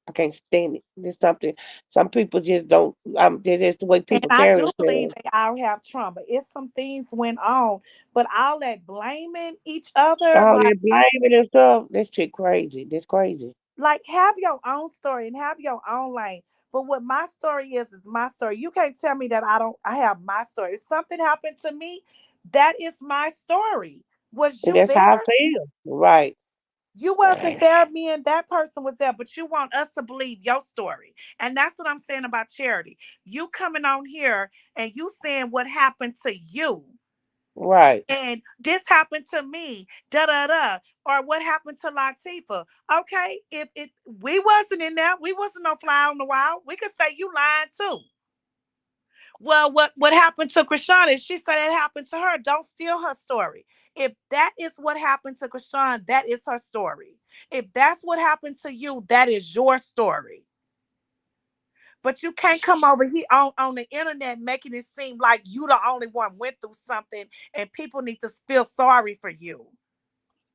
I can't stand it. There's something. Some people just don't. That's just the way And people I carry do believe themselves. they all have trauma. It's some things went on, but all that blaming each other, All like, that blaming and stuff. That's shit crazy. That's crazy. Like, have your own story and have your own lane. But what my story is my story. You can't tell me that I have my story. If something happened to me, that is my story. Was And you that's how I there? feel. Right. You wasn't there, me and that person was there, but you want us to believe your story. And that's what I'm saying about Charity. You coming on here and you saying what happened to you. Right. And this happened to me, da da da, or what happened to Latifah? Okay, if it we wasn't in there, we wasn't no fly on the wall. We could say you lying too. Well, what happened to Krishana? She said it happened to her. Don't steal her story. If that is what happened to Krishana, that is her story. If that's what happened to you, that is your story. But you can't come over here on the internet making it seem like you the only one went through something and people need to feel sorry for you.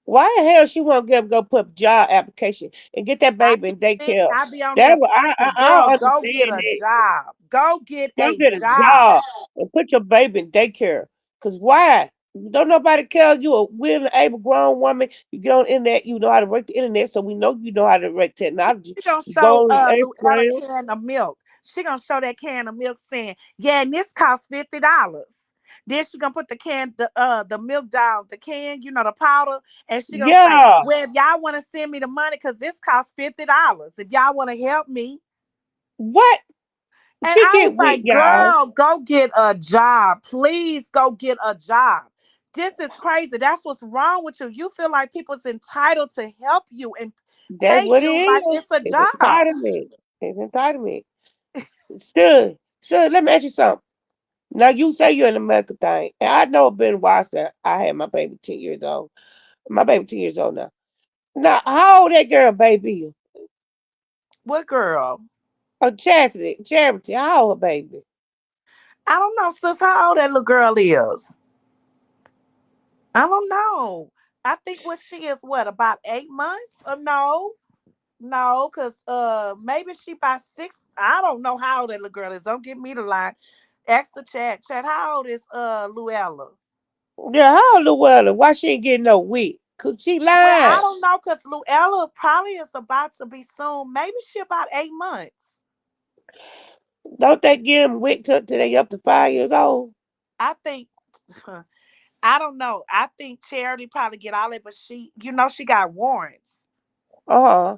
Why the hell she won't go put a job application and get that I baby just in think daycare? I be on That's there what screaming, I don't girl, go get understand a that. job. Go get Go a get a job. job and put your baby in daycare. Cause why? Don't nobody care you a willing, able, grown woman. You get on the internet, you know how to work the internet, so we know you know how to work technology. She gonna You go show on Luella Instagram. can of milk. She gonna show that can of milk saying, yeah, and this costs $50. Then she gonna put the milk down, the can, the powder, and she gonna say, Yeah. well, if y'all wanna send me the money, cause this costs $50. If y'all wanna help me. What? And She I get was with like, y'all. girl, go get a job. Please go get a job. This is crazy. That's what's wrong with you. You feel like people's entitled to help you and That's pay what it you like is. it's a It's job. entitlement. It's entitlement. Sure, let me ask you something. Now you say you're in the medical thing, and I know it's been a while since I had my baby 10 years old. My baby 10 years old now. Now how old that girl baby? What girl? Oh, Charity, how old her baby? I don't know, sis, how old that little girl is. I don't know. I think what she is, what, about 8 months? Or no? No, because maybe she about six. I don't know how old that little girl is. Don't give me the line. Ask the chat. Chat, how old is Luella? Yeah, how old Luella? Why she ain't getting no week? Cause she Well, I lying. don't know because Luella probably is about to be soon. Maybe she about 8 months. Don't they give them week till they up to 5 years old? I think I don't know. I think Charity probably get all that, but she got warrants. Uh-huh.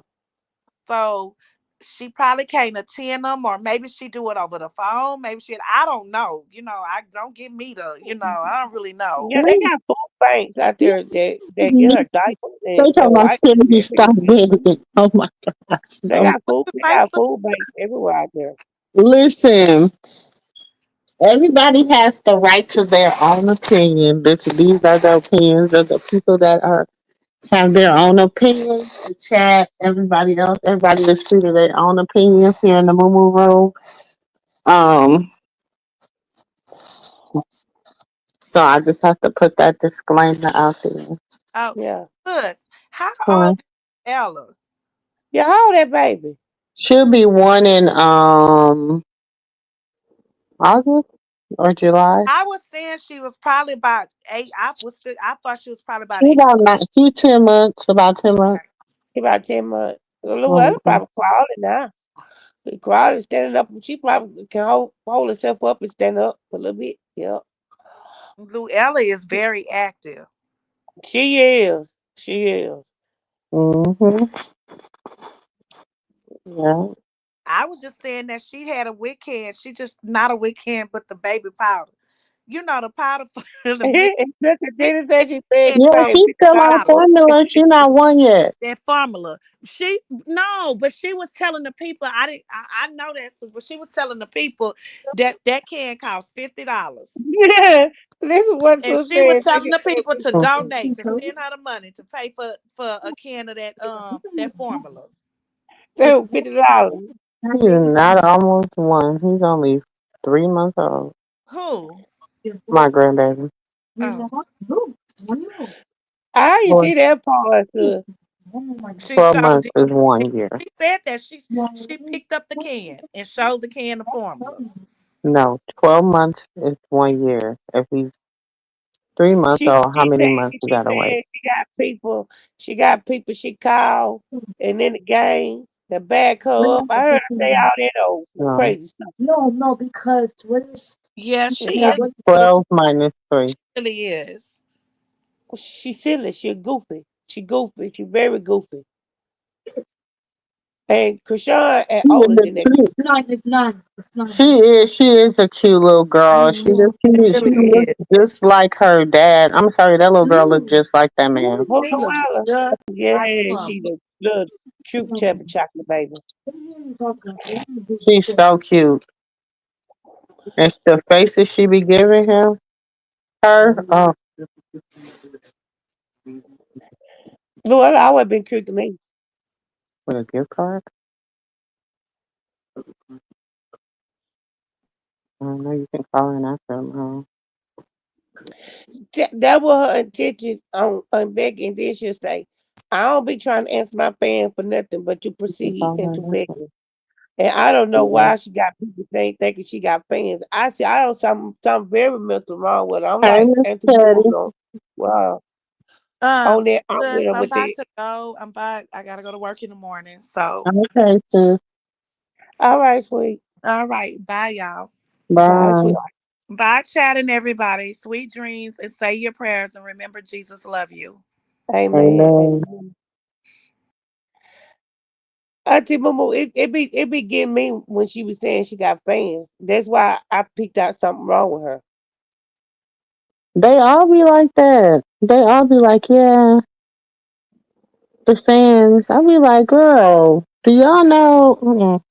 So she probably can't attend them, or maybe she do it over the phone. Maybe I don't know. I don't give me I don't really know. Yeah, they got food banks out there that get her diapers They talking and about wipes and Chile everything. stop begging. Oh my gosh. They No. got food. You They say got so? food banks everywhere out there. Listen, everybody has the right to their own opinion. These are the opinions of the people that are have their own opinions. The chat, everybody is free to their own opinions here in the Mumu room. Um, so I just have to put that disclaimer out there. Oh, Yeah. sis, how So old is Ella? Yeah, how old that baby? she'll be one in August or July. I was saying she was probably about 8. I thought she was probably about She 8. about she 10 months, about 10 months. Okay. She about 10 months. Luella Mhm. probably crawling now. She crawling, standing up. She probably can hold herself up and stand up a little bit. Yeah. Luella is very active. She is. She is. Mhm. Yeah. I was just saying that she had a wig can. She just not a wig can, but the baby powder. The powder for the milk. And Sister She Tina said she said said she Yeah, paid she's still on $50. $50. formula. She's not one yet. That formula. She no, but she was telling the people. I didn't. I know that, but she was telling the people that that can cost $50. Yeah. This is what And Sister she was said. She telling the paid people to donate, to Mhm. send her the money to pay for a can of that formula. $50. He's not almost one. He's only 3 months old. Who? My grandbaby. Oh, I didn't Boy, see that part. Sis. she 12 months showed. is 1 year. She said that she picked up the can and showed the can of formula. No, 12 months is 1 year. If he's 3 months She old. How she many months said you she gotta wait? said she got people she called, and then the game the back her up. I heard her say all that old No. crazy stuff. Yeah, And she that is. 12 minus 3. Really is. she silly, she goofy. She goofy. She very goofy. And Krishan and older than that. She is a cute little girl. She She really looks is. just like her dad. I'm sorry, that little girl looks just like that man. Who She looks Luella? just Yeah, like she him. the little cute chubby chocolate baby. She's so cute. And the faces she be giving her, oh, Luella always been cute to me. with a gift card? I don't know, you can call her and ask her. That was her intention on Becky, and then she'll say, "I don't be trying to answer my fans for nothing, but you You can proceed call her into and ask her. Becky." And I don't know Yeah. why she got people saying thinking she got fans. I see I don't something very mental wrong with her. I'm Hey, like Miss Auntie Teddy. Mumu on well Um, on that I'm with sis, her I'm with about that. to go. I gotta go to work in the morning. So, Okay, sis. All right, sweet. all right. Bye, y'all. Bye, Bye. sweet. Bye, chatting everybody. Sweet dreams and say your prayers and remember Jesus love you. Amen. Amen. Amen. Auntie Mumu, it be getting me when she was saying she got fans. That's why I picked out something wrong with her. They all be like that. They all be like, yeah, the fans. I be like, girl, do y'all know?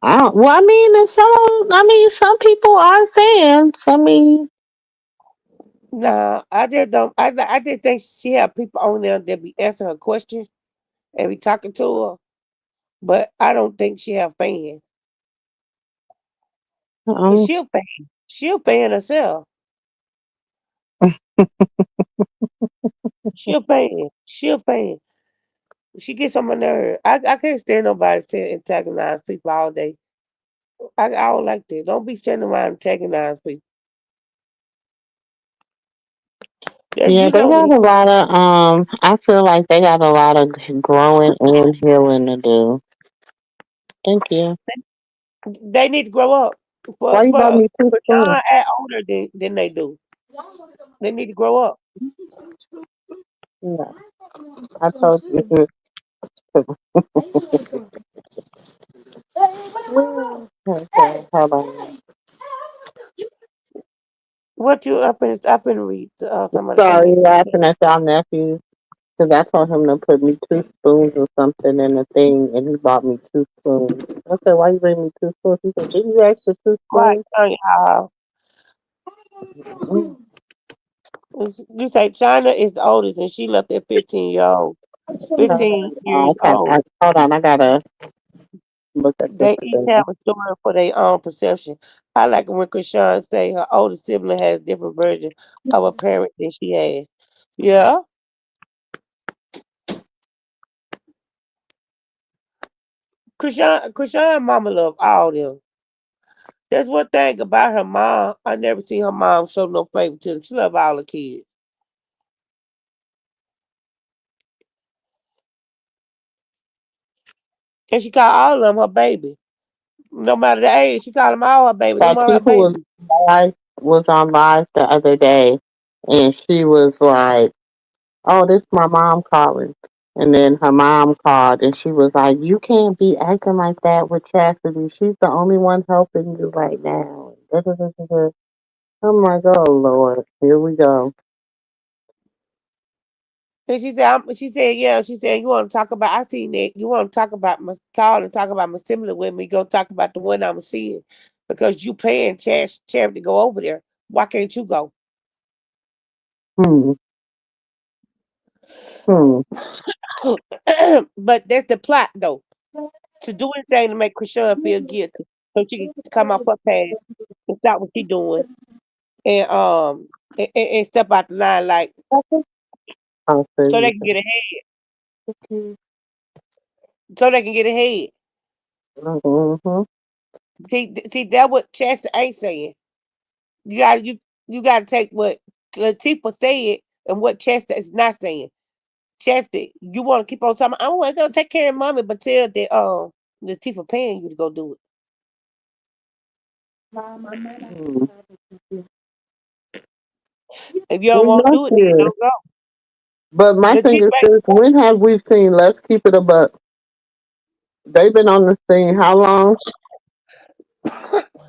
I don't, well, I mean, some people are fans. I mean, Nah, I just don't. I just think she have people on there that be answering her questions and be talking to her, but I don't think she have fans. Cause uh-uh. she'll fan herself. She'll fan. She gets on my nerve. I can't stand nobody saying antagonize people all day. I don't like that. Don't be sitting around antagonizing people. That Yeah, you they know got me. a lot of, I feel like they got a lot of growing and healing to do. Thank you. They need to grow up. Why you bought me two For spoons? John act older than they do. They need to grow up. Yeah, I told you. Okay, hold on. What you up and read some of the Sorry, comments. laughing at y'all nephew. Because I told him to put me two spoons or something in the thing, and he bought me two spoons. I said, why you bring me two spoons? He said, did you ask for two Right, spoons? Mm. you say China is the oldest and she left at 15 year old. 15 years Okay, old. hold on. I got to look at this They each thing. have a story for their own perception. I like it when Krishan say her older sibling has a different version of a parent than she has. Yeah. Krishan mama love all them. That's one thing about her mom. I never seen her mom show no favoritism. She love all the kids. And she call all of them her baby. No matter the age, she call them all her baby. Them are her Tatifa baby. was on live the other day, and she was like, "Oh, this my mom calling." And then her mom called, and she was like, "You can't be acting like that with Chastity. She's the only one helping you right now." I'm like, "Oh Lord, here we go." And she said, yeah, she said, you want to talk about, I seen that, you want to talk about my, call and talk about my similar with me, go talk about the one I'm seeing. Because you paying charity to go over there. Why can't you go? Hmm. Hmm. But that's the plot, though. To do anything to make Krishan feel guilty. So she can come off her past and stop what she doing. And step out the line, like, I'll show so they you can that. get ahead. Okay. So they can get ahead. Mm-hmm. See, that what Chester ain't saying. You got you. You got to take what Latifah said and what Chester is not saying. Chester, you want to keep on talking. I want to go take care of mommy, but tell that Latifah paying you to go do it. Mm. If you don't We want to know do it, she then is. don't go. But my thing is Latifah, this, when have we seen Let's Keep It a Buck? They've been on the scene how long?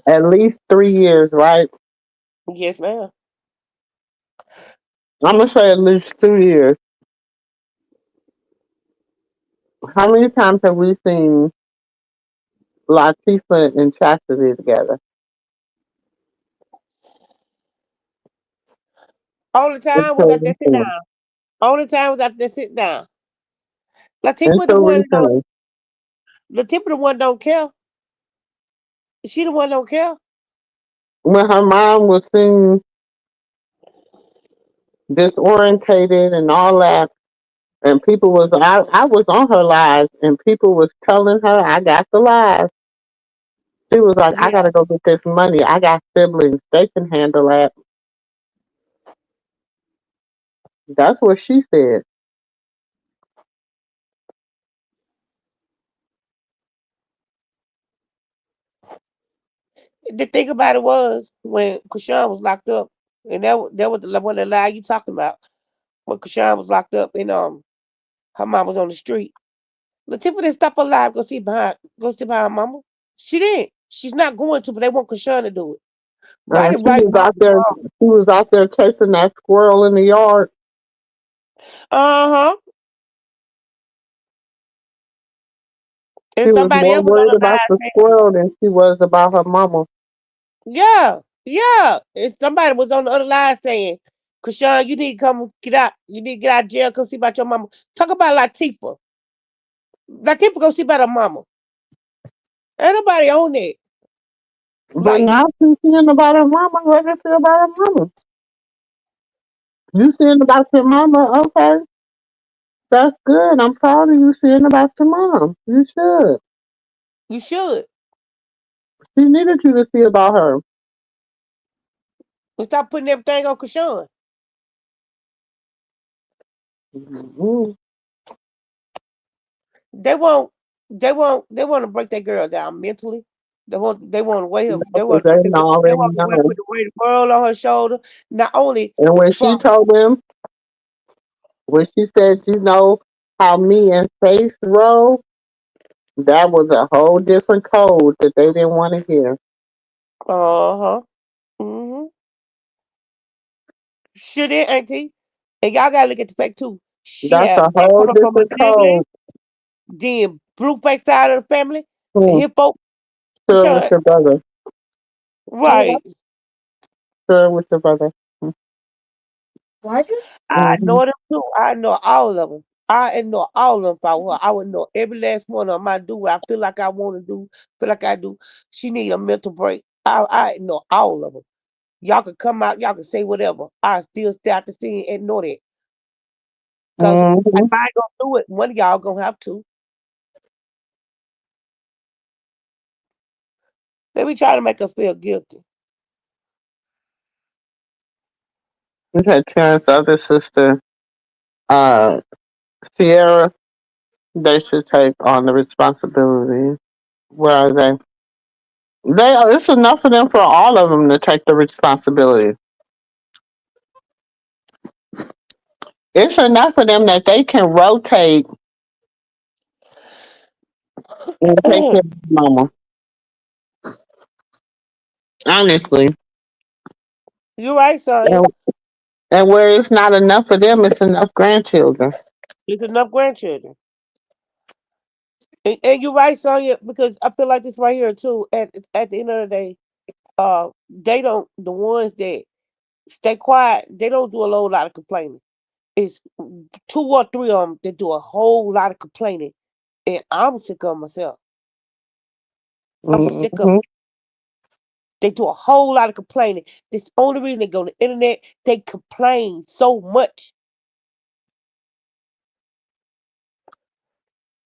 At least 3 years, right? yes, ma'am. I'm gonna say at least 2 years. How many times have we seen Latifah and Chastity together? Only time was Until at that sit recently. down. Only time was at that sit down. Latifah the Until one don't. recently. Latifah the one don't care. She the one don't care. When her mom was seen disorientated and all that, and people was I was on her live, and people was telling her I got the live. She was like, I Yeah. gotta go get this money. I got siblings. They can handle that. That's what she said. The thing about it was when Krishan was locked up, and that was the one the lie you talking about. When Krishan was locked up and her mom was on the street. Latifah didn't stop her live go see behind mama. She didn't. She's not going to, but they want Krishan to do it. Right and She right, was wrong out is there. wrong. She was out there chasing that squirrel in the yard. Uh-huh. She And was somebody more else was on worried the about live the saying, squirrel than she was about her mama. yeah, yeah. And somebody was on the other line saying, Krishan, you need to come get out. You need to get out of jail, come see about your mama. Talk about Latifah. Latifah go see about her mama. Ain't nobody on that. But Like, now she's seeing about her mama. What is it about her mama? You seeing about your mama? Okay, that's good. I'm proud of you seeing about your mom. You should. you should. She needed you to see about her. And stop putting everything on Krishan. Mhm. They want to break that girl down mentally. They want to weigh her. They Because want they they already want to know. put the weight of the world on her shoulder. Not only And when she from told him, when she said, you know how me and Faith roll, that was a whole different code that they didn't want to hear. uh-huh. Mm-hmm. Sure did, Auntie. And y'all gotta look at the fact too. She That's had a that whole come from a different siblings, code. then Blueface side of the family, and Hmm. his folk Sure with Krishan. your brother. Right. Sure with your brother. I Mm-hmm. know them too. I know all of them. I know all of them if I were. I would know every last one of them. I do what I feel like I want to do, feel like I do. She need a mental break. I know all of them. Y'all can come out, y'all can say whatever. I still stay out the scene and know that. Because if Mm-hmm. I ain't gonna do it, one of y'all gonna have to. Let me try to make her feel guilty. We had Terrence's other sister, uh, Sierra. They should take on the responsibility. Where are they? It's enough of them for all of them to take the responsibility. It's enough of them that they can rotate and take care of mama. Honestly. You right, Sonya. And, and where it's not enough of them, it's enough grandchildren. There's enough grandchildren. And you're right, Sonya, because I feel like this right here too. At the end of the day, they don't the ones that stay quiet, they don't do a whole lot of complaining. It's two or three of them that do a whole lot of complaining. And I'm sick of myself. I'm sick of Hmm. it. They do a whole lot of complaining. This only reason they go on the internet, they complain so much.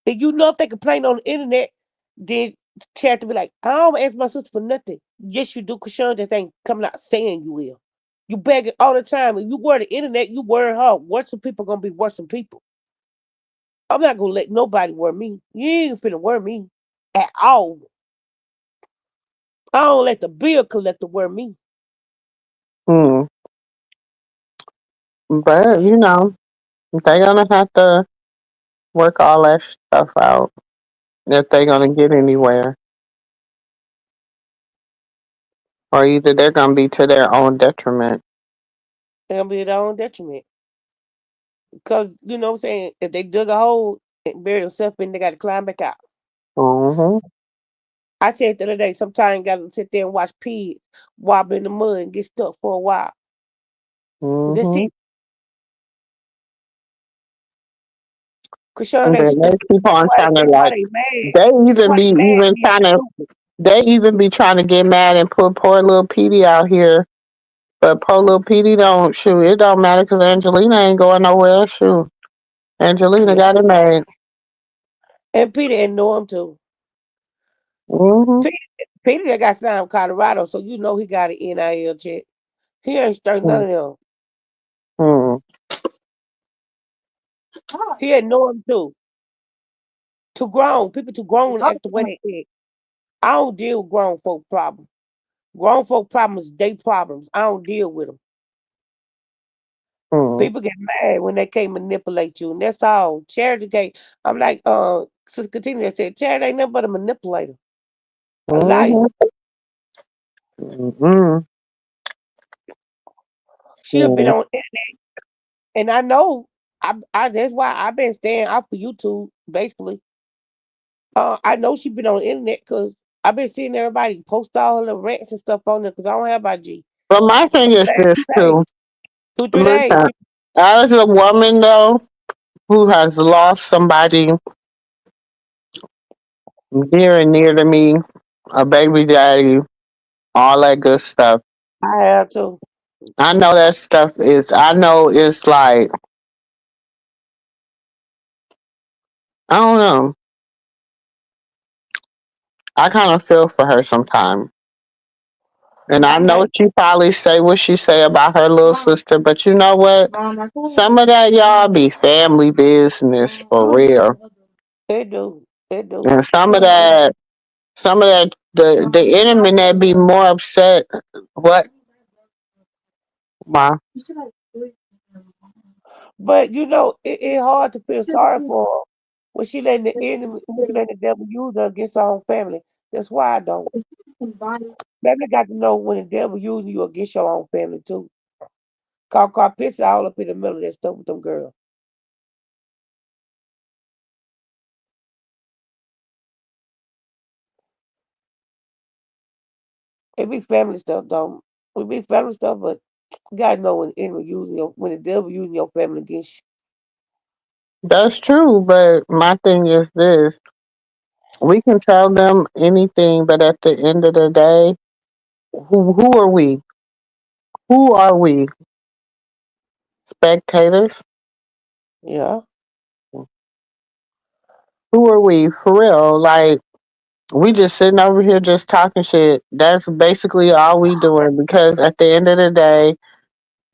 And you know if they complain on the internet, then Chad to be like, I don't ask my sister for nothing. Yes, you do, Krishan, just ain't coming out saying you will. You begging all the time. If you were the internet, you worry her. Worse people gonna be worse than people. I'm not gonna let nobody worry me. You ain't finna worry me at all. I don't let the bill collector worry me. Hmm. But they're gonna have to work all that stuff out if they're gonna get anywhere, or either they're gonna be to their own detriment. They're gonna be at their own detriment. Because you know what I'm saying, if they dug a hole and buried themselves in, they gotta climb back out. Mhm. I said the other day, sometimes you gotta sit there and watch pigs wobble in the mud and get stuck for a while. That's Mhm. it. Cause Sean, And they then they stupid. keep That's on why trying to that's why like they mad. they That's even why be they mad even being trying to stupid. they even be trying to get mad and put poor little Petey out here. But poor little Petey don't shoot. It don't matter because Angelina ain't going nowhere. Shoot, Angelina Yeah. got it made. And Peter and know him too. Mhm. Peter, Peter that got signed in Colorado, so you know he got an NIL check. He ain't starting none of them. Mhm. He had know him too. Too grown. People too grown to act the way they act. I don't deal with grown folk problems. Grown folk problems, they problems. I don't deal with them. Mhm. People get mad when they can't manipulate you, and that's all. Charity can't. I'm like, Sister Katina said, Charity ain't nothing but a manipulator, a liar. Mhm. Mhm. She have been Mhm. on, and I know. I that's why I've been staying out for YouTube, basically. I know she been on the internet because I've been seeing everybody post all her little rants and stuff on there because I don't have IG. But my thing is Last this 2 days, too. 2 3 days. Listen, as a woman though who has lost somebody near and near to me, a baby daddy, all that good stuff. I have to. I know that stuff is. I know it's like I don't know. I kind of feel for her sometimes. And I I know hate. she probably say what she say about her little sister, but you know what? Some of that y'all be family business for real. They do. They do. And some of They do. that, the enemy that be more upset. What? Ma? But you know, it's hard to feel sorry for her when she letting the enemy, when she letting the devil use her against her own family. That's why I don't. Family got to know when the devil using you against your own family too. Call piss all up in the middle of that stuff with them girls. It be family stuff, though. It be family stuff, but you gotta know when the enemy using your, when the devil using your family against That's true, but my thing is this: we can tell them anything, but at the end of the day, who are we? Who are we? Spectators? you. Yeah. Who are we for real? Like we just sitting over here just talking shit. That's basically all we doing because at the end of the day,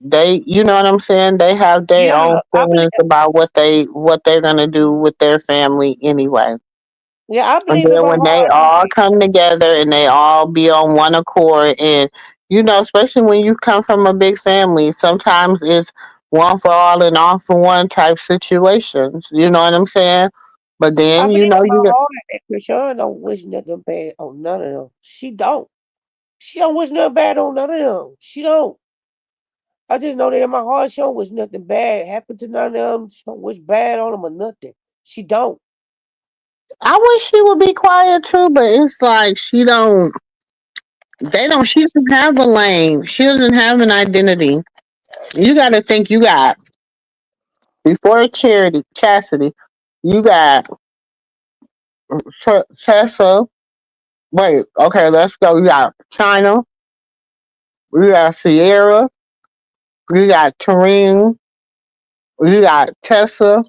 they, you know what I'm saying? They have their Yeah. own I believe. feelings about what they're gonna do with their family anyway. Yeah, I And believe in then my when they heart. all come together and they all be on one accord, and especially when you come from a big family, sometimes it's one for all and all for one type situations. You know what I'm saying? But I then believe in my heart that Krishan don't wish nothing bad on none of them. She don't. She don't wish nothing bad on none of them. She don't. I just know that in my heart, she don't wish nothing bad happen to none of them. She don't wish bad on them or nothing. She don't. I wish she would be quiet too, but it's like she don't. They don't. She doesn't have a lane. She doesn't have an identity. You got to think. You got before charity, chastity. You got Tessa. Wait. Okay. Let's go. You got China. You got Sierra. You got Tareen. You got Tessa.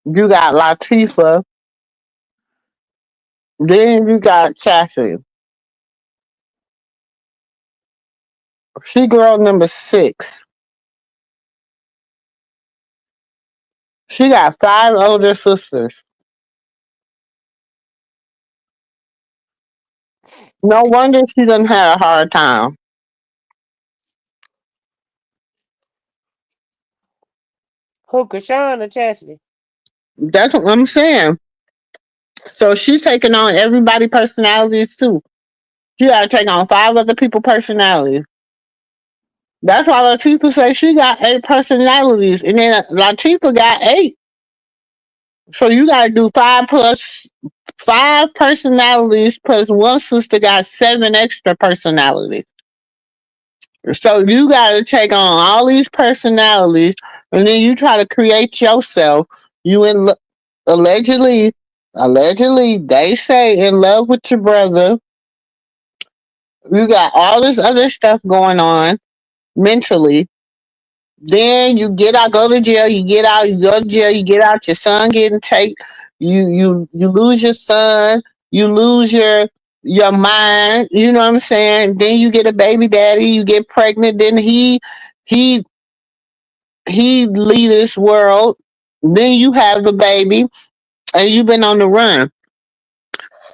You got Latifa. Then you got Chastity. She girl number 6. She got 5 older sisters. No wonder she done had a hard time. Who, Krishan or Chastity? That's what I'm saying. So she's taking on everybody' personalities too. She got to take on 5 other people' personalities. That's why Latifah say she got 8 personalities, and then Latifah got 8. So you got to do 5 plus 5 personalities plus one sister got 7 extra personalities. So you got to take on all these personalities, and then you try to create yourself. You allegedly, allegedly, they say in love with your brother. You got all this other stuff going on mentally. Then you get out, go to jail. You get out, you go to jail. You get out. Your son getting take. You lose your son. You lose your mind. You know what I'm saying? Then you get a baby daddy. You get pregnant. Then he he leave this world. Then you have the baby, and you've been on the run.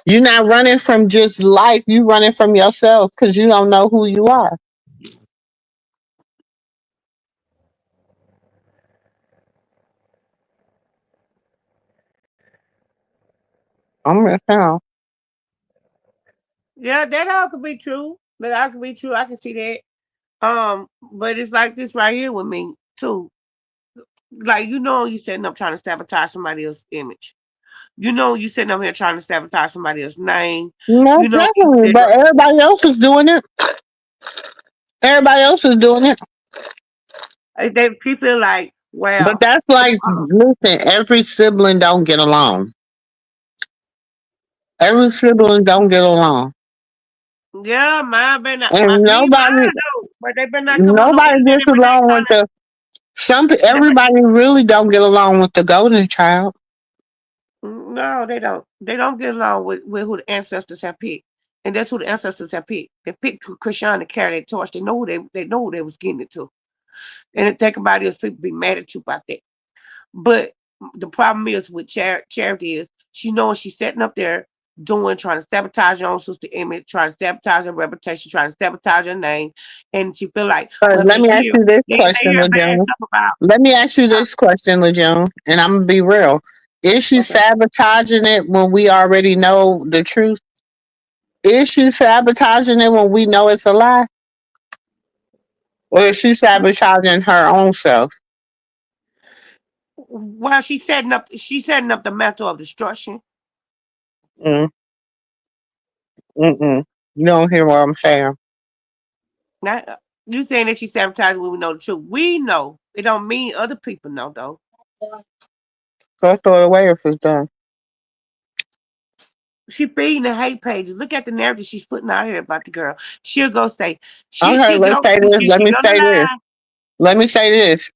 You're not running from just life. You running from yourself because you don't know who you are. I'm just saying. Yeah, that all could be true. That all could be true. I can see that. But it's like this right here with me too. Like you setting up trying to sabotage somebody else's image. You sitting up here trying to sabotage somebody else's name. No, You definitely. sitting But up everybody else is doing it. Everybody else is doing it. they people like, But well, that's like, listen, every sibling don't get along. Every sibling don't get along. yeah, mine better not And me and mine though, but they better not come on no nobody internet gets and be like along with the trying to everybody really don't get along with the golden child. no, they don't. They don't get along with who the ancestors have picked. And that's who the ancestors have picked. They picked Krishan to carry that torch. They know who they was getting it to. And the thing about it is people be mad at you about that. But the problem is with Charity is she knows she's sitting up there trying to sabotage your own sister image, trying to sabotage her reputation, trying to sabotage her name, and she feel like, But well, let me ask you this question, hear bad Lejeune. stuff about. Let me ask you this question, Lejeune, and I'm gonna be real. Is she Okay, sabotaging it when we already know the truth? Is she sabotaging it when we know it's a lie? Or is she sabotaging her own self? well, she's setting up the mental of destruction. Mm, mm-mm. You don't hear what I'm saying. Not you saying that she's sabotaging when we know the truth. We know it don't mean other people know though. Go throw it away if it's done. She feeding the hate pages. Look at the narrative she's putting out here about the girl. She'll go say Okay, she'll get let's on say this. she'll get on the line. Let me say this.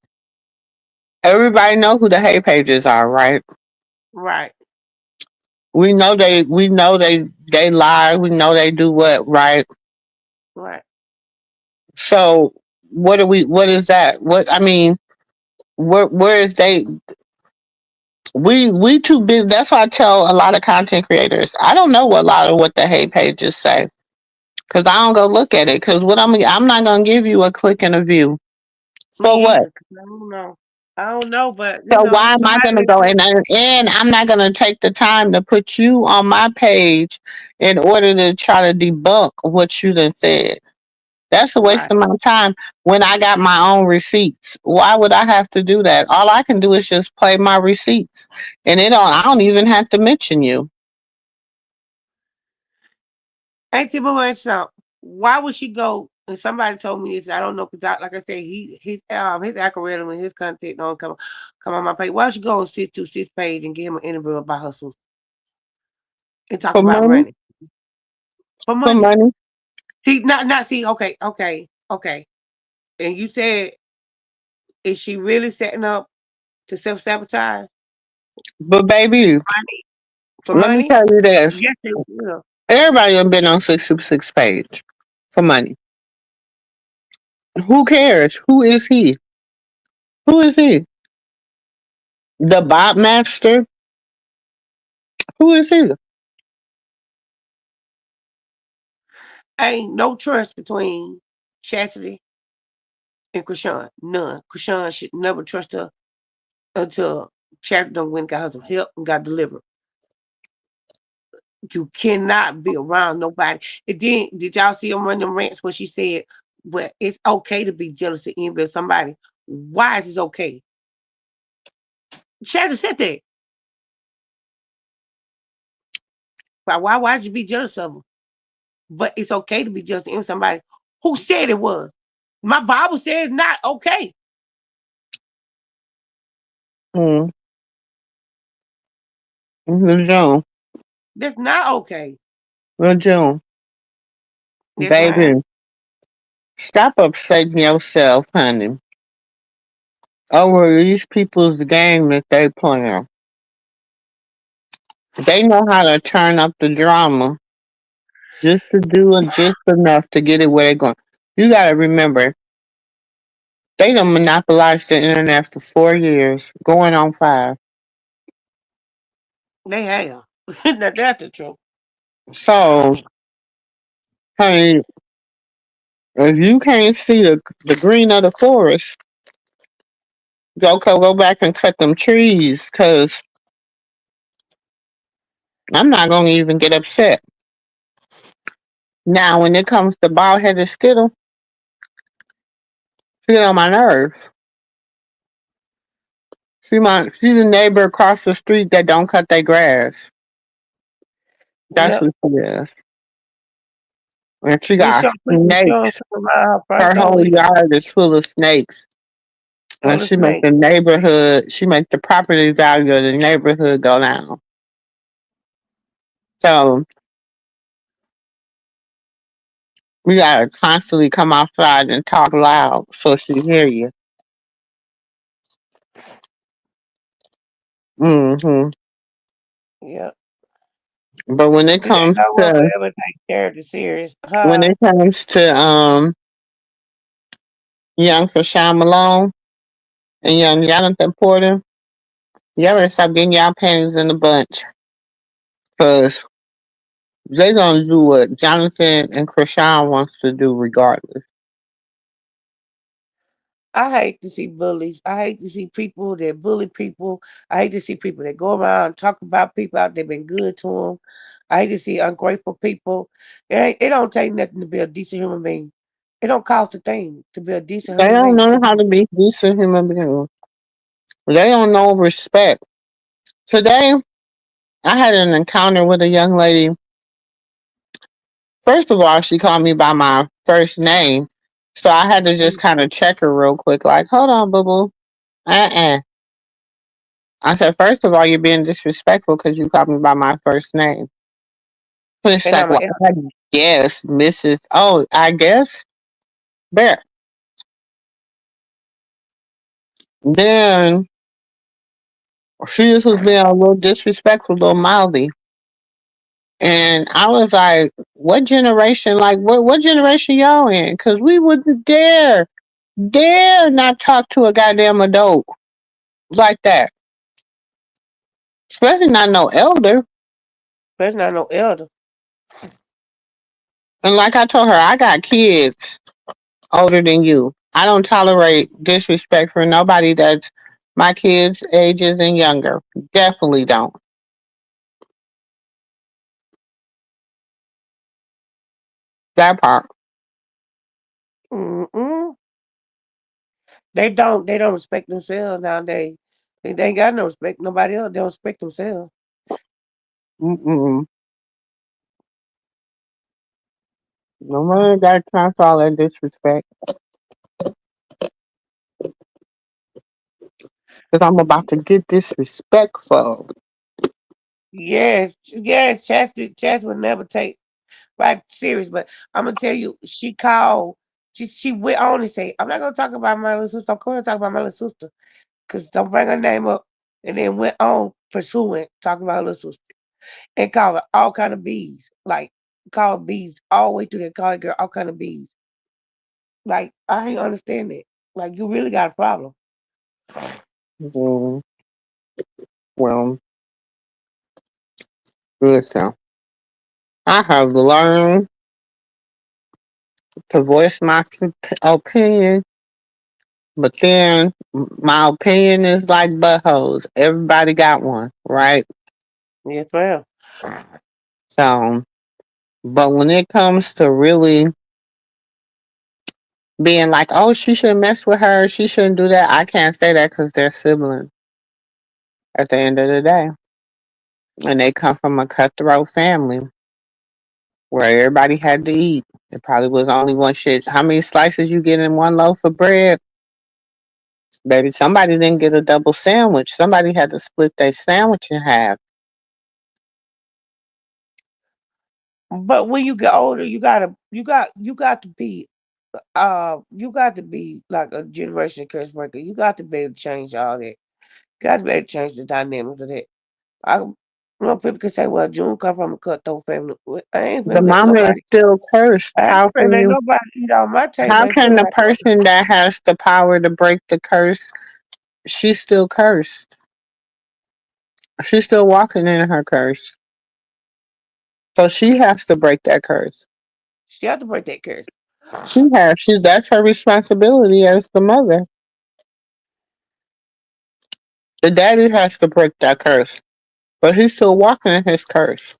Everybody know who the hate pages are, right? Right, We know they lie. We know they do what, right? right. So what is that? What I mean, where is they we too big. That's why I tell a lot of content creators. I don't know a lot of what the hate pages say. Cause I don't go look at it. Cause I'm not gonna give you a click and a view. For Me what? either. 'Cause I don't know. I don't know, but So why am I somebody gonna may go say, and I'm not gonna take the time to put you on my page in order to try to debunk what you done said. That's a waste right. of my time when I got my own receipts. Why would I have to do that? All I can do is just play my receipts. And I don't even have to mention you. Ain't Timber so why would she go? And somebody told me this. I don't know because like I said, his algorithm and his content don't come on my page. Why would she go on sis page and give him an interview about her sister and talk For about money? running for For money? money. See, not see. Okay. And you said, is she really setting up to self sabotage But baby, for let me money? tell you this. Yes, they will. Everybody done been on 666 page for money. Who cares? Who is he? Who is he? The Bob Master? Who is he? Ain't no trust between Chastity and Krishan. None. Krishan should never trust her until Chastity done went and got her some help and got delivered. You cannot be around nobody. And then did y'all see on one of them rants where she said, well, it's okay to be jealous and envy of somebody. Why is it okay? Chastity said that. Why'd you be jealous of them? But it's okay to be jealous and envy of somebody. Who said it was? My Bible says not okay. Mm, Lil June. That's not okay. Lil June. Yes, ma'am. Baby, stop upsetting yourself, honey, over these people's game that they playing. They know how to turn up the drama just to do it just enough to get it where they're going. You gotta remember, they done monopolized the internet for 4 years, going on 5. They have. Now that's the truth. So, honey, if you can't see the green of the forest, go back and cut them trees, cause I'm not gonna even get upset. Now, when it comes to bald headed Skittle, she get on my nerves. She's a neighbor across the street that don't cut their grass. That's Yep. what she is. And she Then got she don't snakes. come around her front Her door whole either. yard is full of snakes. And Full of she make snakes. the neighborhood, she make the property value of the neighborhood go down. So we gotta constantly come outside and talk loud so she hear you. hmm Yep. But But ain't no one will ever take character serious. when Huh? it comes to young Fashawn Malone and young Jonathan Porter, y'all better stop getting y'all panties in the bunch. Cause they gonna do what Jonathan and Krishan wants to do regardless. I hate to see bullies. I hate to see people that bully people. I hate to see people that go around and talk about people out there been good to them. I hate to see ungrateful people. It don't take nothing to be a decent human being. It don't cost a thing to be a decent They human don't being. know how to be decent human beings. They don't know respect. Today, I had an encounter with a young lady. First of all, she called me by my first name. So I had to just kind of check her real quick, like, hold on, boo boo. Uh-uh. I said, first of all, you're being disrespectful because you called me by my first name. And she's And like, I'm an well, I guess, Mrs. Oh, I guess? There. Then she just was being a little disrespectful, a little mouthy. And I was like, what generation, like, what generation y'all in? Because we wouldn't dare not talk to a goddamn adult like that. Especially not no elder. There's not no elder. And like I told her, I got kids older than you. I don't tolerate disrespect for nobody that's my kids' ages and younger. Definitely don't. That part. Mm-mm. They don't respect themselves nowadays. They ain't got no respect. Nobody else. They don't respect themselves. Mm-mm. Nobody got time for all that disrespect. Because I'm about to get disrespectful. Yes, yes. Chastity would never take like serious. But I'm gonna tell you, she called. She went on and say, "I'm not gonna talk about my little sister. I'm going to talk about my little sister because don't bring her name up." And then went on pursuing talking about her little sister and called her all kind of bees, like called bees all the way through there. Called the girl all kind of bees. Like I ain't understand it. Like you really got a problem. Mm, well, listen, I have learned to voice my opinion, but then my opinion is like buttholes. Everybody got one, right? Yes, ma'am. So, but when it comes to really being like, oh, she shouldn't mess with her, she shouldn't do that, I can't say that because they're siblings at the end of the day. And they come from a cutthroat family where everybody had to eat. It probably was only one shit. How many slices you get in one loaf of bread? Baby, somebody didn't get a double sandwich. Somebody had to split their sandwich in half. But when you get older, you got to be like a generation curse breaker. You got to be able to change all that. Got to be able to change the dynamics of that. I you know people can say, well, June come from a cutthroat family. Well, I ain't The finna let mama is nobody still cursed. I ain't finna let nobody eat on my table How and put can it the back on me. person that has the power to break the curse, she's still cursed. She's still walking in her curse. So she has to break that curse. She have to break that curse. That's her responsibility as the mother. The daddy has to break that curse. But he's still walking in his curse.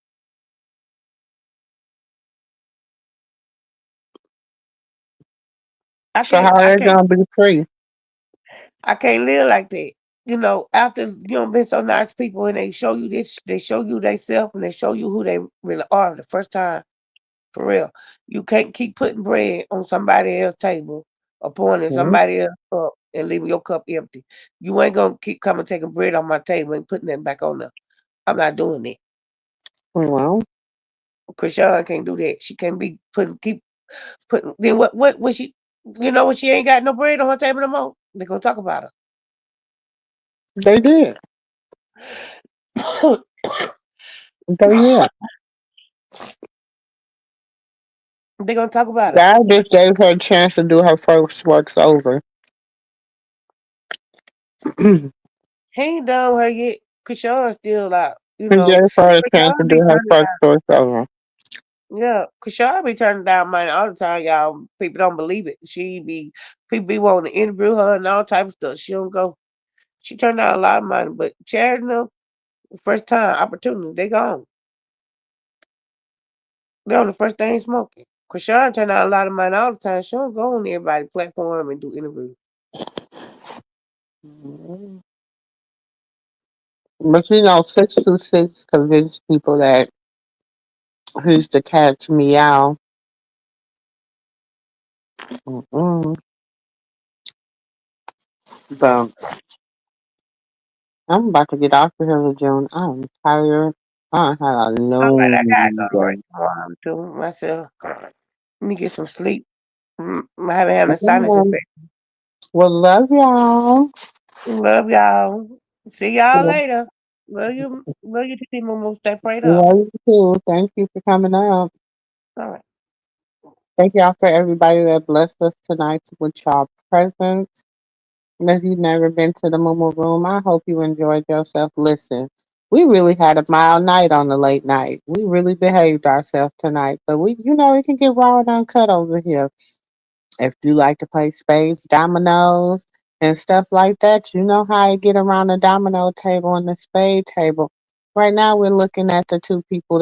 I So can't how I are they can't gonna be free? I can't live like that. You know, after you know been so nice people and they show you this, they show you they self and they show you who they really are the first time. For real. You can't keep putting bread on somebody else's table or pointing Mhm. somebody else up and leaving your cup empty. You ain't gonna keep coming taking bread on my table and putting that back on there. I'm not doing it. Well, Krishan can't do that. She can't be keep putting then what when she you know when she ain't got no bread on her table no more, they gonna talk about they did. her. They did. They gonna talk about her. God just gave her a chance to do her first works over. He He ain't done with her yet. Krishan still out, you know. gave her a chance to Krishan do be her turning first works over. Yeah, Krishan be turning down money all the time, y'all. People don't believe it. People be wanting to interview her and all type of stuff. She don't go. She turned down a lot of money, but charity, no, first time opportunity, they gone. They on the first thing smoking. Krishan turned down a lot of money all the time. She don't go on everybody's platform and do interviews. But 626 convinced people that he's the cat's meow. Mm-mm. But I'm about to get off of here with June. I'm tired. I had a All right, I gotta go long to work day. tomorrow too myself. Let me get some sleep. I haven't had a sinus Mm. infection. Well, love y'all. Love y'all. See y'all later. Love you, Titi Mumu. Stay prayed up. Love you too. Thank you for coming up. All right. Thank y'all for everybody that blessed us tonight with y'all presence. And if you've never been to the Mumu Room, I hope you enjoyed yourself. Listen, we really had a mild night on the late night. We really behaved ourselves tonight. But it can get raw and uncut over here. If you like to play spades, dominoes, and stuff like that, you know how I get around the domino table and the spade table. Right now, we're looking at the two people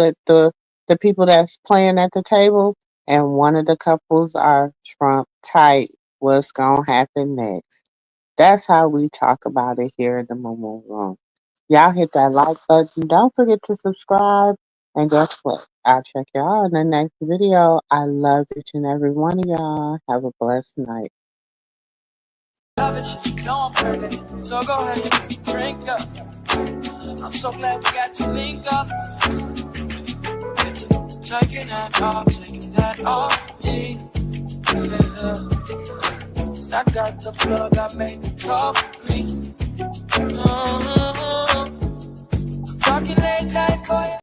the people that's playing at the table, and one of the couples are Trump tight. What's gonna happen next? That's how we talk about it here in the Momo Room. Y'all hit that like button. Don't forget to subscribe. And guess what? I'll check y'all in the next video. I love each and every one of y'all. Have a blessed night. Love it, you know I'm perfect. So go ahead, drink up. I'm so glad we got to link up. Get to taking that off me. Yeah. 'Cause I got the plug, I made the cup green. Talking late night for you.